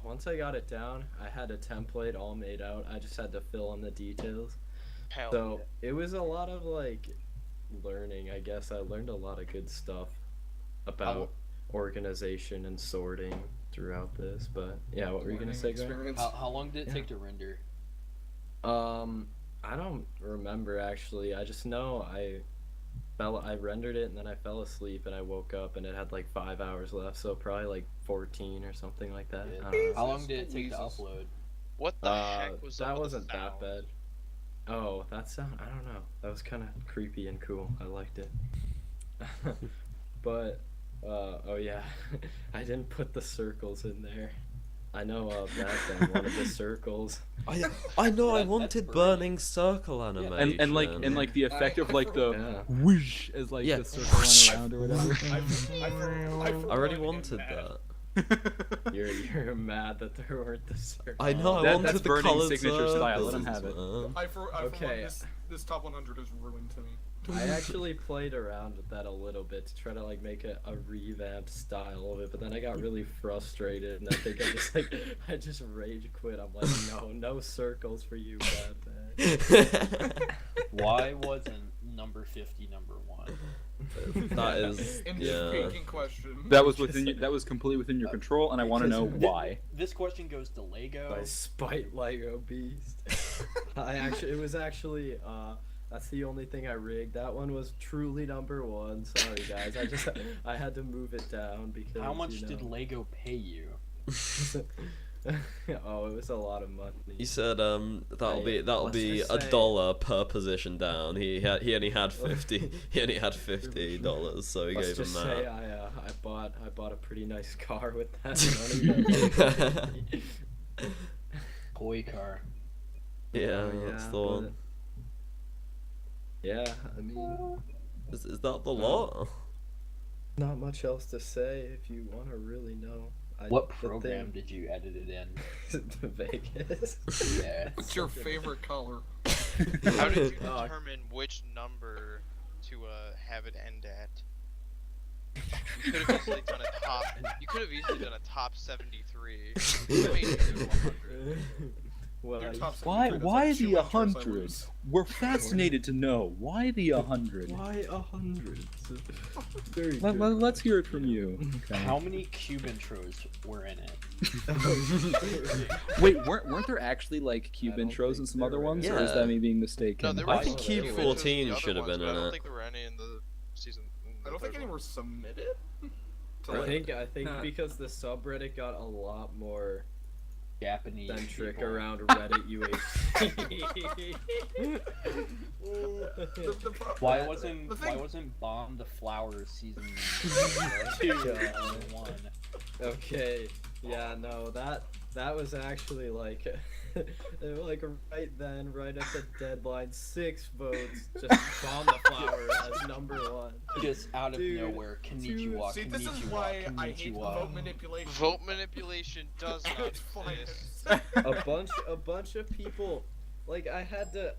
G: Once I got it down, I had a template all made out. I just had to fill in the details. So it was a lot of like learning, I guess. I learned a lot of good stuff about organization and sorting throughout this. But yeah, what were you gonna say, Greg?
K: How long did it take to render?
G: I don't remember actually. I just know I rendered it and then I fell asleep and I woke up and it had like 5 hours left, so probably like 14 or something like that. I don't know.
K: How long did it take to upload?
I: What the heck was
G: that?
I: up with
G: Wasn't
I: the
G: that bad. Oh, that sound, I don't know. That was kind of creepy and cool. I liked it. But oh yeah, I didn't put the circles in there. I know Bad Fan wanted the circles.
A: I know. I wanted burning circle animation.
C: and like the effect of like the whoosh as like the circle run around or whatever.
A: I already wanted that.
G: You're mad that there weren't the circles.
A: I know. I wanted
C: that's
A: the
C: Burning
A: colored
C: signature style. Let him
A: circles,
C: have it.
A: man.
B: For
G: Okay.
B: one, this top 100 is ruined to me.
G: I actually played around with that a little bit to try to like make a revamped style of it, but then I got really frustrated and I think I just rage quit. I'm like, no circles for you, Bad Fan.
K: Why wasn't number 50 number 1?
A: That is
B: Intriguing question.
C: That was that was completely within your control, and I want to know why.
K: This question goes to Lego.
G: By spite Lego Beast. It was actually That's the only thing I rigged. That one was truly number one. Sorry guys, I had to move it down because.
K: How much did Lego pay you?
G: Oh, it was a lot of money.
A: He said that'll be $1 per position down. He only had $50 so he gave him that.
G: I bought a pretty nice car with that money.
K: Toy car.
A: Yeah, that's the one.
G: Yeah, I mean,
A: is that the lot?
G: Not much else to say if you want to really know.
K: What program did you edit it in?
G: Vegas.
K: Yeah.
B: What's your favorite color?
I: How did you determine which number to have it end at? You could have easily done a top. You could have easily done a top 73. You made it to 100.
G: Well,
C: why the 100? We're fascinated to know why the 100.
G: Why 100?
C: Let's hear it from you. Okay.
K: How many cube intros were in it?
C: Wait, weren't there actually like cube intros in some other ones, or is that me being mistaken?
I: No,
A: I think Cube 14 should have been in it.
I: I don't think there were any in the season.
B: I don't think any were submitted.
G: I think because the subreddit got a lot more
K: Japanese
G: centric
K: people.
G: around Reddit UHC.
K: Why wasn't Bomb the Flowers season 2 1?
G: Okay, yeah, no, that was actually like right then, right at the deadline, 6 votes, just Bomb the Flower as number 1.
K: Just out of nowhere, Konnichiwa,
B: See, this is why I hate vote manipulation.
I: Vote manipulation does not exist.
G: A bunch of people, like I had to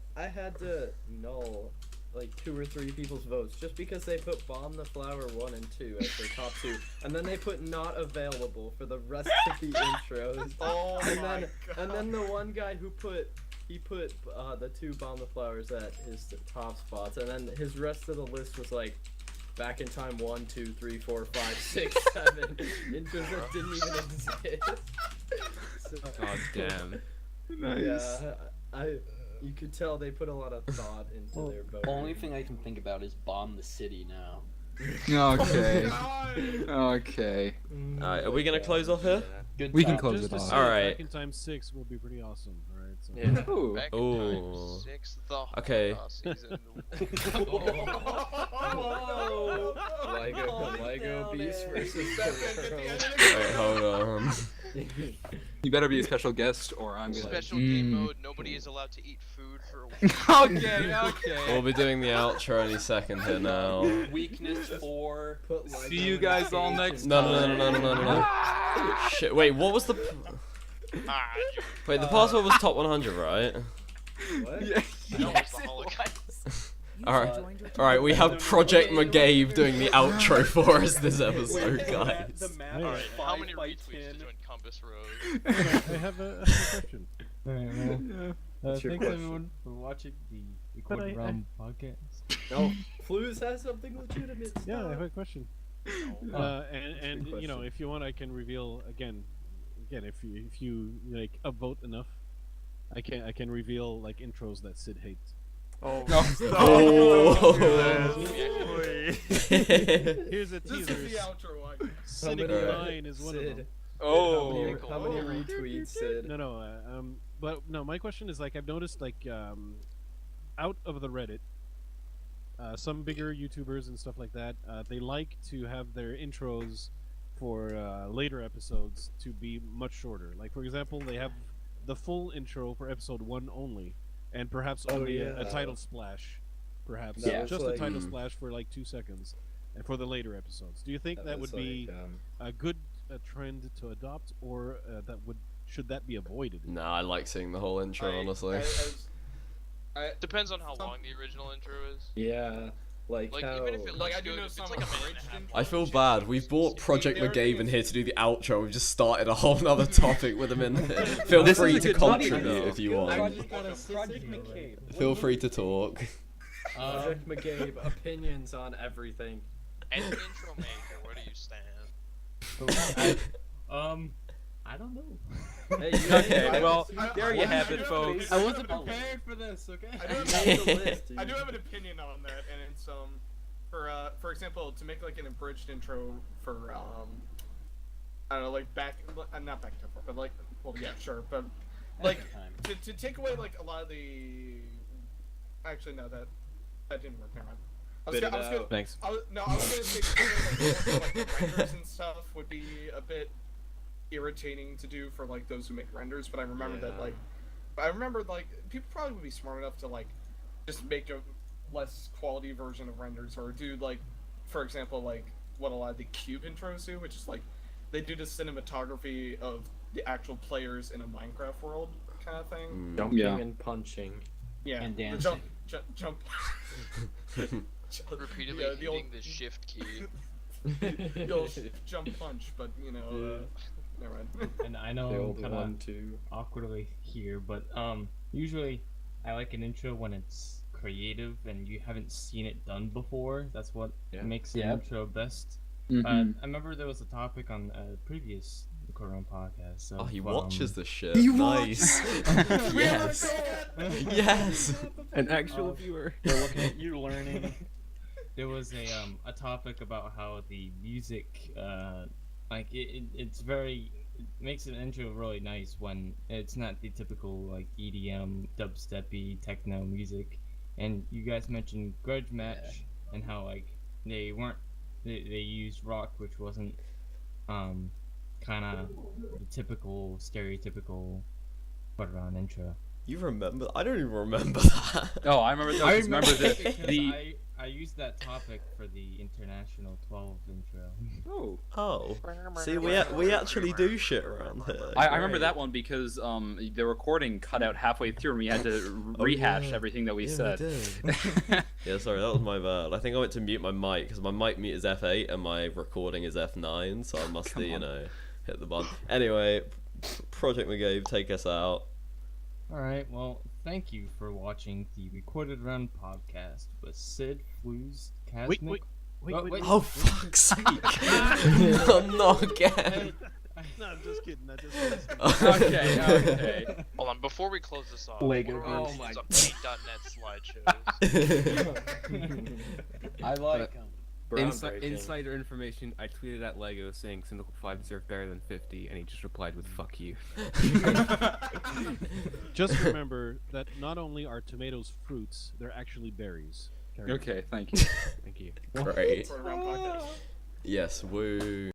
G: null like 2 or 3 people's votes just because they put Bomb the Flower 1 and 2 as their top 2, and then they put not available for the rest of the intros.
B: Oh
G: and then the one guy who put the 2 Bomb the Flowers at his top spots, and then his rest of the list was like Back in Time 1, 2, 3, 4, 5, 6, 7 intros that didn't even exist.
J: God damn.
G: Nice. Yeah, you could tell they put a lot of thought into their vote.
K: Only thing I can think about is Bomb the City now.
C: Okay. Okay.
A: Alright, are we gonna close off here?
C: We can close it off.
A: Alright.
D: Back in Time 6 will be pretty awesome. Alright. So.
G: Yeah.
C: Ooh.
I: Back in Time 6, the
A: Okay.
I: season.
G: Lego Beast versus
A: Wait, hold on.
C: You better be a special guest, or I'm gonna.
I: Special game mode. Nobody is allowed to eat food for a week.
C: Okay.
A: We'll be doing the outro any second here now.
K: Weakness 4.
C: See you guys all next
A: No. Shit, wait, what was the... Wait, the password was top 100, right?
G: What?
A: Alright, we have Project McGabe doing the outro for us this episode, guys.
K: The map
D: Alright.
K: is
I: How
K: 5
I: many
K: by
I: retweets
K: 10.
I: did you encompass Rose?
D: I have a question.
G: What's your
L: Thanks
G: question?
L: everyone for watching the Record Realm podcast.
G: No, Flues has something legitimate.
D: Yeah, I have a question. And you know, if you want, I can reveal again, if you like upvote enough, I can reveal like intros that Sid hates.
F: Oh.
D: Here's a
B: This
D: teaser.
B: is the outro one.
D: Cynic
G: many-
D: 9 is one of them.
C: Oh.
G: How many retweets, Sid?
D: No, but no, my question is like I've noticed like out of the Reddit, some bigger YouTubers and stuff like that, they like to have their intros for later episodes to be much shorter. Like for example, they have the full intro for episode 1 only, and perhaps only a title splash, perhaps just a title splash for like 2 seconds, and for the later episodes. Do you think that would be a good trend to adopt, or should that be avoided?
A: Nah, I like seeing the whole intro, honestly.
I: Depends on how long the original intro is.
G: Yeah, like how...
I: even if it looks
B: I do
I: good,
B: know
I: if
B: some
I: it's like a minute and a half.
A: I feel bad. We've brought Project McGabe in here to do the outro. We've just started a whole nother topic with him in there. Feel free to contribute if you want. Feel free to talk.
G: Project McGabe, opinions on everything.
I: And intro maker, where do you stand?
L: I don't know.
H: Hey,
C: Okay, well, there you have it, folks.
H: I wasn't prepared for this. Okay.
B: I do have an opinion on that, and it's for example, to make like an abridged intro for I don't know, like not back to forth, but like, well, yeah, sure, but like to take away like a lot of the. Actually, no, that didn't work. Never mind.
J: Thanks.
B: I was gonna say like renders and stuff would be a bit irritating to do for like those who make renders, but I remember that people probably would be smart enough to like just make a less quality version of renders, or do like, for example, like what a lot of the Cube intros do, which is like they do the cinematography of the actual players in a Minecraft world kind of thing.
G: Jumping and punching.
B: Yeah,
K: and dancing.
B: Jump.
I: Repeatedly hitting the shift key.
B: You'll jump punch, but never mind.
L: And I know I'm kind of awkwardly here, but usually I like an intro when it's creative and you haven't seen it done before. That's what makes an intro best. I remember there was a topic on a previous Corona podcast. So,
A: he watches the shit. Nice. Yes. Yes.
C: An actual viewer.
K: They're looking at you learning.
L: There was a topic about how the music, like it's very, it makes an intro really nice when it's not the typical like EDM, dubsteppy, techno music. And you guys mentioned Grudge Match and how like they used rock, which wasn't kind of the typical stereotypical put it on intro.
A: You remember? I don't even remember that.
C: Oh, I remember. No,
L: I
C: remember
L: I used that topic for the International 12 intro.
A: Oh. See, we actually do shit around here.
C: I remember that one because the recording cut out halfway through and we had to rehash everything that we said.
A: Yeah, sorry, that was my bad. I think I went to mute my mic because my mic mute is F8 and my recording is F9, so I must have, hit the button. Anyway, Project McGabe, take us out.
L: Alright, well, thank you for watching the Recorded Run podcast with Sid, Flues, Casmic.
D: Wait.
A: Oh, fuck's sake. No, not again.
D: No, I'm just kidding.
C: Okay.
I: Hold on, before we close this off,
K: Lego
I: what are
K: Burst.
I: some paint.net slideshows?
K: I like them.
J: Insider information, I tweeted at Lego saying Cynical 5 deserve better than 50, and he just replied with "fuck you."
D: Just remember that not only are tomatoes fruits, they're actually berries.
C: Okay, thank you.
J: Thank you.
A: Great. Yes, woo.